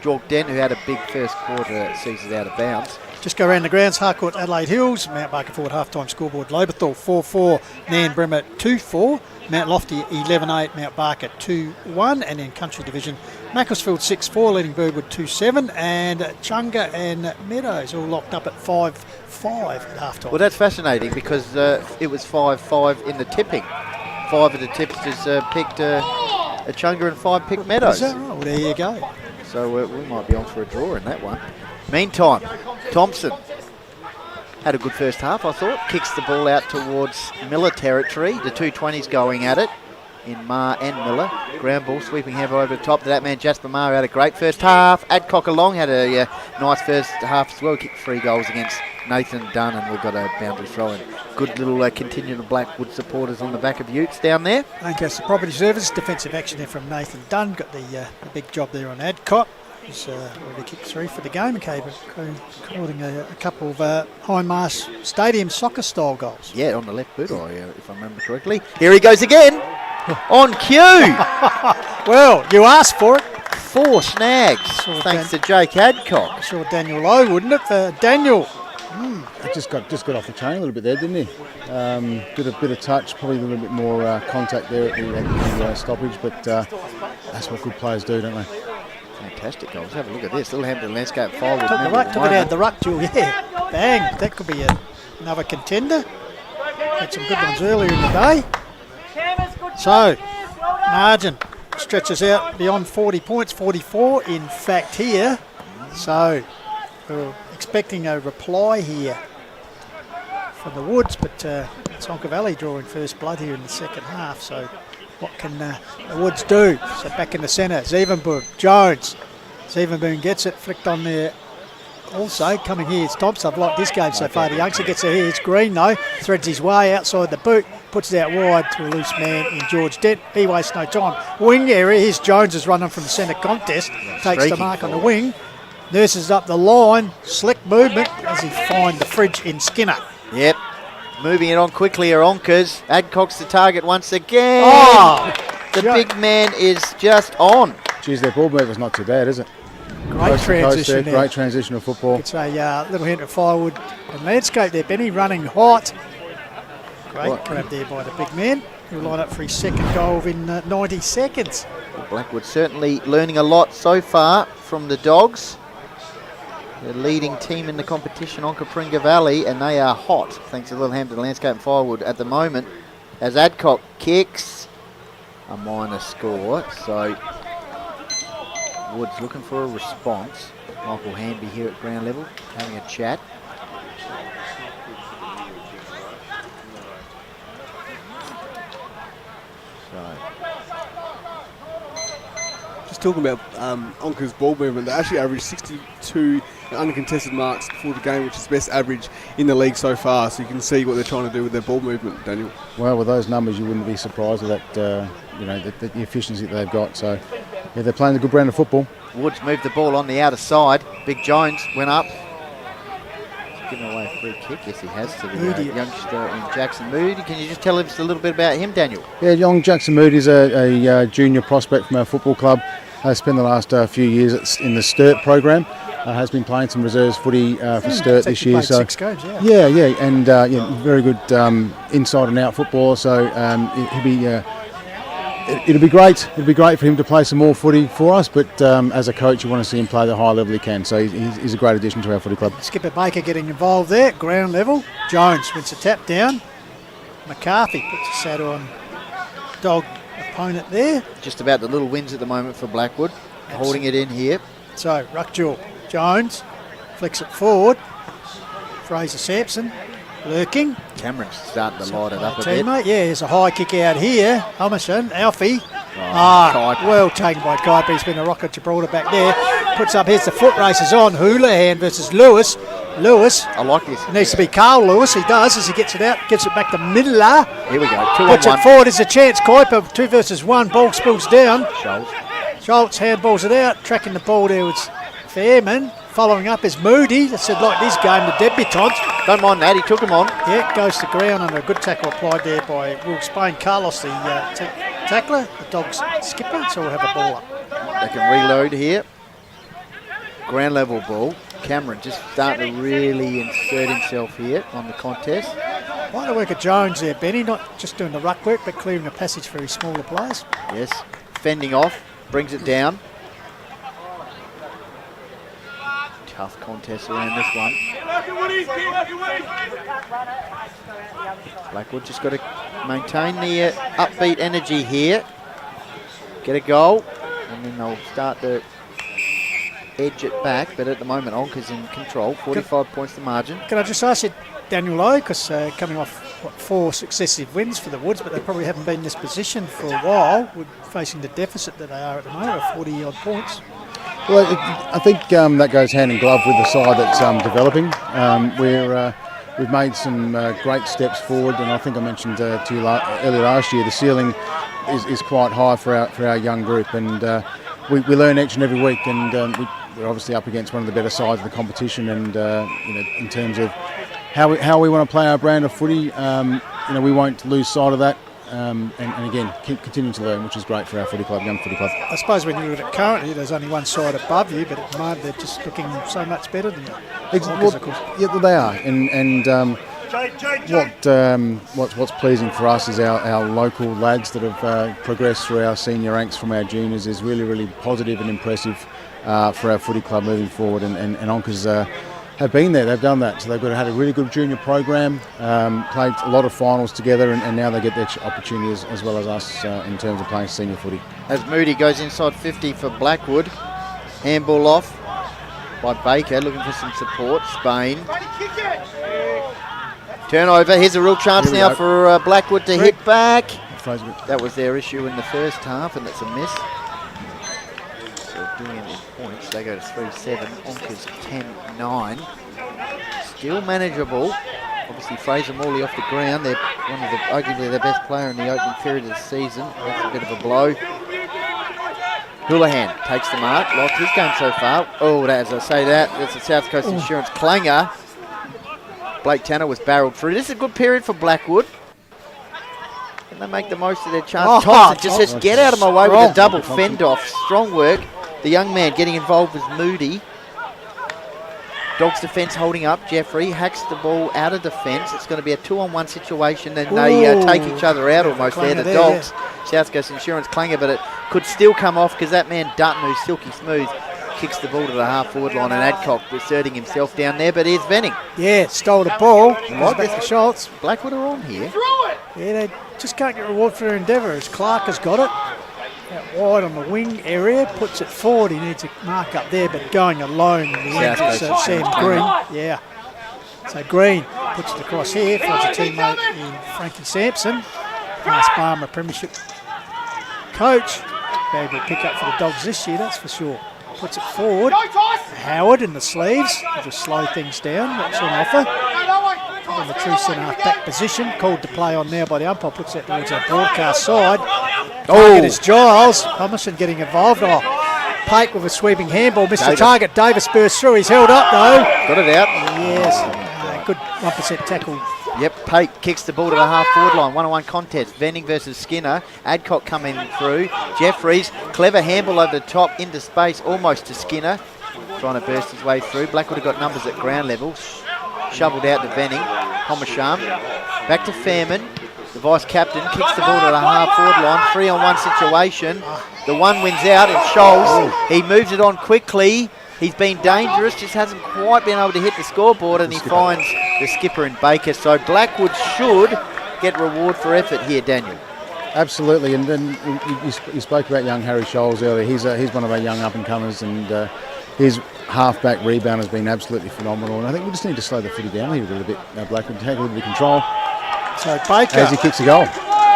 Jork Dent, who had a big first quarter, sees it out of bounds. Just go around the grounds, Harcourt, Adelaide Hills, Mount Barker forward half-time scoreboard, Loberthal 4-4, Nairne-Bremer 2-4, Mount Lofty 11-8, Mount Barker 2-1, and in Country Division, Macclesfield 6-4, leading Birdwood 2-7, and Chunga and Meadows all locked up at 5-5 at half-time. Well, that's fascinating because it was 5-5 in the tipping. 5 of the tipsters picked Chunga and 5 picked Meadows. Is that right? Well, there you go. So we might be on for a draw in that one. Meantime, Thompson had a good first half, I thought. Kicks the ball out towards Miller territory. The two 20s going at it in Ma and Miller. Ground ball sweeping heavy over the top to that man, Jasper Ma, had a great first half. Adcock along had a nice first half as well. Kicked 3 goals against Nathan Dunn, and we've got a boundary throw in. Good little contingent of Blackwood supporters on the back of Utes down there. Lancaster Property Service, defensive action there from Nathan Dunn. Got the big job there on Adcock. He's already kicked 3 for the game, including a couple of Hindmarsh Stadium soccer-style goals. Yeah, on the left boot, if I remember correctly. Here he goes again, on cue. Well, you asked for it. 4 snags, thanks to Jake Adcock. Sure, Daniel Lowe, wouldn't it, for Daniel? Just got off the chain a little bit there, didn't he? Did a bit of touch, probably a little bit more contact there at the stoppage, but that's what good players do, don't they? Fantastic goals. Have a look at this. Littlehampton Landscape Firewood. Took it out the ruck, Jewel. Yeah, bang. That could be another contender. Had some good ones earlier in the day. So, margin stretches out beyond 40 points, 44 in fact here. So, we're expecting a reply here from the Woods, but it's Onka Valley drawing first blood here in the second half. So, what can the Woods do? So back in the centre, Zevenboom, Jones. Zevenboom gets it, flicked on there. Also coming here, it's Thompson. I've liked this game so far. The youngster gets it here. It's Green though. Threads his way outside the boot, puts it out wide to a loose man in George Dent. He wastes no time. Wing area. Here's Jones is running from the centre contest. Takes the mark on the wing. Nurses up the line. Slick movement as he finds the fridge in Skinner. Yep. Moving it on quickly are Onkas. Adcock's the target once again. The big man is just on. Geez, their ball mover's not too bad, is it? Great transition there. Great transition of football. It's a little hint of Firewood and Landscape there. Benny running hot. Great grab there by the big man. He'll line up for his second goal in 90 seconds. Blackwood certainly learning a lot so far from the Dogs. The leading team in the competition, Onka Valley, and they are hot, thanks to Littlehampton Landscape and Firewood at the moment, as Adcock kicks a minor score. So Woods looking for a response. Michael Hanby here at ground level, having a chat. Just talking about Onka's ball movement, they actually averaged 62 uncontested marks for the game, which is the best average in the league so far. So you can see what they're trying to do with their ball movement, Daniel. Well, with those numbers, you wouldn't be surprised with that, the efficiency that they've got. So, yeah, they're playing a good brand of football. Woods moved the ball on the outer side. Big Jones went up. Giving away a free kick, yes he has, to the youngster in Jackson Moody. Can you just tell us a little bit about him, Daniel? Yeah, young Jackson Moody is a junior prospect from our football club. Spent the last few years in the Sturt program. has been playing some reserves footy for Sturt this year. Played So 6 games, yeah. and very good inside and out footballer. So he'll be. It'll be great. It'll be great for him to play some more footy for us. But as a coach, you want to see him play the high level he can. So he's a great addition to our footy club. Skipper Baker getting involved there, ground level. Jones wins a tap down. McCarthy puts a saddle on dog opponent there. Just about the little wins at the moment for Blackwood. Holding it in here. So Ruckjaw, Jones flicks it forward. Fraser Sampson lurking. Cameron's starting to light it up a bit. Teammate, yeah, there's a high kick out here. Hummerson, Alfie. Kuiper. Well taken by Kuiper. He's been a rocket Gibraltar back there. Puts up, here's the foot races on. Houlihan versus Lewis. Lewis. I like this. Needs to be Carl Lewis. He does as he gets it out. Gets it back to Midler. Here we go. 2 Puts on 1. it forward. There's a chance. Kuiper, 2 versus 1. Ball spills down. Schultz handballs it out. Tracking the ball there was Fairman. Following up is Moody. They said like this game, the debutant. Don't mind that. He took him on. Yeah, goes to ground and a good tackle applied there by Will Spain. Carlos, the tackler. The Dogs skipper. So we'll have a ball up. They can reload here. Ground level ball. Cameron just starting to really insert himself here on the contest. Quite a work of Jones there, Benny. Not just doing the ruck work, but clearing the passage for his smaller players. Yes. Fending off. Brings it down. Tough contest around this one. Blackwood just got to maintain the upbeat energy here. Get a goal. And then they'll start to edge it back. But at the moment, Onka's in control. 45 points the margin. Can I just ask you, Daniel Lowe, because coming off 4 successive wins for the Woods, but they probably haven't been in this position for a while, with facing the deficit that they are at the moment of 40-odd points. Well, I think that goes hand in glove with the side that's developing. We've made some great steps forward, and I think I mentioned to you earlier last year, the ceiling is quite high for our young group, and we learn each and every week, and we're obviously up against one of the better sides of the competition, and in terms of how we want to play our brand of footy, we won't lose sight of that. And again, keep continuing to learn, which is great for our footy club, young footy club. I suppose when you look at it currently, there's only one side above you, but at the moment they're just looking so much better than you. Yeah, they are. And what's pleasing for us is our local lads that have progressed through our senior ranks from our juniors is really, really positive and impressive for our footy club moving forward. And Onka's have been there, they've done that. So they've had a really good junior program, played a lot of finals together, and now they get the opportunities as well as us in terms of playing senior footy. As Moody goes inside 50 for Blackwood, handball off by Baker, looking for some support. Spain. Turnover, here's a real chance now for Blackwood to hit back. That was their issue in the first half, and that's a miss. So doing it in points, they go to 3-7, Onka's 10-9. Still manageable. Obviously Fraser Morley off the ground. They're arguably their best player in the opening period of the season. That's a bit of a blow. Houlihan takes the mark, lost his game so far. Oh, as I say that's a South Coast Insurance clanger. Blake Tanner was barreled through. This is a good period for Blackwood. Can they make the most of their chance? Thompson just says, get out of my way with a double fend off. Strong work. The young man getting involved with Moody. Dogs defence holding up. Jeffrey hacks the ball out of defence. It's going to be a 2-on-1 situation, and they take each other out almost there, the Dogs. South Coast Insurance clanger, but it could still come off because that man Dutton, who's silky smooth, kicks the ball to the half-forward line, and Adcock asserting himself down there, but here's Venning. Yeah, stole the ball. What? Back to Schultz. Blackwood are on here. Yeah, they just can't get reward for their endeavour, as Clark has got it. Out wide on the wing area, puts it forward. He needs a mark up there, but going alone in the end, Sam Green. Yeah. So Green puts it across here, finds a teammate in Frankie Sampson. Past Barmer Premiership coach. Very good pick up for the Dogs this year, that's for sure. Puts it forward. Howard in the sleeves. Just slow things down. What's on offer? In the true centre-half back position. Called to play on now by the umpire. Puts that towards our broadcast side. Target is Giles. Hummerson getting involved. Pate with a sweeping handball. Missed the target. Davis bursts through. He's held up though. Got it out. Yes. Good 1% tackle. Yep, Pate kicks the ball to the half-forward line. 1-on-1 contest. Venning versus Skinner. Adcock coming through. Jeffries, clever handball over the top into space, almost to Skinner. trying to burst his way through. Blackwood have got numbers at ground level. Shoveled out to Venning. Homasham. Back to Fairman. The vice-captain kicks the ball to the half-forward line. 3-on-1 situation. The one wins out and Scholes. He moves it on quickly. He's been dangerous, just hasn't quite been able to hit the scoreboard, and he finds the skipper in Baker. So Blackwood should get reward for effort here, Daniel. Absolutely, and then you spoke about young Harry Scholes earlier. He's one of our young up-and-comers, and his half-back rebound has been absolutely phenomenal. And I think we just need to slow the footy down here a little bit. Blackwood take a little bit of control. So Baker, as he kicks a goal.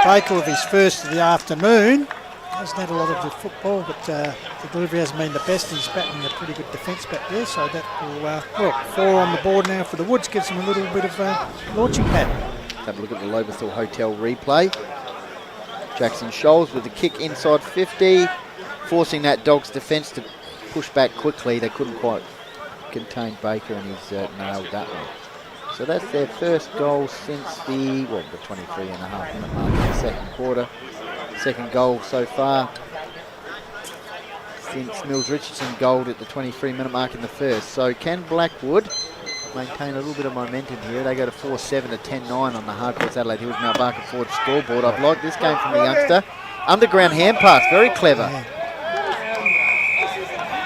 Baker with his first of the afternoon. Hasn't had a lot of the football, but the delivery hasn't been the best. He's batting a pretty good defence back there, so that will, 4 on the board now for the Woods, gives him a little bit of launching pad. Have a look at the Lobethal Hotel replay. Jackson Scholes with the kick inside 50, forcing that Dogs defence to push back quickly. They couldn't quite contain Baker, and he's nailed that one. So that's their first goal since the 23.5-minute mark in the second quarter. Second goal so far since Mills Richardson goaled at the 23-minute mark in the first. So can Blackwood maintain a little bit of momentum here? They go to 4-7 to 10-9 on the Hardcourts Adelaide Hills Mount Barker Ford scoreboard. I've liked this game from the youngster. Underground hand pass, very clever.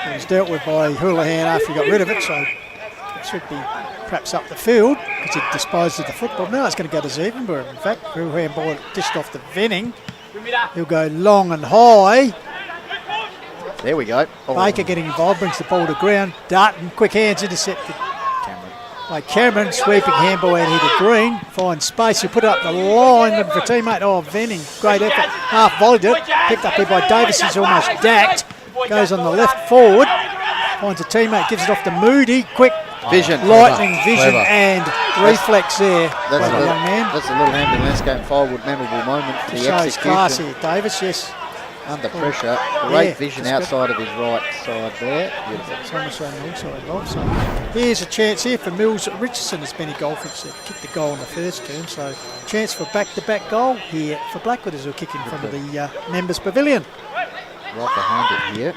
It was dealt with by Houlihan after he got rid of it, so it should be perhaps up the field because he disposed of the football. Now it's going to go to Zevenberg. In fact, Houlihan ball dished off to Venning. He'll go long and high. There we go. Baker getting involved, brings the ball to ground. Darton, quick hands, intercepted by Cameron. Sweeping handball out here to Green. Finds space. He'll put it up the line. Looking for a teammate. Venning. Great effort. Half volleyed it. Picked up here by Davis. He's almost dacked. Goes on the left forward. Finds a teammate. Gives it off to Moody. Quick. Vision. Lightning vision and reflex there by the young man. That's a Little Hampton Landscape Firewood memorable moment for the shows execution. class here, Davis, yes. Under pressure. Great vision outside of his right side there. Beautiful. Thomas on the inside involved. So here's a chance here for Mills Richardson, as Benny Goldford kicked the goal in the first term. So chance for back-to-back goal here for Blackwood as we'll kick in front of the members' pavilion. Right behind it here.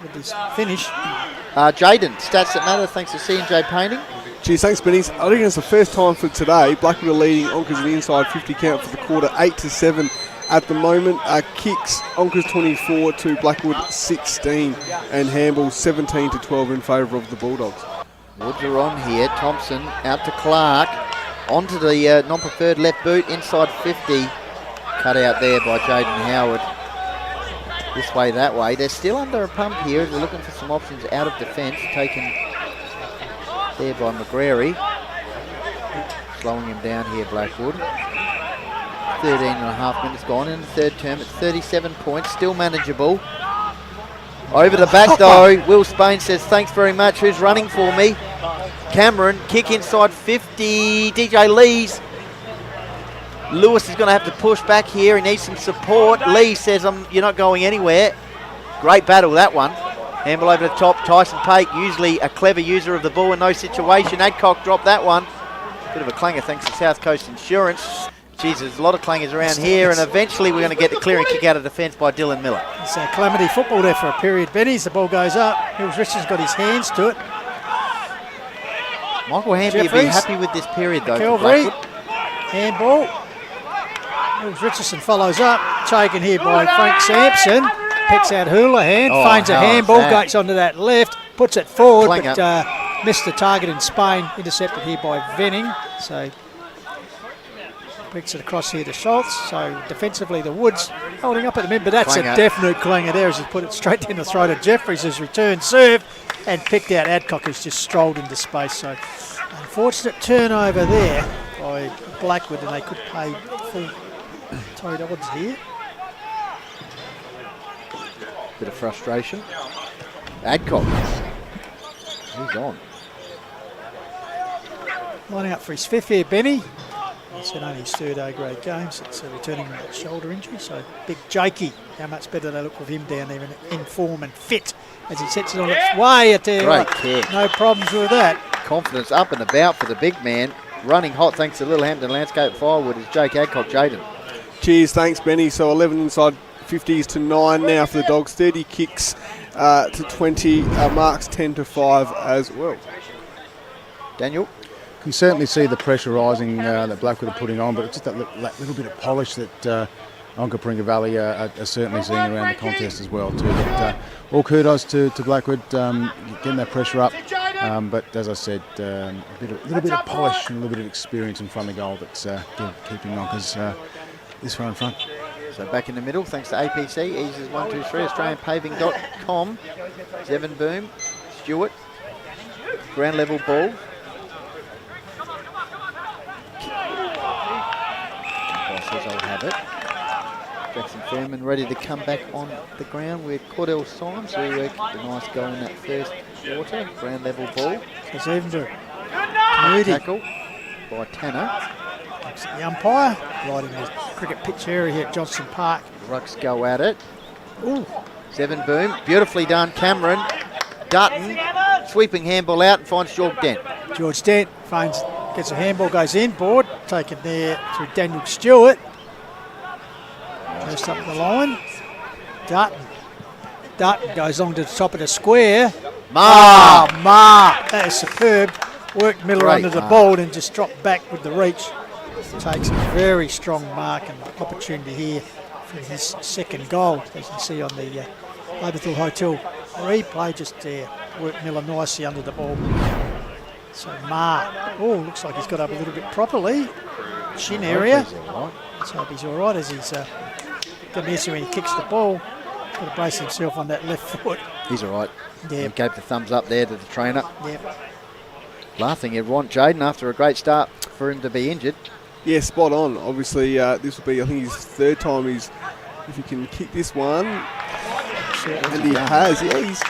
With his finish. Jaden, stats that matter, thanks to C&J Painting. Geez, thanks, Bennies. I think it's the first time for today. Blackwood are leading Onkas in the inside 50 count for the quarter, 8-7 at the moment. Kicks, Onkas 24 to Blackwood 16, and handball 17-12 in favour of the Bulldogs. Woods are on here. Thompson out to Clark. Onto the non-preferred left boot, inside 50. Cut out there by Jaden Howard. This way, that way. They're still under a pump here. They're looking for some options out of defence. Taken there by McGrary. Slowing him down here, Blackwood. 13.5 minutes gone in the third term. It's 37 points. Still manageable. Over the back, though. Will Spain says, thanks very much. Who's running for me? Cameron. Kick inside 50. DJ Lees. Lewis is going to have to push back here. He needs some support. Lee says, you're not going anywhere. Great battle, that one. Handball over the top. Tyson Pake, usually a clever user of the ball in no situation. Adcock dropped that one. Bit of a clanger thanks to South Coast Insurance. Geez, there's a lot of clangers around here, and eventually we're going to get the clearing kick out of defence by Dylan Miller. It's a calamity football there for a period. Benny's, the ball goes up. Hills Richardson's got his hands to it. Michael Hamby would be happy with this period, though. Calvary. Handball. Mills Richardson follows up, taken here by Frank Sampson. Picks out Houlihan, finds a handball, goes onto that left, puts it forward, but missed the target in Spain. Intercepted here by Venning. So picks it across here to Schultz. So defensively, the Woods holding up at the minute, but that's a definite clanger there as he put it straight in the throat of Jeffries as return serve and picked out Adcock, who's just strolled into space. So unfortunate turnover there by Blackwood, and they could pay full tight odds here. Bit of frustration. Adcock. He's on. Lining up for his fifth here, Benny. It's only his third A-grade game since returning from that shoulder injury. So big Jakey. How much better they look with him down there in form and fit as he sets it on its way. Great kick. No problems with that. Confidence up and about for the big man. Running hot thanks to Littlehampton Landscape Firewood is Jake Adcock. Jaden. Cheers, thanks, Benny. So 11 inside 50s to 9 now for the Dogs. 30 kicks to 20. Marks 10 to 5 as well. Daniel? You can certainly see the pressure rising that Blackwood are putting on, but it's just that little bit of polish that Onka Paringa Valley are certainly seeing around the contest as well too. But all kudos to Blackwood getting that pressure up. But as I said, a little bit of polish and a little bit of experience in front of goal that's keeping Onka's this far in front. So back in the middle, thanks to APC, Eases 123, AustralianPaving.com. Zevon Boom, Stewart, ground level ball. Says I'll have it. Jackson Fairman ready to come back on the ground with Cordell Symes, who worked a nice goal in that first quarter. Ground level ball. Says Evander. Tackle by Tanner. Looks at the umpire, right in the cricket pitch area here at Johnston Park. Rucks go at it. Ooh. Zevon Boom, beautifully done. Cameron, Dutton, sweeping handball out and finds George Dent. George Dent finds, gets a handball, goes inboard, taken there through Daniel Stewart. Goes up the line. Dutton goes on to the top of the square. Mark! That is superb. Worked Miller Great under the mark. ball and just dropped back with the reach. Takes a very strong mark and opportunity here for his second goal, as you can see on the Labourthorpe Hotel replay. Just there, worked Miller nicely under the ball. So Mark, looks like he's got up a little bit properly. Shin area. Let's hope he's all right as he's going to miss when he kicks the ball. Got to brace himself on that left foot. He's all right. Yeah. He gave the thumbs up there to the trainer. Yep. Last thing you'd want, Jaden, after a great start, for him to be injured. Yeah, spot on. Obviously, this will be, I think, his third time if he can kick this one. And he has. Yeah, he's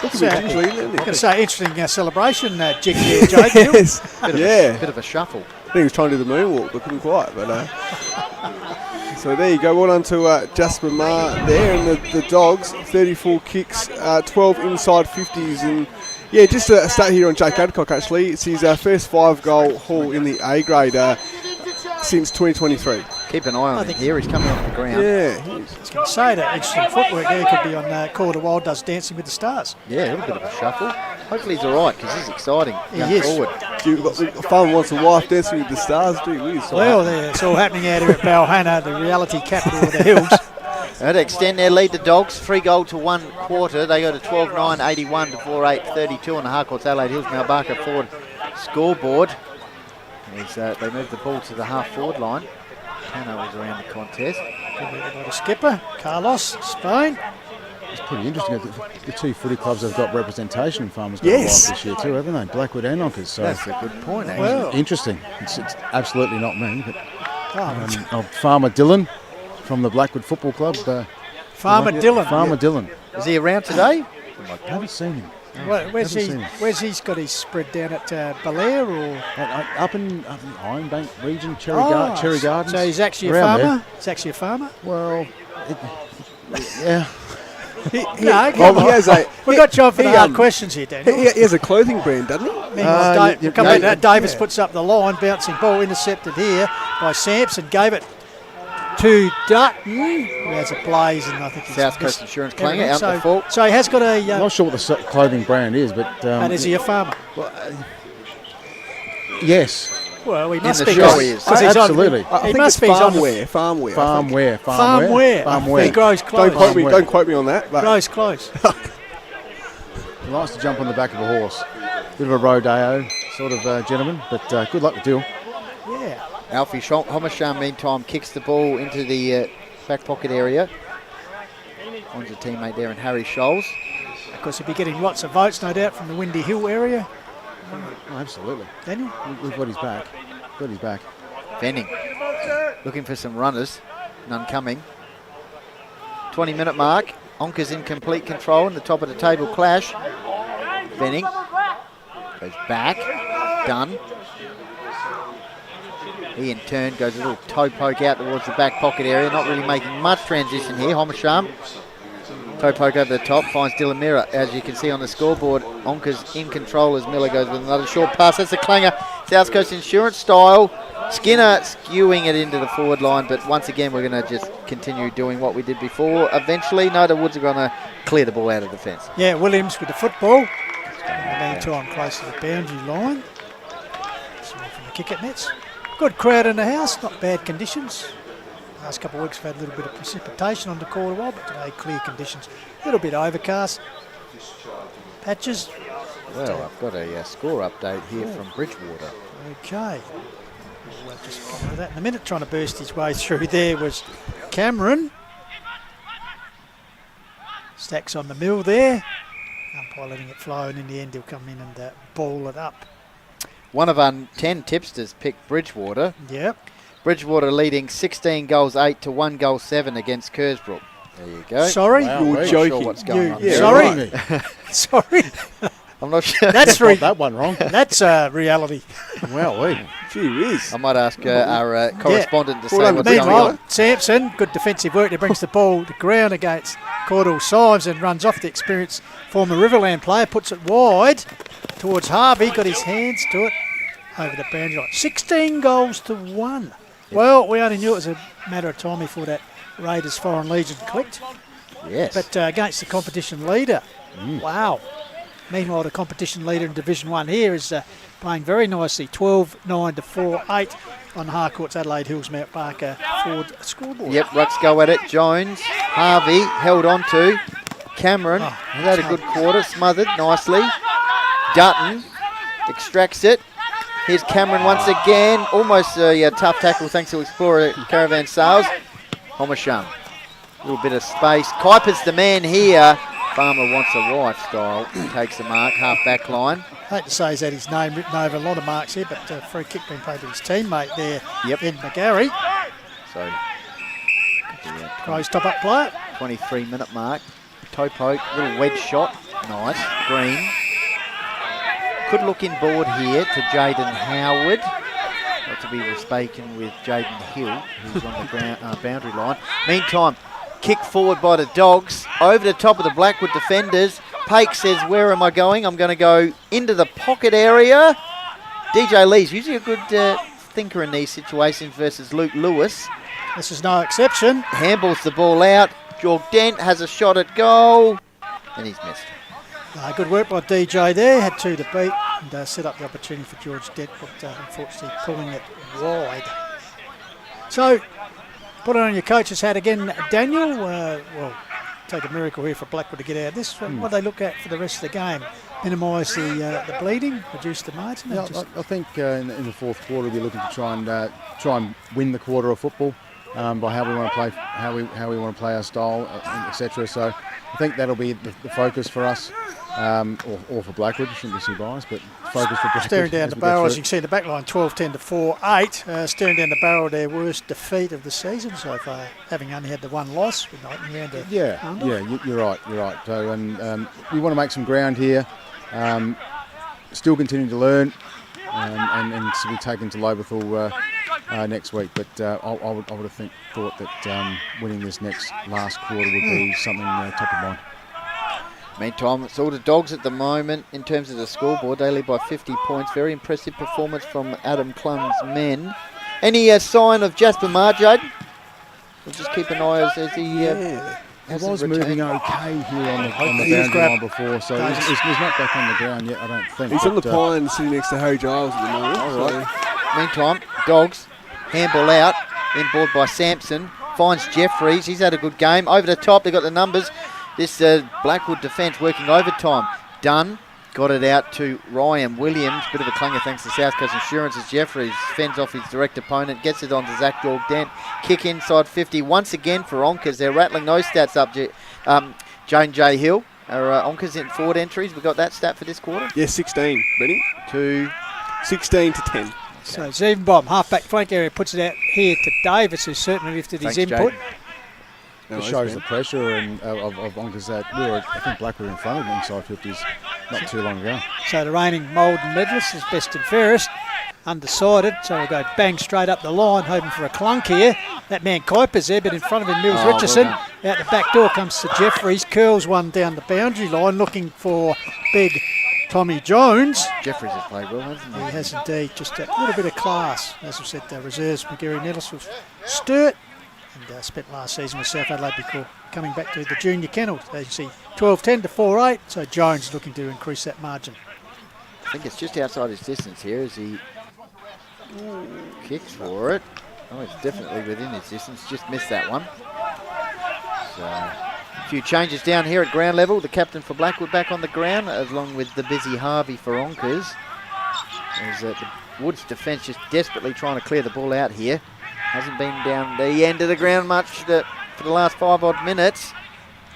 looking a bit gingerly, isn't he? I'm going to say, interesting celebration jig there, Jake. Yes. Bit of a shuffle. I think he was trying to do the moonwalk, but couldn't quite. But so there you go. Well done to Jasper Marr there, and the Dogs, 34 kicks, 12 inside 50s, and yeah, just a stat here on Jake Adcock. Actually, it's his first 5-goal haul in the A grade since 2023. Keep an eye on him here. He's coming off the ground. Yeah, I was going to say that interesting footwork there could be on Call the Wild does Dancing with the Stars. Yeah, a little bit of a shuffle. Hopefully he's all right because he's exciting. He is. Forward. The farmer wants a wife dancing with the stars, do you? Well, it's all happening out here at Balhannah, the reality capital of the hills. To extend their lead, the Dogs, 3 to 1 quarter. They go to 12-9, 81 to 4-8, 32 on the Harcourt's Adelaide Hills Mount Barker forward scoreboard. As they move the ball to the half-forward line. Tanner was around the contest. The skipper, Carlos, Spain. It's pretty interesting. The two footy clubs have got representation in Farmers Yes. this year too, haven't they? Blackwood and Onkers. So That's a good point, actually. Well, interesting. It's absolutely not me. But, Farmer Dillon from the Blackwood Football Club. Farmer Dillon. Farmer Dillon. Is he around today? I haven't seen him. Where's he got his spread down at Belair or up in Ironbank region, Cherry Gardens. So he's actually a around farmer. there. He's actually a farmer. Well, yeah. We've got time for the hard questions here, Daniel. He has a clothing brand, doesn't he? Meanwhile, Davis puts up the line, bouncing ball intercepted here by Sampson, gave it to Dutton, who has a blaze, and I think he's South Coast Insurance Clanger out the full. So he has got a. I'm not sure what the clothing brand is, but. And is he a farmer? yes. Well, he In must the be. show he is. Absolutely. He must be farmware. He grows close. Don't quote me on that. But Grows close. He likes to jump on the back of a horse. Bit of a rodeo sort of gentleman, but good luck with Dill. Yeah. Alfie Homasham, meantime, kicks the ball into the back pocket area. Finds a teammate there in Harry Scholes. Of course, he'll be getting lots of votes, no doubt, from the Windy Hill area. Oh, absolutely. Daniel? We've got his back. Venning. Looking for some runners. None coming. 20-minute mark. Onka's in complete control in the top of the table clash. Venning. Goes back. Done. He in turn goes a little toe poke out towards the back pocket area. Not really making much transition here. Homasham. Toe poke over the top. Finds Dylan Mira. As you can see on the scoreboard, Onka's in control as Miller goes with another short pass. That's a clanger. South Coast Insurance style Skinner skewing it into the forward line, but once again we're going to just continue doing what we did before. Eventually, no, the Woods are going to clear the ball out of defence. Yeah, Williams with the football. In the meantime, close to the boundary line. Sorry from the kick at nets. Good crowd in the house, not bad conditions. Last couple of weeks we've had a little bit of precipitation on the quarter wall, but today clear conditions. A little bit overcast. Patches. Well, I've got a score update here from Bridgewater. Okay. We'll just come to that in a minute. Trying to burst his way through there was Cameron. Stacks on the mill there. Umpire letting it flow, and in the end he'll come in and ball it up. One of our 10 tipsters picked Bridgewater. Yep. Bridgewater leading 16 goals 8 to 1 goal 7 against Kersbrook. There you go. Sorry? Wow, you're joking. Sure what's going on. Yeah, sorry. Sorry. I'm not sure. That's that one wrong. That's reality. Well, gee whiz. I might ask our correspondent to say what's going Meanwhile, on. Sampson, good defensive work. He brings the ball to ground against Cordell Symes and runs off the experienced former Riverland player, puts it wide towards Harvey, got his hands to it over the boundary line. 16 goals to 1. Well, we only knew it was a matter of time before that Raiders Foreign Legion clicked. Yes. But against the competition leader. Wow. Meanwhile, the competition leader in Division 1 here is playing very nicely. 12-9 to 4-8 on Harcourt's Adelaide Hills Mount Barker Ford scoreboard. Yep, Rucks go at it. Jones, Harvey held on to. Cameron has had a good quarter, smothered nicely. Dutton extracts it. Here's Cameron once again. Almost a tough tackle thanks to Explorer Caravan Sales. Homasham. A little bit of space. Kuiper's the man here. Farmer wants a wife style. Takes the mark, half back line. Hate to say he's had his name written over a lot of marks here, but free kick being played to his teammate there, Ed McGarry. So, Crows top up player. 23-minute mark. Toe poke, little wedge shot. Nice. Green. Could look inboard here to Jaden Howard. Not to be mistaken with Jaden Hill, who's on the ground, boundary line. Meantime, kicked forward by the Dogs, over the top of the Blackwood defenders. Pake says, where am I going? I'm going to go into the pocket area. DJ Lee's usually a good thinker in these situations versus Luke Lewis. This is no exception. Handballs the ball out. George Dent has a shot at goal, and he's missed. Good work by DJ there. Had 2 to beat and set up the opportunity for George Dent, but unfortunately pulling it wide. So, put it on your coach's hat again, Daniel. Well, take a miracle here for Blackwood to get out of this. What do they look at for the rest of the game? Minimise the bleeding, reduce the margin? Yeah, I think in the fourth quarter we'll be looking to try and win the quarter of football by how we want to play, how we want to play our style, etc. So I think that'll be the focus for us, or for Blackwood. Shouldn't be too biased, but focus for Blackwood. Staring down the barrel, as you can see, the back line 12-10 to 4-8. Staring down the barrel, their worst defeat of the season so far, having only had the one loss with Knighton round to you're right. So and we want to make some ground here. Still continuing to learn, and to be taken to Loberthal next week. But I would have thought that winning this last quarter would be something top of mind. Meantime, it's all the Dogs at the moment in terms of the scoreboard. They lead by 50 points. Very impressive performance from Adam Clum's men. Any sign of Jasper Marjade? We'll just keep an eye as he He was moving okay here on the boundary line before, so he's not back on the ground yet, I don't think. He's on the pine sitting next to Harry Giles at the moment. All right. Meantime, Dogs, handball out, inboard by Sampson, finds Jeffries. He's had a good game. Over the top, they've got the numbers. This Blackwood defence working overtime. Dunn got it out to Ryan Williams. Bit of a clanger thanks to South Coast Insurance as Jeffries fends off his direct opponent. Gets it on to Zach Jordan. Kick inside 50 once again for Onkas. They're rattling those stats up. Jane J. Hill. Onkas in forward entries. We got that stat for this quarter? Yeah, 16. Benny? 16 to 10. So Zevenbaum, half-back flank area, puts it out here to Davis, who's certainly lifted his input. It shows the pressure of Onkas that I think Blackwood in front of them inside 50s not too long ago. So the reigning Malden medalist is best and fairest, undecided, so we'll go bang straight up the line, hoping for a clunk here. That man Kuiper's there, but in front of him Mills Richardson. Out the back door comes to Jeffries, curls one down the boundary line, looking for big Tommy Jones. Jeffries has played well, hasn't he? He has indeed. Just a little bit of class. As I said, the reserves, McGarry Nettles with Sturt, and spent last season with South Adelaide before coming back to the junior kennel. As you see, 12-10 to 4-8, so Jones looking to increase that margin. I think it's just outside his distance here as he kicks for it. Oh, it's definitely within his distance, just missed that one. So, a few changes down here at ground level. The captain for Blackwood back on the ground, along with the busy Harvey for Onkas. As the Woods defence just desperately trying to clear the ball out here. Hasn't been down the end of the ground much for the last 5 odd minutes.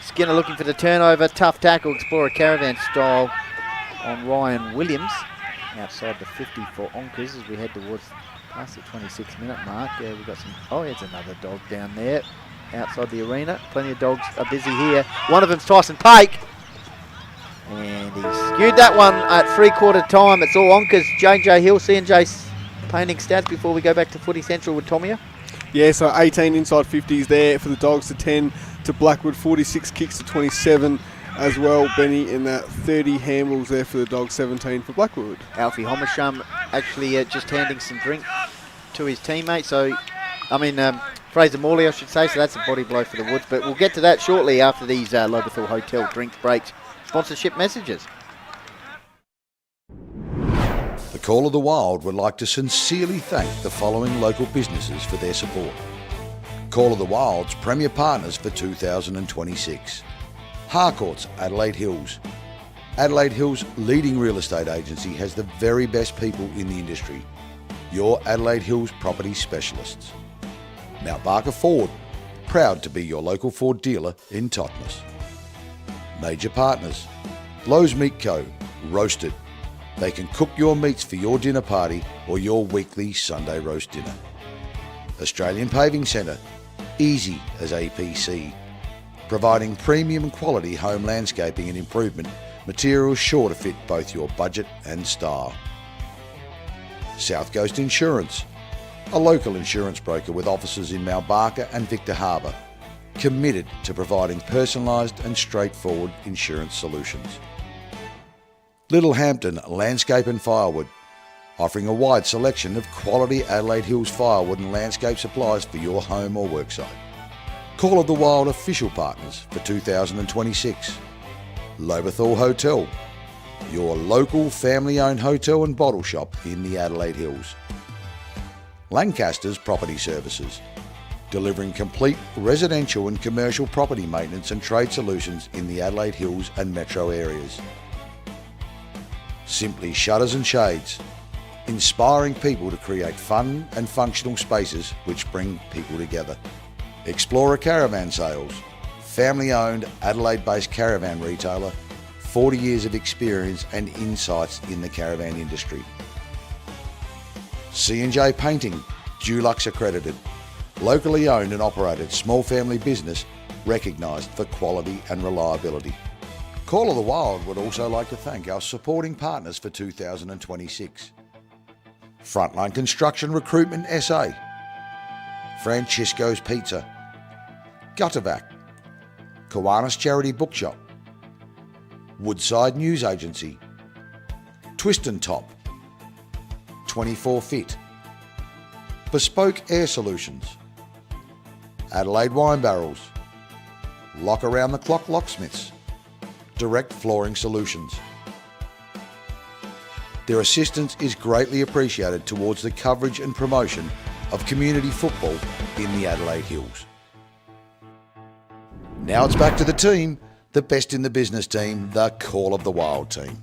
Skinner looking for the turnover. Tough tackle, Explorer Caravan style on Ryan Williams. Outside the 50 for Onkas as we head towards past the 26-minute mark. We've got some... Oh, there's another dog down there outside the arena. Plenty of dogs are busy here. One of them's Tyson Pake. And he skewed that one at 3/4 time. It's all Onkas. JJ Hill, C&J painting stats before we go back to Footy Central with Tomia. Yeah, so 18 inside 50s there for the Dogs to 10 to Blackwood. 46 kicks to 27 as well, Benny, in that 30 handballs there for the Dogs, 17 for Blackwood. Alfie Homasham actually just handing some drink to his teammate. Fraser Morley, I should say, so that's a body blow for the Woods. But we'll get to that shortly after these Lobethal Hotel drinks breaks. Sponsorship messages. The Call of the Wild would like to sincerely thank the following local businesses for their support. Call of the Wild's premier partners for 2026. Harcourt's Adelaide Hills. Adelaide Hills' leading real estate agency has the very best people in the industry. Your Adelaide Hills property specialists. Mount Barker Ford, proud to be your local Ford dealer in Totnes. Major partners. Lowe's Meat Co. Roasted. They can cook your meats for your dinner party or your weekly Sunday roast dinner. Australian Paving Centre. Easy as APC. Providing premium quality home landscaping and improvement, materials sure to fit both your budget and style. South Coast Insurance. A local insurance broker with offices in Mount Barker and Victor Harbour. Committed to providing personalised and straightforward insurance solutions. Little Hampton Landscape and Firewood, offering a wide selection of quality Adelaide Hills firewood and landscape supplies for your home or worksite. Call of the Wild official partners for 2026. Lobethal Hotel, your local family-owned hotel and bottle shop in the Adelaide Hills. Lancaster's Property Services, delivering complete residential and commercial property maintenance and trade solutions in the Adelaide Hills and metro areas. Simply Shutters and Shades, inspiring people to create fun and functional spaces which bring people together. Explorer Caravan Sales, family-owned Adelaide-based caravan retailer, 40 years of experience and insights in the caravan industry. C&J Painting, Dulux accredited, locally owned and operated small family business recognised for quality and reliability. Call of the Wild would also like to thank our supporting partners for 2026. Frontline Construction Recruitment SA, Francisco's Pizza, Guttervac, Kiwanis Charity Bookshop, Woodside News Agency, Twist and Top, 24 Fit, Bespoke Air Solutions, Adelaide Wine Barrels, Lock Around the Clock Locksmiths, Direct Flooring Solutions. Their assistance is greatly appreciated towards the coverage and promotion of community football in the Adelaide Hills. Now it's back to the team, the best in the business team, the Call of the Wild team.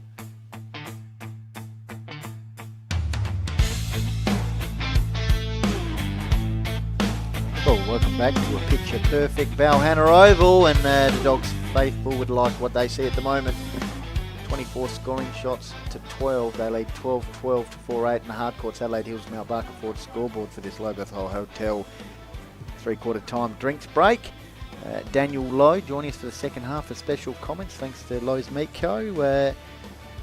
Well, welcome back to a picture-perfect Balhannah Oval, and the Dogs faithful would like what they see at the moment. 24 scoring shots to 12. They lead 12-12 to 4-8 in the Hardcourts Adelaide Hills Mount Barker Ford scoreboard for this Lobethal Hotel 3/4 time drinks break. Daniel Lowe joining us for the second half for special comments, thanks to Lowe's Meat Co.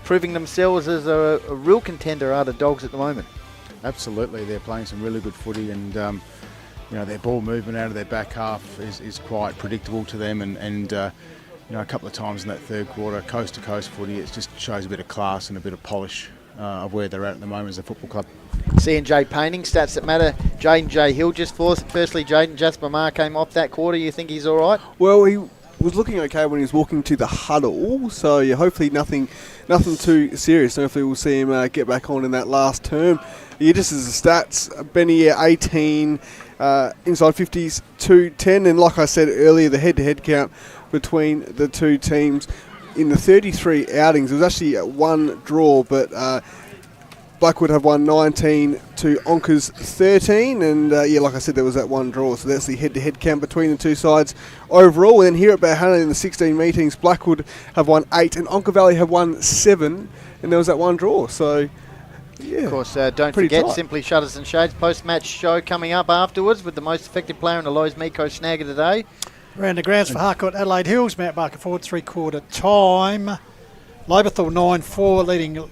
Proving themselves as a real contender are the Dogs at the moment. Absolutely, they're playing some really good footy, and their ball movement out of their back half is quite predictable to them, and a couple of times in that third quarter, coast to coast footy. It just shows a bit of class and a bit of polish of where they're at the moment as a football club. C&J Painting, stats that matter. Jaden J. Hill just fourth. Firstly, Jaden Jasper Marr came off that quarter. You think he's all right? Well, he was looking okay when he was walking to the huddle, so yeah, hopefully nothing too serious. Hopefully we'll see him get back on in that last term. Yeah, just as the stats, Benny 18, inside 50s 2-10, and like I said earlier, the head-to-head count between the two teams in the 33 outings, it was actually one draw, but Blackwood have won 19 to Onka's 13, and like I said, there was that one draw, so that's the head-to-head count between the two sides overall. And then here at Balhannah in the 16 meetings, Blackwood have won 8 and Onka Valley have won 7, and there was that one draw, so yeah. Of course, don't forget tight. Simply Shutters and Shades post-match show coming up afterwards with the most effective player in the Lowe's Miko Snagger today. Around the grounds for Harcourt Adelaide Hills, Mount Barker forward, 3/4 time. Loberthal 9-4, leading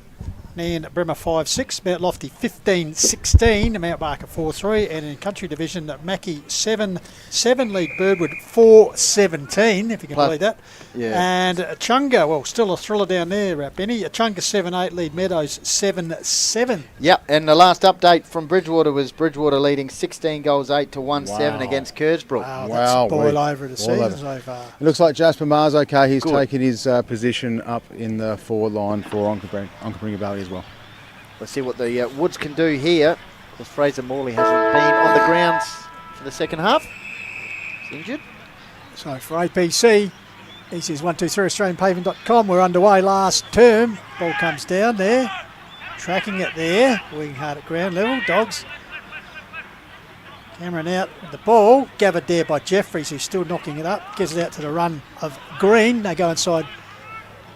Nairne-Bremer 5-6, Mount Lofty 15-16, Mount Barker 4-3, and in Country Division, Mackie 7-7, lead Birdwood 4-17, if you can believe that. Yeah. And Chunga, well, still a thriller down there, Benny. Chunga 7-8, lead Meadows 7-7. Yep, and the last update from Bridgewater was Bridgewater leading 16 goals 8-1-7 against Kersbrook. Wow, that's boil over the season so far. It looks like Jasper Marr's okay. He's Good. taken his position up in the forward line for Onka Valley as well. Let's see what the Woods can do here, because Fraser Morley hasn't been on the grounds for the second half. He's injured. So for APC, this is 123australianpaving.com. We're underway last term. Ball comes down there. Tracking it there. Working hard at ground level. Dogs. Cameron out with the ball. Gathered there by Jeffries, who's still knocking it up. Gives it out to the run of Green. They go inside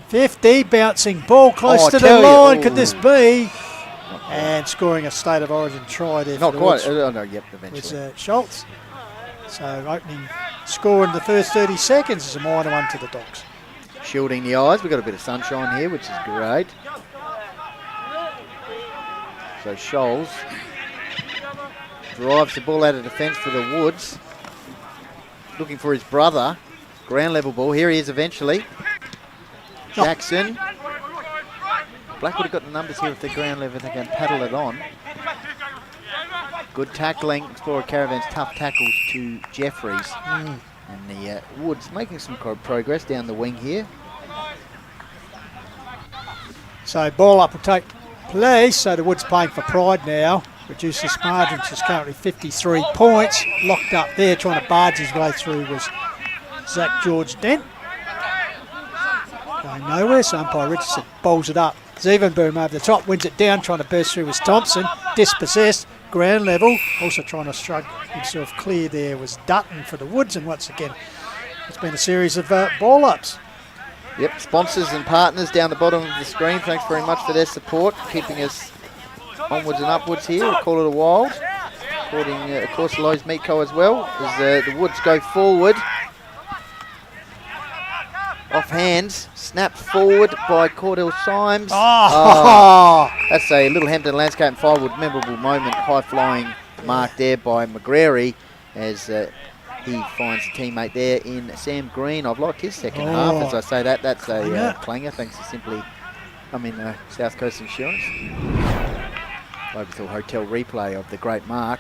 50. Bouncing ball close to the line. Could this be? And scoring a State of Origin try there. Not for quite. The Oh, no, yep, eventually. was Schultz. So opening score in the first 30 seconds is a minor one to the Dogs. Shielding the eyes. We've got a bit of sunshine here, which is great. So Scholes drives the ball out of defence for the Woods. Looking for his brother. Ground level ball. Here he is eventually. Jackson. Blackwood have got the numbers here if they're ground level. They can paddle it on. Good tackling. Explorer Caravan's tough tackles to Jeffries. And the Woods making some progress down the wing here. So ball up will take place. So the Woods playing for pride now. Reduces margins. Is currently 53 points. Locked up there, trying to barge his way through was Zach George Dent. Going nowhere, so umpire Richardson bowls it up. Zevenboom over the top, wins it down, trying to burst through was Thompson. Dispossessed, ground level. Also trying to shrug himself clear there was Dutton for the Woods. And once again, it's been a series of ball ups. Yep, sponsors and partners down the bottom of the screen. Thanks very much for their support, keeping us onwards and upwards here. We'll call it a wild. Supporting, of course, Lowe's Meatco as well, as the Woods go forward. Off hands, snapped forward by Cordell Symes. That's a Little Hampton Landscape and Firewood memorable moment. High-flying mark there by McGrary as he finds a teammate there in Sam Green. I've liked his second half. As I say that, that's a clanger, thanks to South Coast Insurance. Loberthal Hotel replay of the great mark.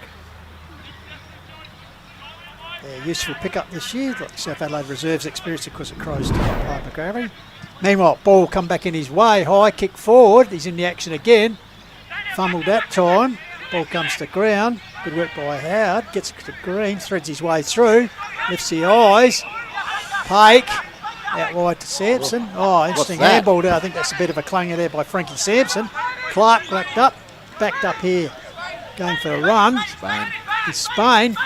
Useful pickup this year, like South Adelaide Reserves experience, of course, at Crows to McGrary. Meanwhile, ball come back in his way, high kick forward. He's in the action again. Fumbled that time. Ball comes to ground. Good work by Howard. Gets to Green, threads his way through. Lifts the eyes. Pake. Out wide to Sampson. Interesting handball there. I think that's a bit of a clanger there by Frankie Sampson. Clark backed up here. Going for a run. It's Spain.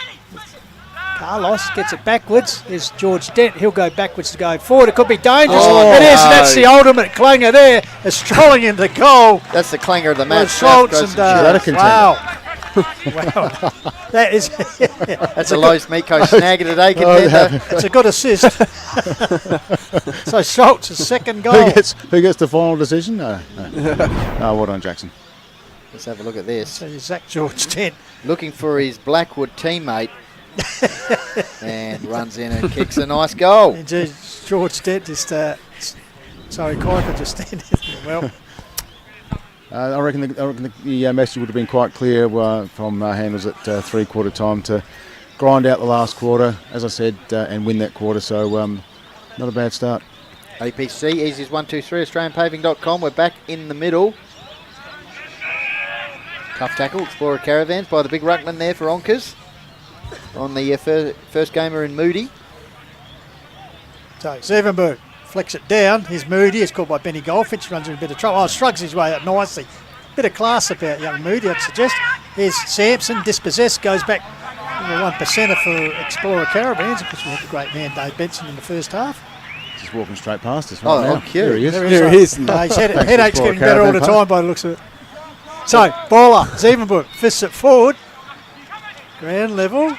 Carlos gets it backwards. There's George Dent. He'll go backwards to go forward. It could be dangerous. It is. No. That's the ultimate clanger there. It's strolling into goal. That's the clanger of the match. Schultz and wow. That is. That's a Lowe's Meatco snagger today, contender. It's a good assist. So Schultz's second goal. Who gets the final decision? No. Well done, Jackson. Let's have a look at this. So Zach George Dent looking for his Blackwood teammate. And runs in and kicks a nice goal. Indeed, George Dent just, sorry, Kuiper just standing well. I reckon the message would have been quite clear from handlers at three-quarter time to grind out the last quarter, as I said, and win that quarter. So not a bad start. APC, easiest 123, AustralianPaving.com. We're back in the middle. Tough tackle, Explorer Caravans by the big ruckman there for Onkas. On the first gamer in Moody. So Zevenberg flicks it down. Here's Moody. It's called by Benny Goldfinch. Runs in a bit of trouble. Oh, shrugs his way up nicely. Bit of class about young Moody, I'd suggest. Here's Sampson. Dispossessed. Goes back in the 1%er for Explorer Caravans. Of course, we had the great man Dave Benson in the first half. Just walking straight past us right now. Oh, cute. There he is. There he is. His headache's getting better all the time by the looks of it. So, Bowler, Zevenberg, fists it forward. Ground level.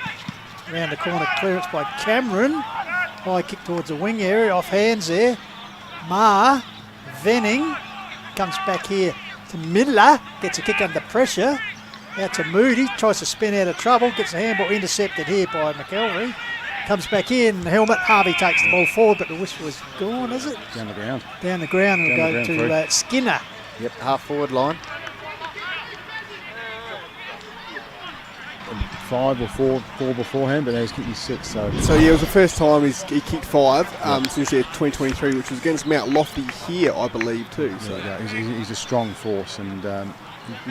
Around the corner, clearance by Cameron. High kick towards the wing area, off hands there. Ma, Venning, comes back here to Miller, gets a kick under pressure. Out to Moody, tries to spin out of trouble, gets a handball intercepted here by McElroy. Comes back in, helmet, Harvey takes the ball forward, but the whistle was gone, is it? Down the ground. Down the ground, and go to Skinner. Yep, half forward line. 5 or 4 beforehand, but now he's kicking 6. So yeah, it was the first time he kicked 5 since 2023, which was against Mount Lofty here, I believe, too. So he's a strong force, and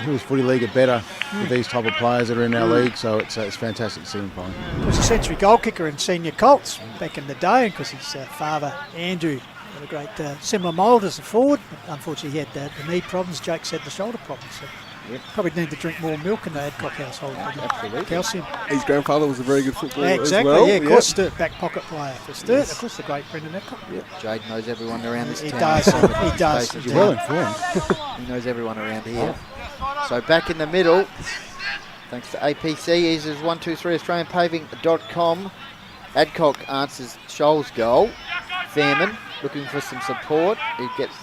Hills Footy League are better with these type of players that are in our league, so it's fantastic to see him playing. He was a century goal kicker in senior Colts back in the day, because his father, Andrew, had a great similar mould as a forward. But unfortunately, he had the knee problems. Jake said the shoulder problems. So probably need to drink more milk in the Adcock household. Absolutely. Calcium. His grandfather was a very good footballer exactly, as well. Yeah, of course, Sturt, back pocket player for Sturt. Of course, the great Brendan Adcock. Jade knows everyone around this He town. does. He does. You're well informed. He knows everyone around here. So back in the middle, thanks to APC, eases 123 AustralianPaving.com. Adcock answers Scholl's goal. Fairman looking for some support. He gets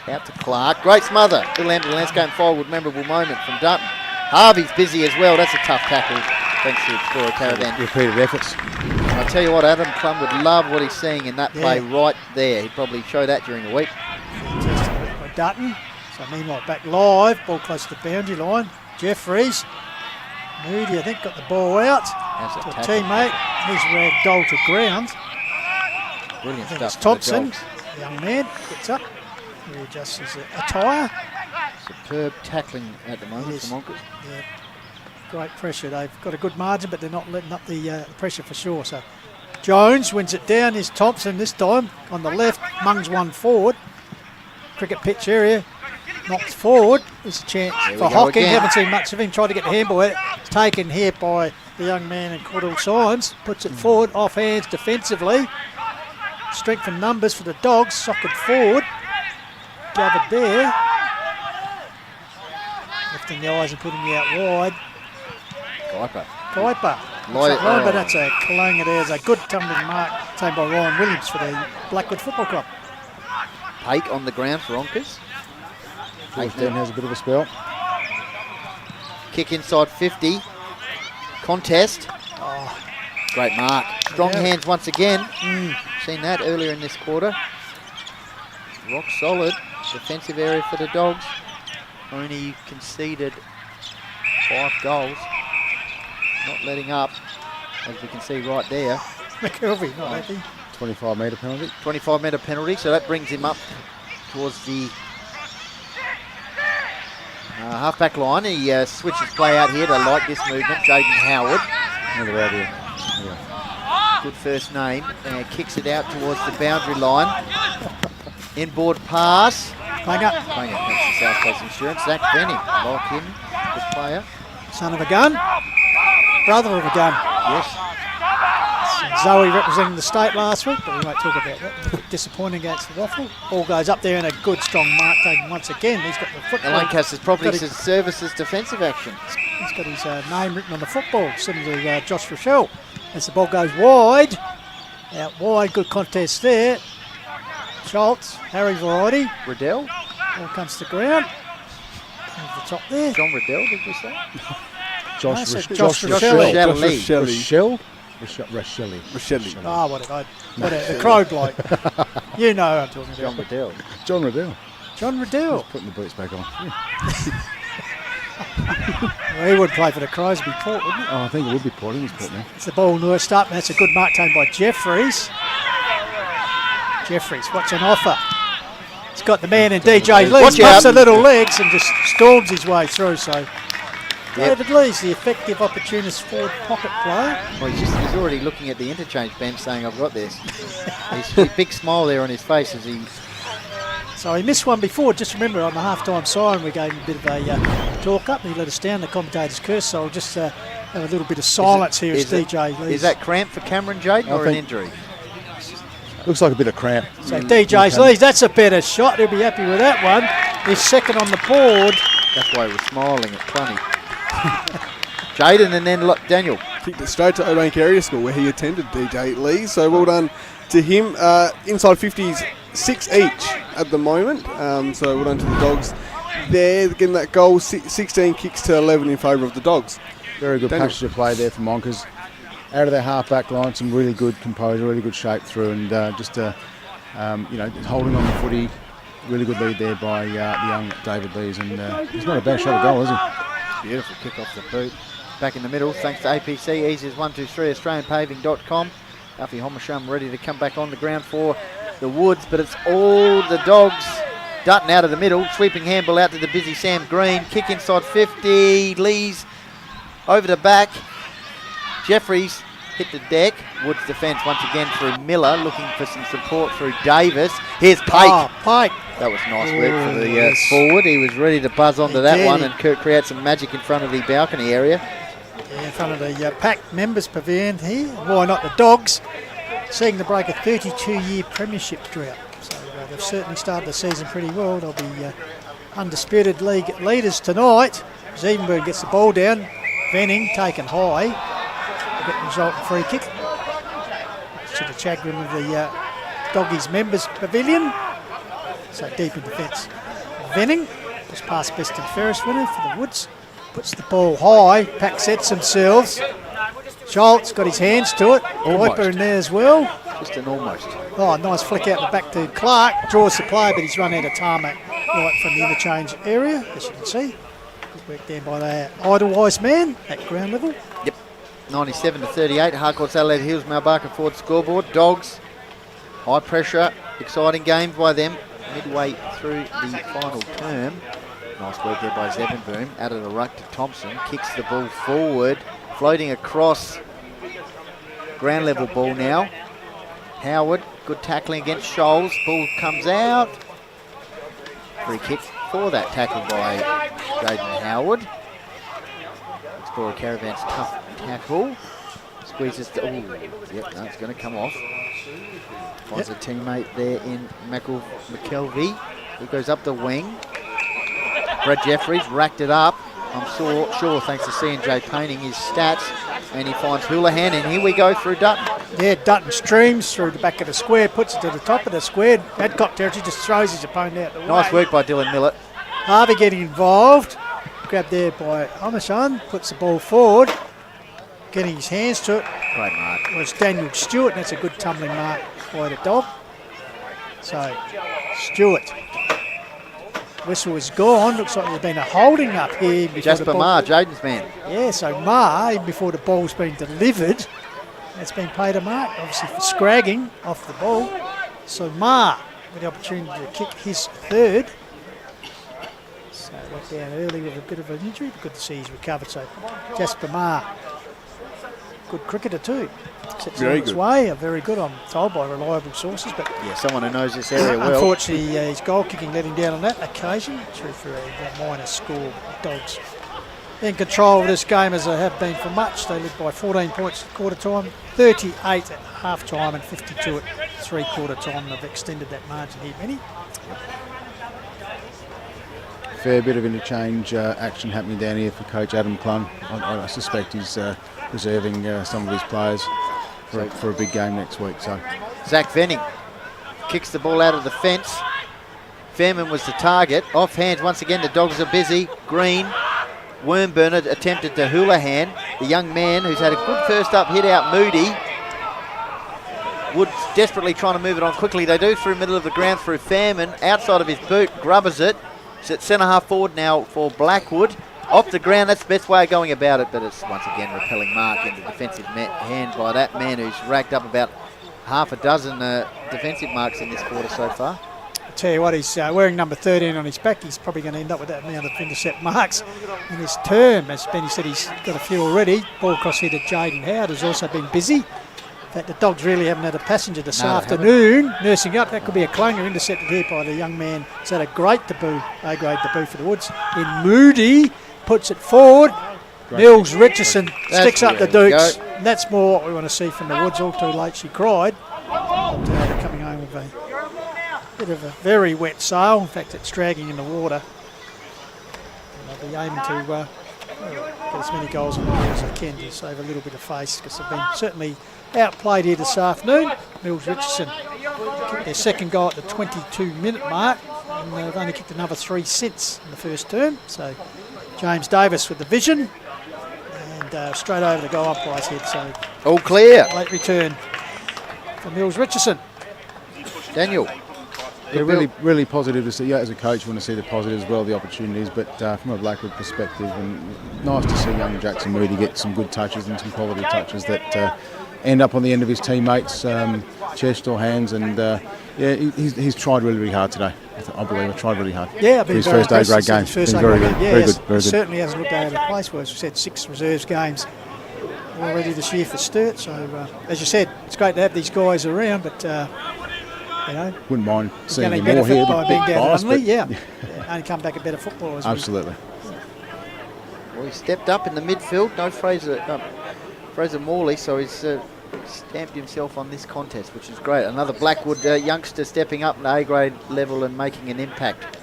out to Clark. Great smother. Little end of the landscape forward. Memorable moment from Dutton. Harvey's busy as well. That's a tough tackle. Thanks to Explorer Caravan. Repeated efforts. And I tell you what, Adam Plum would love what he's seeing in that play right there. He'd probably show that during the week. Fantastic by Dutton. So meanwhile, back live. Ball close to the boundary line. Jeffries. Moody, I think, got the ball out to a teammate. He's ragdolled to ground. Brilliant stuff. It's Thompson, the young man, gets up. Readjusts his attire. Superb tackling at the moment from Onkas. Yeah, great pressure. They've got a good margin, but they're not letting up the pressure for sure. So Jones wins it down. Here's Thompson this time on the left. Mungs one forward. Cricket pitch area. Knocks forward. There's a chance for Hocking. Haven't seen much of him. Tried to get the handball out. It's taken here by the young man in Cordell Signs. Puts it forward, off hands defensively. Strength and numbers for the Dogs. Socket forward. Gathered there. Lifting the eyes and putting me out wide. Kuiper. But that's a clanger there. It's a good tumbling mark taken by Ryan Williams for the Blackwood Football Club. Pake on the ground for Onkas. George Dent has a bit of a spell. Kick inside 50. Contest. Oh. Great mark. Strong hands once again. Seen that earlier in this quarter. Rock solid. Defensive area for the Dogs. Only conceded 5 goals. Not letting up, as we can see right there. McElvey, not happy. 25-metre penalty. 25-metre penalty, so that brings him up towards the half-back line. He switches play out here to like this movement. Jaden Howard. Another out here. Yeah. Good first name. And kicks it out towards the boundary line. Inboard pass. Clanger. Clanger, that's the South Coast Insurance. Zach Benny, like him, good player. Son of a gun. Brother of a gun. Yes. Zoe representing the state last week, but we won't talk about that. Disappointing against the Waffle. Ball goes up there and a good strong mark taken once again. He's got the football. Lancaster's Property Services defensive action. He's got his name written on the football, similar to Josh Rochelle. As the ball goes wide, out wide, good contest there. Schultz, Harry Variety. Riddell. Ball comes to ground. Over the top there. John Riddell, did you say? Josh Rochelle. Oh, whatever. The Crow bloke. You know who I'm talking about. John Riddell. John Riddell. John Riddell. He's putting the boots back on. Yeah. Well, he would play for the Crows, it'd be Port, wouldn't it? Oh, I think it would be Port. He's Port now. It's the ball nursed up, and that's a good mark taken by Jeffries. Jeffries, what's an offer? He's got the man in DJ Lee. Puts the little legs and just storms his way through. So David Lee's the effective opportunist forward pocket player. Well, he's already looking at the interchange bench saying, I've got this. He's a big smile there on his face as he... So he missed one before. Just remember, on the half-time siren, we gave him a bit of a talk up, and he let us down. The commentators cursed, so I'll just have a little bit of silence here as DJ Lee. Is that cramp for Cameron Jayden or an injury? Looks like a bit of cramp. So DJ's Lee's, that's a better shot. He'll be happy with that one. He's second on the board. That's why he was smiling at Clunny. Jayden and then Daniel. Kicked it straight to Obank Area School where he attended, DJ Lee. So well done to him. Inside 50s, 6 each at the moment. So well done to the Dogs there. Getting that goal, 16 kicks to 11 in favour of the Dogs. Very good Daniel. passage of play there from Onkas. Out of their half-back line, some really good composure, really good shape through, and holding on the footy. Really good lead there by the young David Lees, and he's not a bad shot at goal, is he? Beautiful kick off the boot. Back in the middle, thanks to APC, easy as 123, AustralianPaving.com. Alfie Homasham ready to come back on the ground for the Woods, but it's all the Dogs. Dutton out of the middle, sweeping handball out to the busy Sam Green. Kick inside 50, Lees over the back. Jeffries hit the deck. Woods defence once again through Miller, looking for some support through Davis. Here's Pike. Oh, Pike. That was nice work for the forward. He was ready to buzz onto that one and create some magic in front of the balcony area. Yeah, in front of the pack members pavilion here. Why not the Dogs? Seeing the break a 32-year premiership drought. So they've certainly started the season pretty well. They'll be undisputed league leaders tonight. Zevenberg gets the ball down. Venning taken high. Get the resultant free kick to the chagrin of the Doggies members pavilion. So deep in defence. Venning was past best and fairest winner for the Woods. Puts the ball high. Pack sets themselves. Schultz got his hands to it. Viper in there as well. Just an almost. Oh, nice flick out the back to Clark. Draws the play, but he's run out of tarmac right from the interchange area, as you can see. Good work there by the Idlewise man at ground level. Yep. 97-38, Harcourt's Adelaide Hills, Malbarka Ford scoreboard. Dogs, high pressure, exciting game by them. Midway through the final term. Nice work there by Zevenboom. Out of the ruck to Thompson, kicks the ball forward, floating across. Ground level ball now. Howard, good tackling against Scholes. Ball comes out. Free kick for that tackle by Jaden Howard. Explorer Caravan's tough tackle. Squeezes to, yep, no, it's going to come off. Finds a teammate there in McKelvey, who goes up the wing. Brad Jeffries racked it up. I'm sure thanks to C&J painting his stats. And he finds Houlihan, and here we go through Dutton. Yeah, Dutton streams through the back of the square, puts it to the top of the square. Adcock territory, just throws his opponent out the way. Nice work by Dylan Millett. Harvey getting involved. Grabbed there by Omashan, puts the ball forward. Getting his hands to it. Great mark. Well, it's Daniel Stewart, and that's a good tumbling mark by the Dog. So, Stewart. Whistle is gone. Looks like there's been a holding up here. Jasper Marr, Jaden's man. Yeah, so Marr, even before the ball's been delivered, it's been paid a mark, obviously for scragging off the ball. So Marr with the opportunity to kick his third. So went down early with a bit of an injury, but good to see he's recovered. So Jasper Marr, good cricketer too. Sets very on its good. way, very good, I'm told by reliable sources. But yeah, someone who knows this area well. Unfortunately, his goal kicking let him down on that occasion. Through for a minor score. Dogs in control of this game as they have been for much. They led by 14 points at quarter time, 38 at half time, and 52 at 3/4 time. They've extended that margin here, Benny. Fair bit of interchange action happening down here for Coach Adam Clun. I suspect he's reserving some of his players for a big game next week. So Zach Venning kicks the ball out of the fence. Fairman was the target. Off hands once again, the Dogs are busy. Green worm burner attempted to Houlihan, the young man who's had a good first up hit out Moody. Woods desperately trying to move it on quickly. They do through middle of the ground through Fairman. Outside of his boot, Grubbers it. He's at centre half forward now for Blackwood. Off the ground, that's the best way of going about it, but it's once again repelling mark into defensive hand by that man who's racked up about half a dozen defensive marks in this quarter so far. I tell you what, he's wearing number 13 on his back. He's probably going to end up with that amount of intercept marks in his term. As Benny said, he's got a few already. Ball across here to Jaden Howard, who's also been busy. In fact, the Dogs really haven't had a passenger this afternoon. Nursing up, that could be a clanger intercepted here by the young man. He's had a great debut, A-grade debut for the Woods. In Moody, puts it forward. Mills Richardson sticks up the Dukes. And that's more what we want to see from the Woods. All too late, she cried. They're coming home with a bit of a very wet sail. In fact, it's dragging in the water. And they'll be aiming to get as many goals on the board as they can to save a little bit of face, because they've been certainly outplayed here this afternoon. Mills Richardson kicked their second goal at the 22-minute mark, and they've only kicked another 3 since in the first term. So James Davis with the vision, and straight over the goal umpire's head. So all clear. Late return for Mills Richardson. Daniel. Yeah, really positive to see. Yeah, as a coach, want to see the positives as well, the opportunities. But from a Blackwood perspective, and nice to see young Jackson Moody get some good touches and some quality touches that end up on the end of his teammates' chest or hands. And he's tried really hard today. I believe he tried really hard. Yeah, for his first A-grade game. Very good. Very good. Certainly hasn't looked out of place. As we said, 6 reserves games already this year for Sturt. So as you said, it's great to have these guys around, but. Wouldn't mind seeing him more here. By being down Unley, yeah. Only come back a better footballer. Absolutely. Well, he stepped up in the midfield. No Fraser Morley, so he's stamped himself on this contest, which is great. Another Blackwood youngster stepping up in A-grade level and making an impact.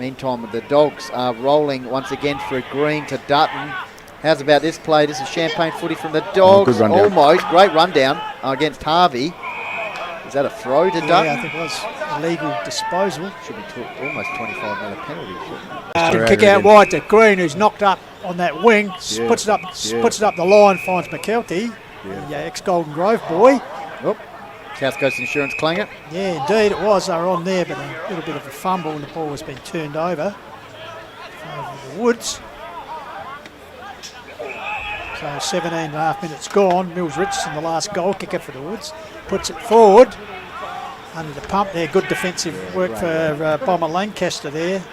Meantime, the Dogs are rolling once again for a green to Dutton. How's about this play? This is champagne footy from the Dogs. Good rundown. Almost. Great rundown against Harvey. Is that a throw to Dutton? Yeah, I think it was illegal disposal. Should be almost 25-metre penalty. Kick out wide to Green, who's knocked up on that wing. Puts it up the line, finds McKelty, the ex-Golden Grove boy. Oh, South Coast Insurance clanger. Yeah, indeed it was. They were on there, but a little bit of a fumble, and the ball has been turned over the Woods. So 17 and a half minutes gone. Mills Richardson, the last goal kicker for the Woods, puts it forward under the pump there. Good defensive work for Bomber Lancaster there.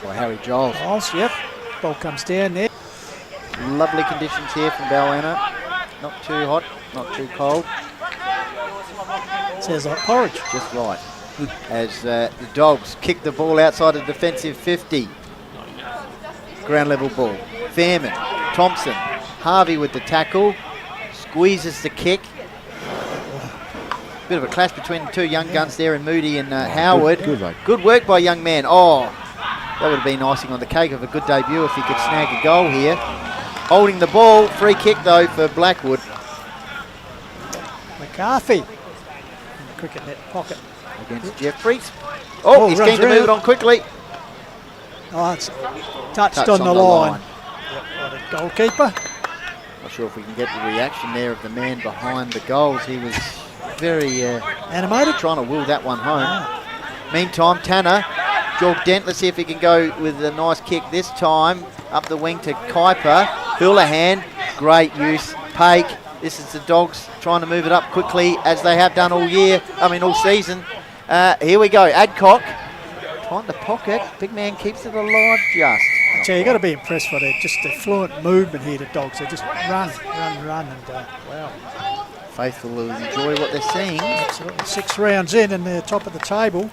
By Harry Giles. Yep. Ball comes down there. Lovely conditions here from Balhannah. Not too hot, not too cold. Sounds like porridge. Just right. As the Dogs kick the ball outside the defensive 50. Ground level ball. Fairman, Thompson, Harvey with the tackle, squeezes the kick. Bit of a clash between the two young guns there in Moody and Howard. Good work by young man. Oh, that would have been icing on the cake of a good debut if he could snag a goal here. Holding the ball, free kick though for Blackwood. McCarthy in the cricket net pocket. Against Jeffries. Oh, he's keen to move it on quickly. Oh, it's touched on the line. Yep, by the goalkeeper. Not sure if we can get the reaction there of the man behind the goals. He was very animated, trying to will that one home. Meantime, Tanner, Jorg Dent, let's see if he can go with a nice kick this time. Up the wing to Kuiper. Houlihan, great use. Pake, this is the Dogs trying to move it up quickly as they have done all season. Here we go, Adcock. Trying to pocket, big man keeps it alive just. So you've got to be impressed by just the fluent movement here, the Dogs. They just run, and wow. Faithful will enjoy what they're seeing. Absolutely. 6 rounds in and they're top of the table.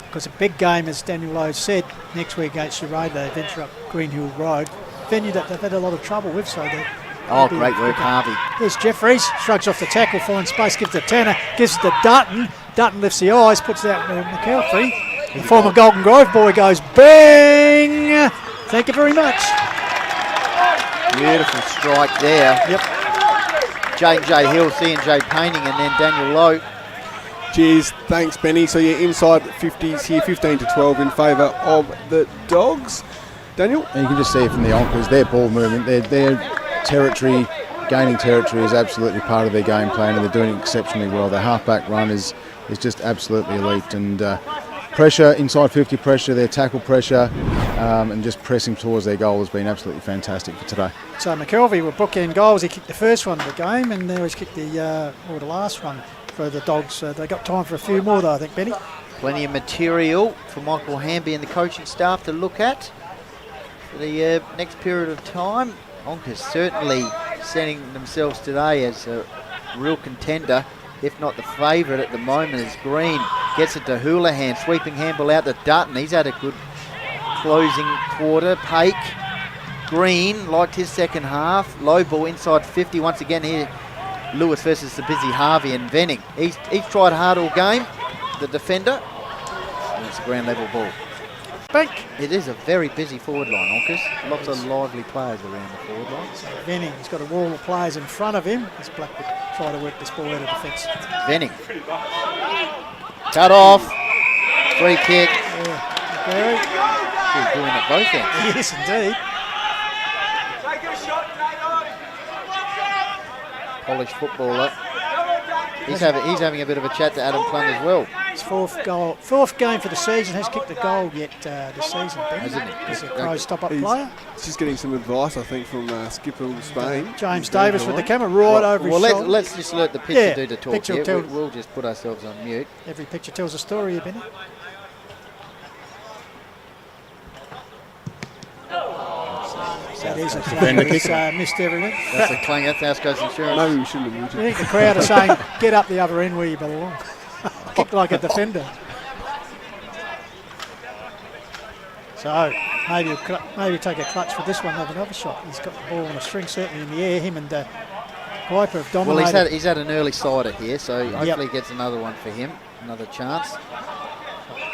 Because a big game, as Daniel Lowe said, next week against Sherrade, they venture up Green Hill Road. Venue that they've had a lot of trouble with, so they. Oh, great work, Harvey. There's Jeffries, shrugs off the tackle, finds space, gives it to Tanner, gives it to Dutton. Dutton lifts the eyes, puts it out to McKeltry. The former Golden Grove boy goes bang! Thank you very much. Beautiful strike there. Yep. J Hill, C&J Painting, and then Daniel Lowe. Cheers, thanks Benny. So inside 50s here, 15 to 12 in favour of the Dogs. Daniel? And you can just see it from the Onkas, their ball movement, their territory, gaining territory is absolutely part of their game plan, and they're doing it exceptionally well. Their halfback run is just absolutely elite, and pressure, inside 50 pressure, their tackle pressure, and just pressing towards their goal has been absolutely fantastic for today. So McKelvey were bookend goals. He kicked the first one of the game, and now he's kicked the last one for the Dogs. They got time for a few more, though, I think, Benny. Plenty of material for Michael Hamby and the coaching staff to look at for the next period of time. Onka's certainly setting themselves today as a real contender, if not the favourite at the moment, as Green gets it to Houlihan, sweeping handball out to Dutton. He's had a good closing quarter. Pake, Green liked his second half. Low ball inside 50 once again here. Lewis versus the busy Harvey and Venning. He's tried hard all game, the defender. And it's a ground level ball. Bank. It is a very busy forward line, Onkas. Lots of lively players around the forward line. So Venning, he's got a wall of players in front of him as Blackwood try to work this ball out of defence. Venning. Cut off. Free kick. Barry. He's doing it both ends. Yes, indeed. Polished footballer. He's having a bit of a chat to Adam Clun as well. His fourth game for the season. Has kicked a goal yet this season, Ben. Hasn't he? He's a Crows top-up player. He's just getting some advice, I think, from Skipper Spain. James Davis with the camera over his shoulder. Let's just let the picture do the talk picture here. We'll just put ourselves on mute. Every picture tells a story here, Benny. That is a clanger. He's missed everything. That's a clanger. South Coast Insurance. Maybe we shouldn't have moved it. I think the crowd are saying, get up the other end where you belong. Kick like a defender. So maybe take a clutch for this one, have another shot. He's got the ball on a string, certainly in the air. Him and Piper have dominated. Well, he's had an early sider here, so hopefully he gets another one for him. Another chance.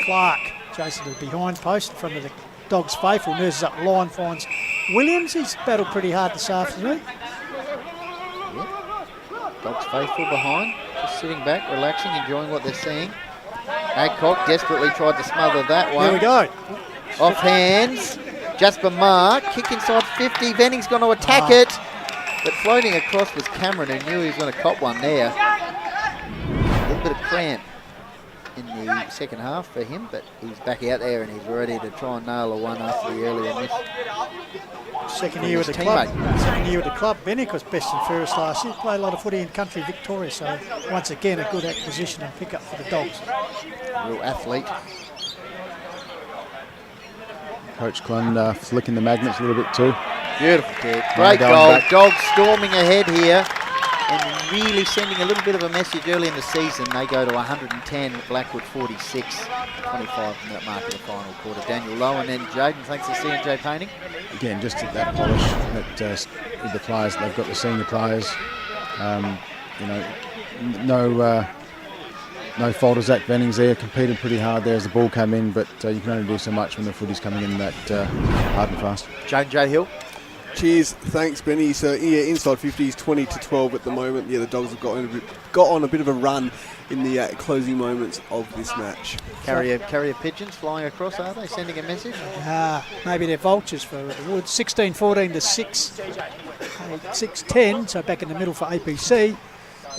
Clark, Jason to the behind post in front of the Dogs faithful, nurses up the line, finds Williams. He's battled pretty hard this afternoon. Dogs faithful behind, just sitting back, relaxing, enjoying what they're seeing. Adcock desperately tried to smother that one. There we go. Off hands. Jasper Marr, kick inside 50. Venning's going to attack it. But floating across was Cameron, who knew he was going to cop one there. A little bit of cramp in the second half for him, but he's back out there and he's ready to try and nail a one after the earlier miss. Second year with the club. Bennick was best and fairest last year. Played a lot of footy in country Victoria, so once again a good acquisition and pick up for the Dogs. Real athlete. Coach Clun flicking the magnets a little bit too. Beautiful kick. Great goal. Back. Dogs storming ahead here and really sending a little bit of a message early in the season. They go to 110, Blackwood 46, 25 from that mark of the final quarter. Daniel Lowe and then Jaden, thanks to C&J Painting. Again, just that polish that with the players, they've got the senior players. No fault of Zach Vennings there, competed pretty hard there as the ball came in, but you can only do so much when the footy's coming in that hard and fast. J Hill. Cheers, thanks Benny. So inside 50s, 20-12 at the moment. The Dogs have got on a bit of a run in the closing moments of this match. Carrier pigeons flying across, are they sending a message? Maybe they're vultures for the Woods. 16-14 to 6-10, so back in the middle for APC.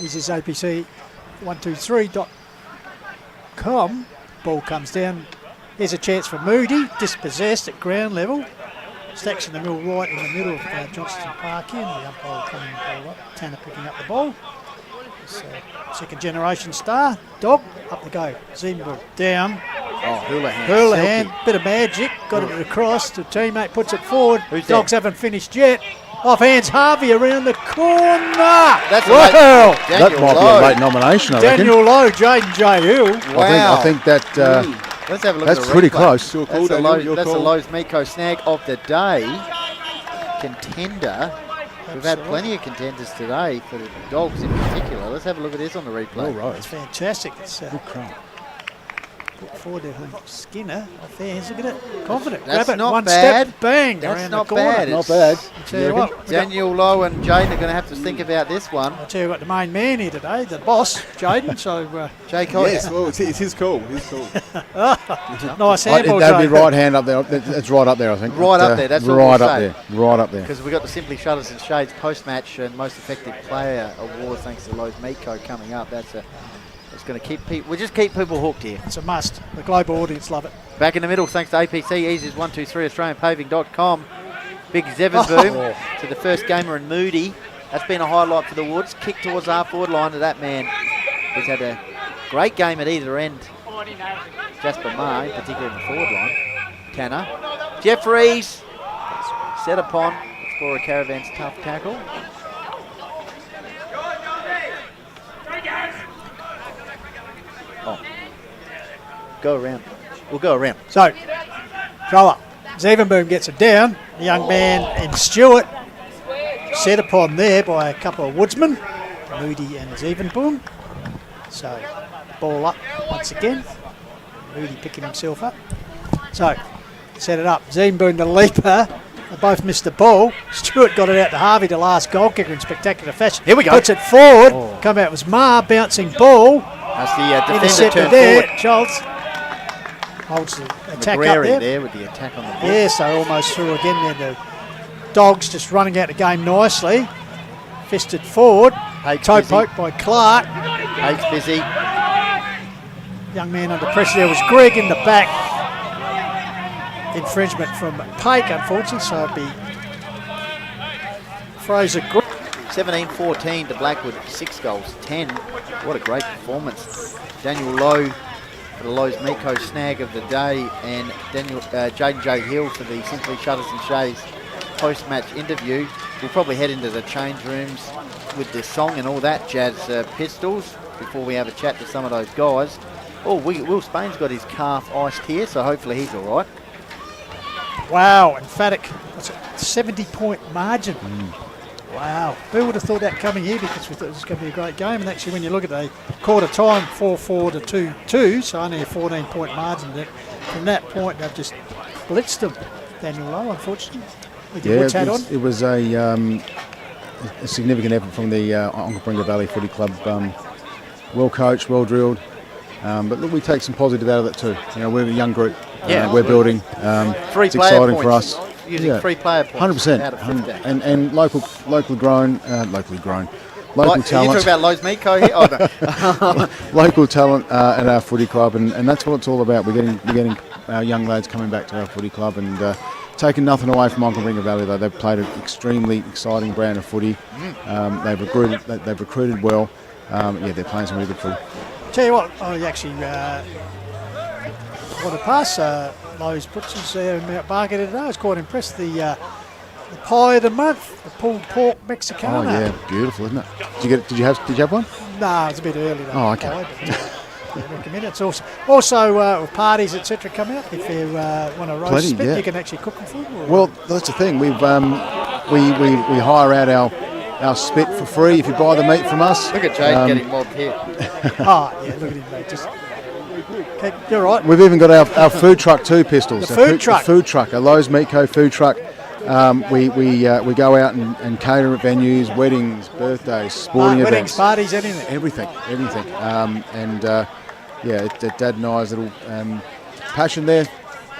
This is APC123.com. Ball comes down. Here's a chance for Moody, dispossessed at ground level. Stacks in the middle, right in the middle of Johnston Park here, and the umpire coming the ball up. Tanner picking up the ball. This second generation star. Dog, up the go. Zimbo down. Oh, Houlihan. Houlihan, bit of magic. Got it across. The teammate puts it forward. Dogs haven't finished yet. Off hands Harvey around the corner. That's wow. That might be a late nomination, I reckon. Daniel Lowe, Jaden J. Hill. Wow. I think that... Let's have a look that's at the pretty replay. close. That's a Lowe's Miko snag of the day. Contender. We've had plenty of contenders today for the Dogs in particular. Let's have a look at this on the replay. All right. It's fantastic. It's good crowd. Put forward there, Skinner off there. Look at it. Confident. That's Grab it. not One bad. step. Bang. That's around not the corner. bad. Not bad. I tell you what, Daniel Lowe and Jaden are going to have to think about this one. I tell you what, the main man here today, the boss, Jaden. So, Jake, Yes, well, it's his call. His call. nice handball, That'd be Jaden. right hand up there. It's right up there, I think. Right up there, that's what right we'll up say. there. Right up there. Because we've got the Simply Shutters and Shades post-match and most effective player award thanks to Lowe's Meat Co coming up. That's going to keep people. We just keep people hooked here. It's a must. The global audience love it. Back in the middle, thanks to APC, Easy's 123 AustralianPaving.com. Big Zevon boom to the first gamer and Moody. That's been a highlight for the Woods. Kick towards the half-forward line to that man. He's had a great game at either end. Jasper May, particularly in the forward line. Tanner. Jeffries. Set upon. Explorer Caravan's tough tackle. Oh. Go around. We'll go around. So, throw up. Zevenboom gets it down. The young man in Stewart set upon there by a couple of woodsmen, Moody and Zevenboom. So, ball up once again. Moody picking himself up. So, set it up. Zevenboom the leaper. They both missed the ball. Stewart got it out to Harvey, the last goal kicker, in spectacular fashion. Here we go. Puts it forward. Come out was Ma, bouncing ball. That's the defender Intercepted turned there. forward. Schultz holds the attack McGrary up there with the attack on the ball. Yeah, so almost through again there. The Dogs just running out the game nicely. Fisted forward. Toe poke by Clark. Hate's busy. Young man under pressure there was Greg in the back. Infringement from Pake, unfortunately, so it'd be Fraser Greg. 17-14 to Blackwood, 6 goals, 10. What a great performance. Daniel Lowe for the Lowe's Meat Co snag of the day, and Jaden J. Hill for the Simply Shutters and Shades post-match interview. We'll probably head into the change rooms with this song and all that jazz pistols before we have a chat to some of those guys. Oh, Will Spain's got his calf iced here, so hopefully he's all right. Wow, emphatic. What's it, 70-point margin. Wow. Who would have thought that coming here, because we thought it was going to be a great game. And actually, when you look at the quarter time, 4-4 to 2-2, so only a 14-point margin. From that point, they've just blitzed them. Daniel Lowe, unfortunately, with your Woods hat on. It was a significant effort from the Onka Valley Footy Club. Well coached, well drilled. But look, we take some positive out of it too. You know, we're a young group. We're building. It's exciting for us. Using 3 player points. 100%. Out of 15. And locally grown. Local Are talent. you talking about Lowe's Meat Co here? Oh, no. Local talent at our footy club, and that's what it's all about. We're getting our young lads coming back to our footy club and taking nothing away from Onka Valley. Though they've played an extremely exciting brand of footy. They've recruited well. They're playing some really good footy. Tell you what, I actually want to pass Lowe's Butchers there in Mount Barker today. I was quite impressed. The pie of the month, the pulled pork Mexicana. Oh yeah, beautiful, isn't it? Did you have one? No, it's a bit early though. Oh, okay. I recommend it. It's also with parties etc. come out. If you want to roast spit, you can actually cook them for you. Well, that's the thing. We've we hire out our spit for free if you buy the meat from us. Look at Jade getting mobbed here. Oh yeah, look at him, mate. Just okay, you're right. We've even got our food truck too, Pistols. The food truck. The food truck, a Lowe's Meat Co food truck. We go out and cater at venues, weddings, birthdays, sporting events. Weddings, parties, anything. Everything. Dad and I's little passion there,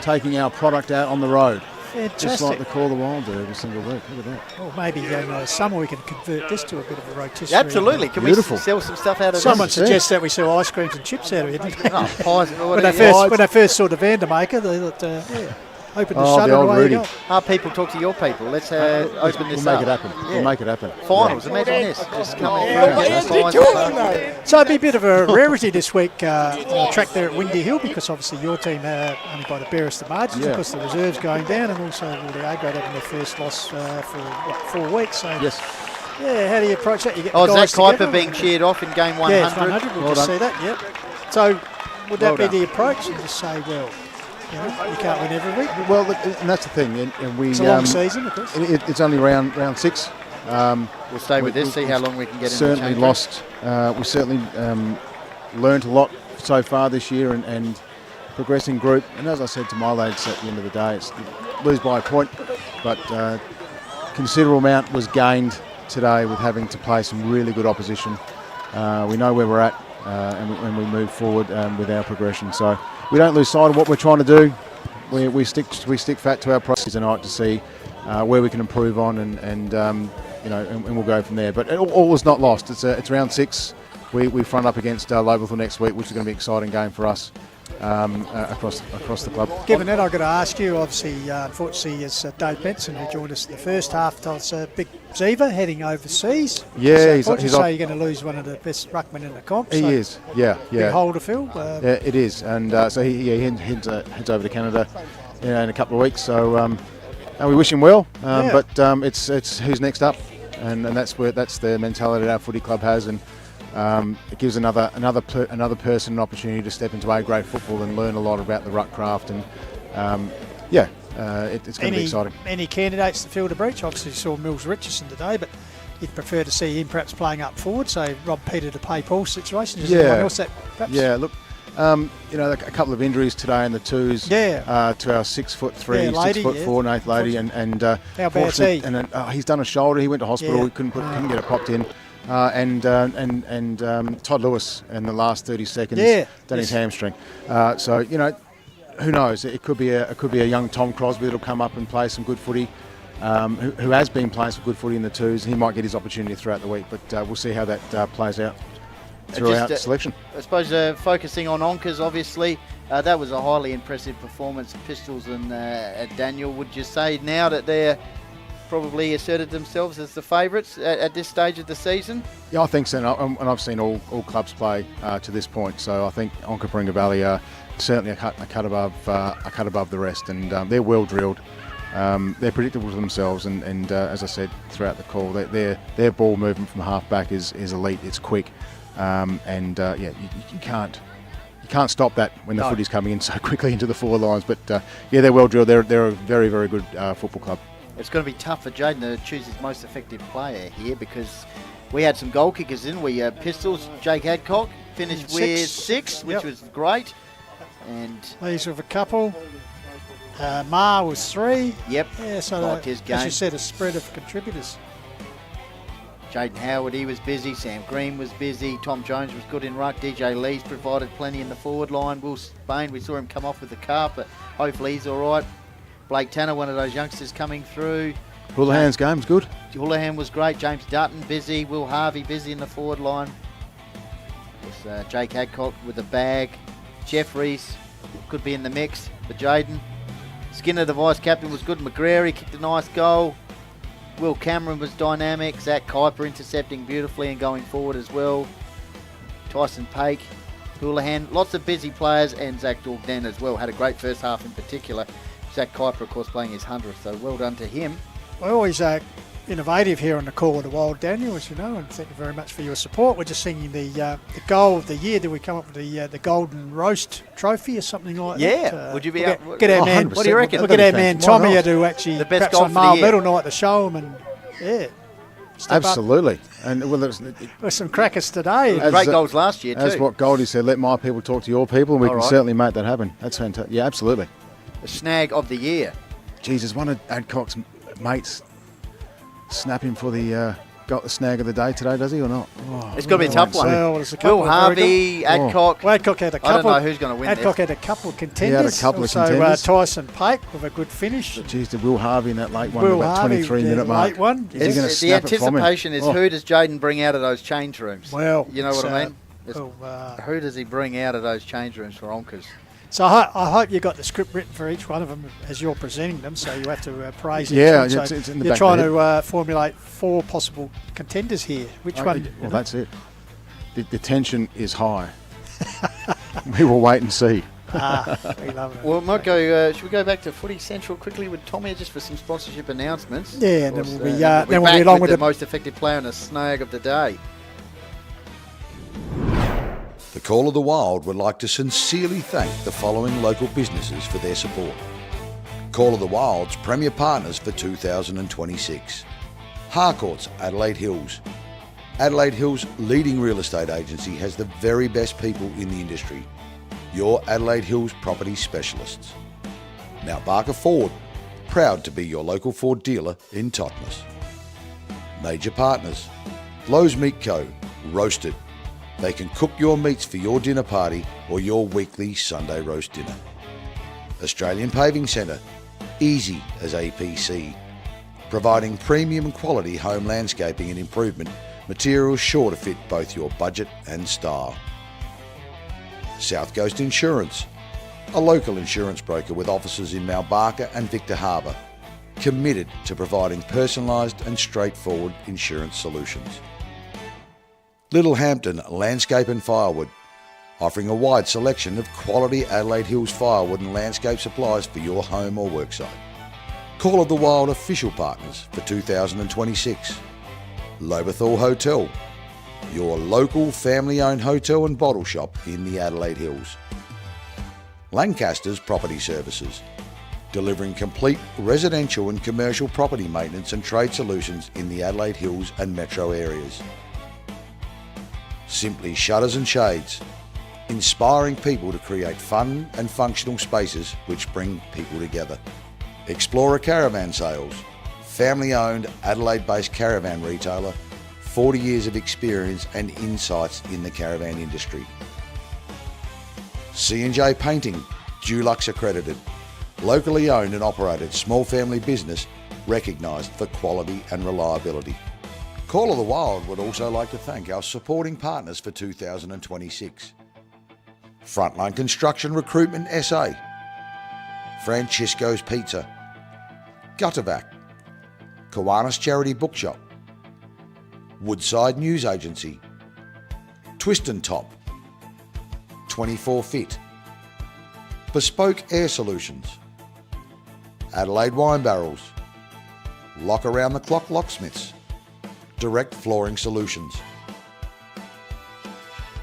taking our product out on the road. Fantastic. Just like the Call of the Wild do every single week. Look at that. Well, maybe in summer we can convert this to a bit of a rotisserie. Absolutely. Can we sell some stuff out of this? Someone suggests that we sell ice creams and chips out of it. Pies. When they first saw the Vandermaker, they thought, open the shutter and away you go. Our people talk to your people. Let's open this We'll up. make it happen. Yeah. We'll make it happen. Finals, imagine this. Just coming through. So it'll be a bit of a rarity this week on the track there at Windy Hill, because obviously your team only by the barest of margins, because the reserves going down, and also the A-grade having their first loss for 4 weeks. So yes. Yeah, how do you approach that? You get Zach guys Kuiper together, being cheered off in game 100. Yeah, it's 100. We'll just see that, yep. So would that be the approach? And just say, well, you can't win every week. Well, and that's the thing. And we, it's a long season, of course. It's only round 6. We'll stay with this, see how long we can get in. Certainly lost. We certainly learned a lot so far this year, and progressing group. And as I said to my lads at the end of the day, it's lose by a point, but considerable amount was gained today with having to play some really good opposition. We know where we're at, and we move forward with our progression. So we don't lose sight of what we're trying to do. We stick fat to our process tonight to see where we can improve on, and we'll go from there. But all is not lost. It's round 6. We front up against Lobethal next week, which is going to be an exciting game for us across the club. Given that, I've got to ask you, obviously, unfortunately, it's Dave Benson who joined us in the first half. Told us Big Ziva heading overseas. Yeah, so he's say you're going to lose one of the best ruckmen in the comp. He is, yeah. Big hole to fill. Yeah, it is, and so he heads over to Canada in a couple of weeks. So and we wish him well, but it's who's next up, and that's the mentality that our footy club has, and it gives another person an opportunity to step into A-grade football and learn a lot about the ruck craft, and it's going to be exciting. Any candidates to fill the breach? Obviously, you saw Mills Richardson today, but you'd prefer to see him perhaps playing up forward, say Rob Peter to pay Paul situation. Is anyone else that perhaps? Yeah, look, a couple of injuries today in the twos. Yeah. To our 6'3", lady, 6'4" Nath Lady, and how bad's he? And he's done a shoulder. He went to hospital. Yeah. We couldn't get it popped in. And Todd Lewis in the last 30 seconds done his hamstring. So who knows? It could be a young Tom Crosby that'll come up and play some good footy. Who has been playing some good footy in the twos. He might get his opportunity throughout the week, but we'll see how that plays out throughout selection. I suppose focusing on Onkas, obviously, that was a highly impressive performance. Pistols and Daniel, would you say now that they're probably asserted themselves as the favourites at this stage of the season? Yeah, I think so, and I've seen all clubs play to this point. So I think Onka Paringa Valley are certainly a cut above the rest, and they're well drilled. They're predictable to themselves, and as I said throughout the call, their ball movement from half back is elite. It's quick, you can't stop that when the footy's coming in so quickly into the forward lines. But they're well drilled. They're a very, very good football club. It's going to be tough for Jaden to choose his most effective player here, because we had some goal kickers in. We Pistols, Jake Hadcock finished with 6, which was great. And Lees with a couple. Ma was 3. Yep. Yeah, so liked his game. as you said, a spread of contributors. Jaden Howard, he was busy. Sam Green was busy. Tom Jones was good in ruck. DJ Lee's provided plenty in the forward line. Will Spain, we saw him come off with the carp, but hopefully he's all right. Blake Tanner, one of those youngsters coming through. Houlihan's game's good. Houlihan was great. James Dutton busy. Will Harvey busy in the forward line. There's Jake Hadcock with the bag. Jeffries could be in the mix for Jaden. Skinner, the vice captain, was good. McGreary kicked a nice goal. Will Cameron was dynamic. Zach Kuiper intercepting beautifully and going forward as well. Tyson Paik, Houlihan, lots of busy players, and Zach Dogden as well. Had a great first half in particular. Zach Kuiper, of course, playing his 100th, so well done to him. We're always innovative here on the Call of the Wild, Daniel, as you know, and thank you very much for your support. We're just singing the goal of the year. Did we come up with the Golden Roast Trophy or something like that? Yeah. Would you be get our man? What do you reckon? We'll get our man Tommy to actually the best perhaps goal on for the Mile year. Medal night to show him, and step Absolutely. up. And With some crackers today. Great goals last year too. As what Goldie said, let my people talk to your people, and we All can right. certainly make that happen. That's fantastic. Yeah, absolutely. The snag of the year. Jesus, one of Adcock's mates snap him for the got the snag of the day today, does he or not? Oh, It's got to be a tough one. Well, there's a couple Will of Harvey, Adcock. Well, Adcock had a couple. I don't know who's going to win Adcock this. had a couple of He contenders. had a couple of also, contenders. Tyson Paik with a good finish. Jeez, did Will Harvey in that late one, Will about Harvey, 23-minute mark. late one. Is he going to The snap it from him? anticipation is who does Jaden bring out of those change rooms? Well, you know what I mean? well, Who does he bring out of those change rooms for Onkas? So I hope you got the script written for each one of them as you're presenting them, so you have to praise each Yeah, one. So it's in the you're back trying of the to formulate 4 possible contenders here. Which one? Well, that's it. The tension is high. We will wait and see. We love it. Well, we might go. Should we go back to Footy Central quickly with Tommy just for some sponsorship announcements? Yeah, and then we'll be then we'll back along with the the most effective player and a snag of the day. The Call of the Wild would like to sincerely thank the following local businesses for their support. Call of the Wild's premier partners for 2026. Harcourt's Adelaide Hills. Adelaide Hills' leading real estate agency has the very best people in the industry. your Adelaide Hills property specialists. Mount Barker Ford, proud to be your local Ford dealer in Totnes. Major partners, Lowe's Meat Co, roasted. They can cook your meats for your dinner party or your weekly Sunday roast dinner. Australian Paving Centre, easy as APC, providing premium quality home landscaping and improvement materials sure to fit both your budget and style. South Coast Insurance, a local insurance broker with offices in Mount Barker and Victor Harbour, committed to providing personalised and straightforward insurance solutions. Little Hampton Landscape and Firewood, offering a wide selection of quality Adelaide Hills firewood and landscape supplies for your home or worksite. Call of the Wild official partners for 2026. Lobethal Hotel, your local family-owned hotel and bottle shop in the Adelaide Hills. Lancaster's Property Services, delivering complete residential and commercial property maintenance and trade solutions in the Adelaide Hills and metro areas. Simply Shutters and Shades, inspiring people to create fun and functional spaces which bring people together. Explorer Caravan Sales, family-owned Adelaide-based caravan retailer, 40 years of experience and insights in the caravan industry. C&J Painting, Dulux accredited, locally owned and operated small family business recognised for quality and reliability. Call of the Wild would also like to thank our supporting partners for 2026. Frontline Construction Recruitment SA, Francisco's Pizza, Gutterback, Kiwanis Charity Bookshop, Woodside News Agency, Twist and Top, 24 Fit, Bespoke Air Solutions, Adelaide Wine Barrels, Lock Around the Clock Locksmiths, Direct Flooring Solutions.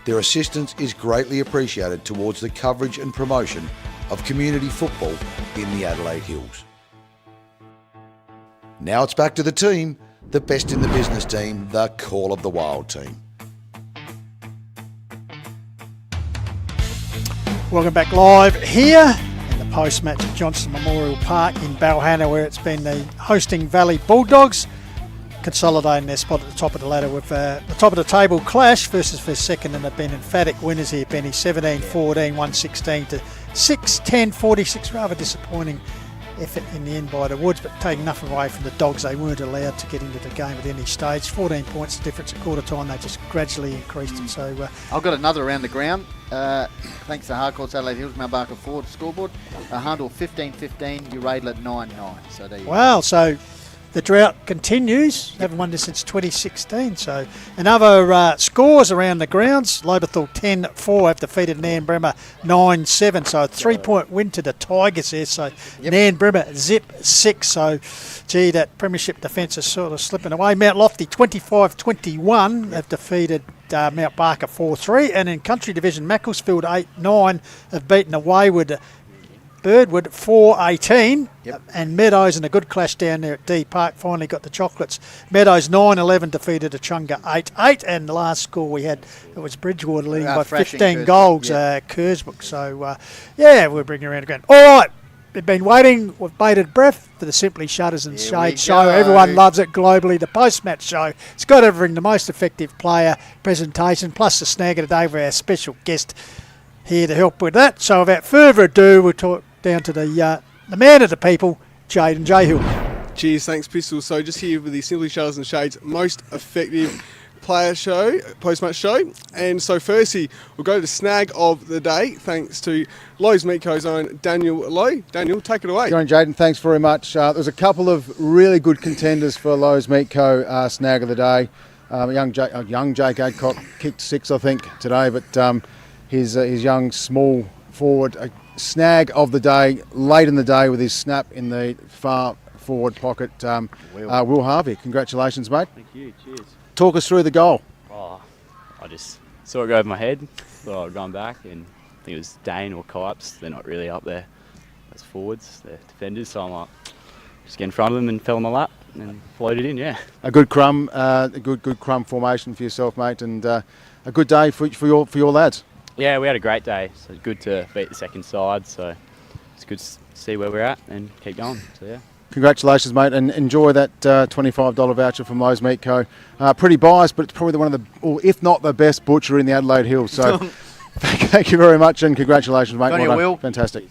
Their assistance is greatly appreciated towards the coverage and promotion of community football in the Adelaide Hills. Now it's back to the team, the best in the business team, the Call of the Wild team. Welcome back live here in the post-match at Johnston Memorial Park in Balhannah, where it's been the hosting Valley Bulldogs consolidating their spot at the top of the ladder with the top of the table clash versus for second, and they've been emphatic winners here, Benny. 17-14, 116 to 6-10, 46. Rather disappointing effort in the end by the Woods, but taking nothing away from the Dogs. They weren't allowed to get into the game at any stage. 14 points the difference at quarter time. They just gradually increased it. So I've got another around the ground. Thanks to Harcourt's Adelaide Hills Mount Barker Ford scoreboard. Handle 15-15, Uradel at 9-9. So there you go. Wow, so the drought continues. Haven't won this since 2016. So, and other scores around the grounds. Lobethal 10-4 have defeated Nairne-Bremer 9-7. So a 3-point win to the Tigers there. So Nairne-Bremer zip 6. So, gee, that premiership defence is sort of slipping away. Mount Lofty 25-21 have defeated Mount Barker 4-3. And in Country Division, Macclesfield 8-9 have beaten the Wayward Birdwood 4-18, and Meadows in a good clash down there at D Park finally got the chocolates. Meadows 9-11 defeated Achunga 8-8, and the last score we had, it was Bridgewater leading by 15 goals, Kersbrook. So, we're bringing around again. All right, we've been waiting with bated breath for the Simply Shutters and Shades show. Everyone loves it globally. The post-match show, it's got everything, the most effective player presentation, plus the snag of the day with our special guest here to help with that. So without further ado, we'll talk down to the man of the people, Jaden Jehill. Cheers, thanks Pistol. So just here with the Simply Shutters and Shades most effective player show, post-match show. And so firstly, we'll go to the snag of the day, thanks to Lowe's Meat Co.'s own Daniel Lowe. Daniel, take it away. John Jaden, thanks very much. There's a couple of really good contenders for Lowe's Meat Co. Snag of the day. Young Jake Adcock kicked 6, I think, today, but his young small forward snag of the day, late in the day with his snap in the far forward pocket. Will Harvey, congratulations, mate. Thank you, cheers. Talk us through the goal. Oh, I just saw it go over my head, thought I'd run back, and I think it was Dane or Kipes. They're not really up there as forwards, they're defenders, so I'm like, just get in front of them and fell on my lap and floated in, A good crumb, a good crumb formation for yourself, mate, and a good day for your lads. Yeah, we had a great day. So it's good to beat the second side. So it's good to see where we're at and keep going. So yeah. Congratulations, mate, and enjoy that $25 voucher from Lowe's Meat Co. Pretty biased, but it's probably one of the, or if not the best butcher in the Adelaide Hills. So thank you very much and congratulations, mate. Well done. Fantastic.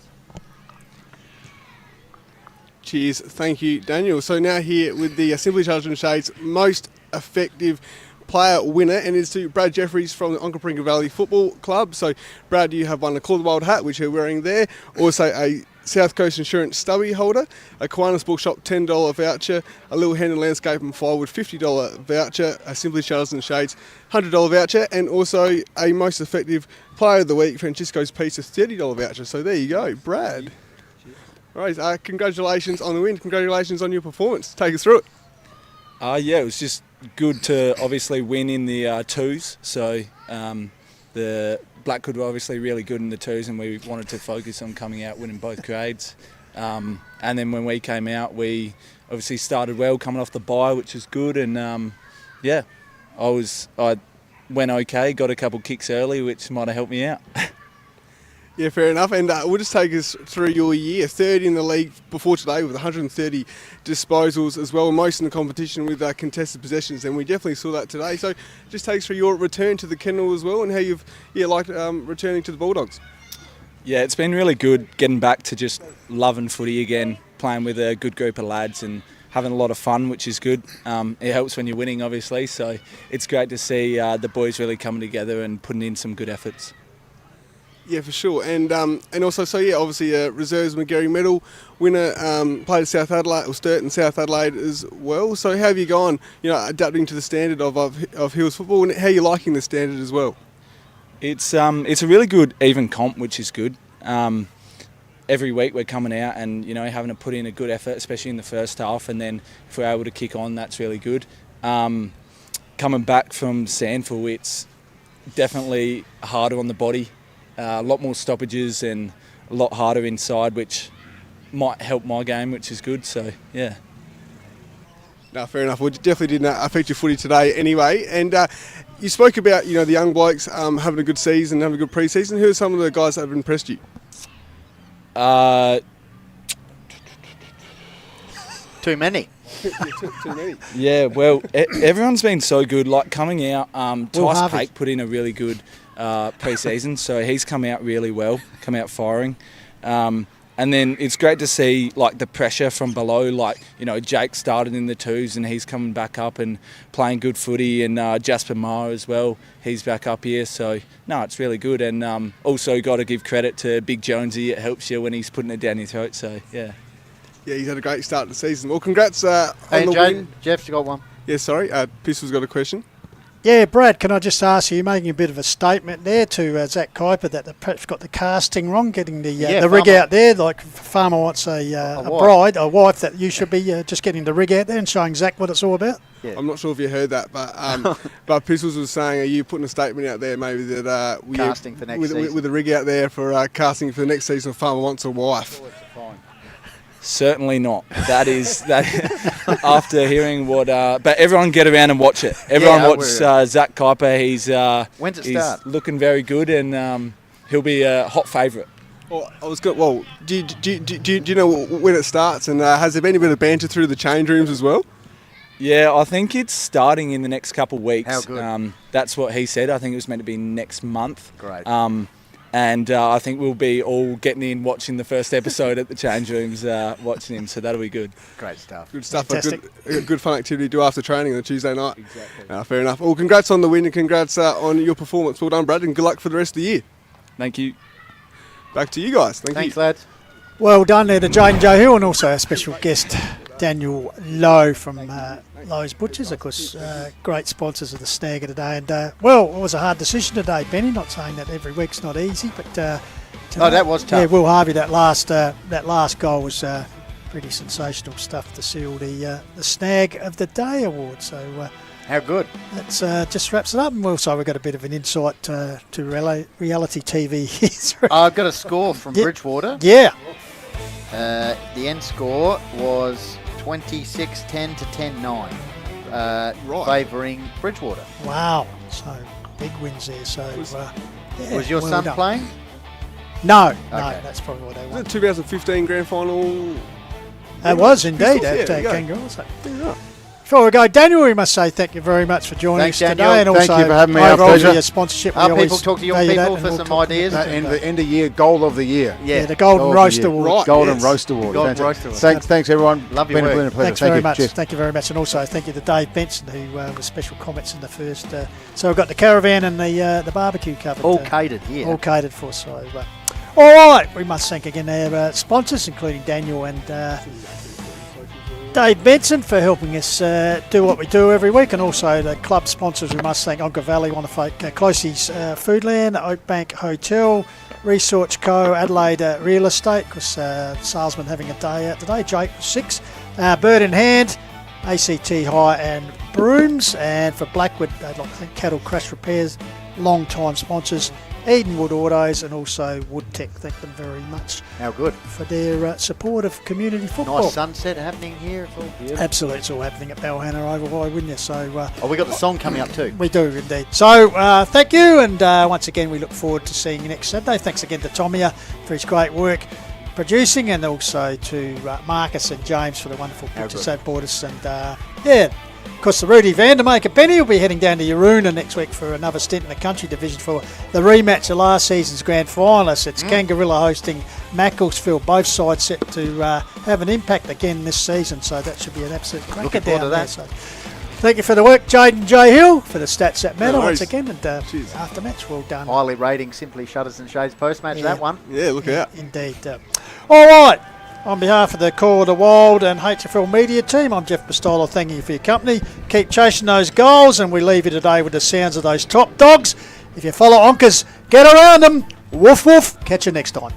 Cheers. Thank you, Daniel. So now here with the Simply Charged and Shades most effective player winner, and it's to Brad Jeffries from the Onka Valley Football Club. So, Brad, you have won a Call of the Wild hat, which you're wearing there. Also, a South Coast Insurance stubby holder, a Kiwanis Bookshop $10 voucher, a Little Hen and Landscape and Firewood $50 voucher, a Simply Charged and Shades $100 voucher, and also a most effective player of the week, Francisco's Pizza $30 voucher. So there you go, Brad. All right, congratulations on the win. Congratulations on your performance. Take us through it. Yeah, it was just good to obviously win in the twos. So the Blackwood were obviously really good in the twos, and we wanted to focus on coming out winning both grades. And then when we came out, we obviously started well, coming off the bye, which was good. And yeah, I went okay, got a couple kicks early, which might have helped me out. Yeah, fair enough. And we'll just take us through your year. Third in the league before today with 130 disposals as well, most in the competition with contested possessions, and we definitely saw that today. So just take us through your return to the kennel as well and how you've liked returning to the Bulldogs. Yeah, it's been really good getting back to just loving footy again, playing with a good group of lads and having a lot of fun, which is good. It helps when you're winning, obviously, so it's great to see the boys really coming together and putting in some good efforts. Yeah, for sure. And also, so yeah, obviously reserves McGarry medal winner, played at South Adelaide, or Sturt in South Adelaide as well. So how have you gone, adapting to the standard of Hills football, and how are you liking the standard as well? It's a really good even comp, which is good. Every week we're coming out and having to put in a good effort, especially in the first half, and then if we're able to kick on, that's really good. Coming back from Sandford, it's definitely harder on the body. A lot more stoppages and a lot harder inside, which might help my game, which is good. So, yeah. No, fair enough. Well, you definitely didn't affect your footy today anyway. And you spoke about, the young blokes having a good season, having a good pre-season. Who are some of the guys that have impressed you? Too many. Too many. Yeah, well, everyone's been so good. Like coming out, Tice Pake put in a really good pre-season, so he's come out really well, come out firing. And then it's great to see like the pressure from below, like, Jake started in the twos and he's coming back up and playing good footy, and Jasper Maher as well, he's back up here. So, no, it's really good. And also got to give credit to Big Jonesy, it helps you when he's putting it down your throat, so yeah. Yeah, he's had a great start to the season. Well, congrats on the win. Jeff's got one. Yeah, sorry, Pistol's got a question. Yeah, Brad, can I just ask you, making a bit of a statement there to Zach Kuiper that perhaps got the casting wrong, getting the rig out there, like Farmer wants a wife, that you should be just getting the rig out there and showing Zach what it's all about? Yeah. I'm not sure if you heard that, but Pistols was saying, are you putting a statement out there maybe that casting for next season with a rig out there for casting for the next season, Farmer wants a wife? Certainly not. That after hearing what. But everyone get around and watch it. Everyone watch Zach Kuiper. He's looking very good, and he'll be a hot favourite. Well, do you know when it starts? And has there been a bit of banter through the change rooms as well? Yeah, I think it's starting in the next couple of weeks. How good? That's what he said. I think it was meant to be next month. Great. And I think we'll be all getting in, watching the first episode at the change rooms, watching him. So that'll be good. Great stuff. Good stuff. A good fun activity to do after training on a Tuesday night. Exactly. Fair enough. Well, congrats on the win and congrats on your performance. Well done, Brad, and good luck for the rest of the year. Thank you. Back to you guys. Thanks, lads. Well done there to Jane Joe Hill, and also our special guest, Daniel Lowe from Lowe's Butchers, of course, great sponsors of the Snag of today. And it was a hard decision today, Benny. Not saying that every week's not easy, but today, that was tough. Yeah, Will Harvey, that last goal was pretty sensational stuff to seal the Snag of the Day award. So how good! That just wraps it up. And also we've got a bit of an insight to reality TV. I've got a score from Bridgewater. Yeah. The end score was 26-10 to 10-9, favouring Bridgewater. Wow, so big wins there. So Yeah, Was your well son done. playing? No, Okay. that's probably what they Was want. it 2015 grand final? It was indeed Pistols? at there you go. Kangaroos. Before we go, Daniel, we must say thank you very much for joining Thanks, us Daniel. today, and Thank also you for having me. Our overall pleasure. for your sponsorship. We Our always people talk to your value that, people and for we'll some talk ideas. to them. End of year goal of the year. Yeah, the Golden Goal of Roast the year. Award. Right. Golden Yes. Roast Award. Golden Fantastic. Roast Award. Thanks everyone. Love your Been a work. pleasure. Thanks Thank very you. much. Cheers. Thank you very much, and also thank you to Dave Benson, who was special comments in the first. So we've got the caravan and the barbecue covered. All catered here. All catered for. So, all right, we must thank again our sponsors, including Daniel and Dave Benson, for helping us do what we do every week, and also the club sponsors. We must thank Onka Valley, want to thank Closey's Foodland, Oakbank Hotel, Research Co, Adelaide Real Estate, because salesman having a day out today. Jake was 6. Bird in Hand, ACT Hire and Brooms, and for Blackwood, they'd like to thank Cattle Crash Repairs, long time sponsors, Edenwood Autos, and also Woodtech. Thank them very much. How good. For their support of community football. Nice sunset happening here. It's all beautiful. Absolutely, it's all happening at Balhannah over. Why wouldn't you? So we got the song coming up too. We do indeed. So thank you, and once again we look forward to seeing you next Saturday. Thanks again to Tomia for his great work producing, and also to Marcus and James for the wonderful pictures they've brought us. And of course, the Rudy Vandermaker Penny will be heading down to Yaroona next week for another stint in the country division for the rematch of last season's grand finalists. It's Kangarilla hosting Macclesfield, both sides set to have an impact again this season, so that should be an absolute cracker Looking forward down to there. that. So, thank you for the work, Jaden J. Hill, for the stats that matter No once worries. again, and after match, well done. Highly rating Simply Shutters and Shades post-match, that one. Yeah, look out. Indeed. All right. On behalf of the Call of the Wild and HFL media team, I'm Jeff Pistola. Thank you for your company. Keep chasing those goals, and we leave you today with the sounds of those top dogs. If you follow Onkas, get around them. Woof woof. Catch you next time.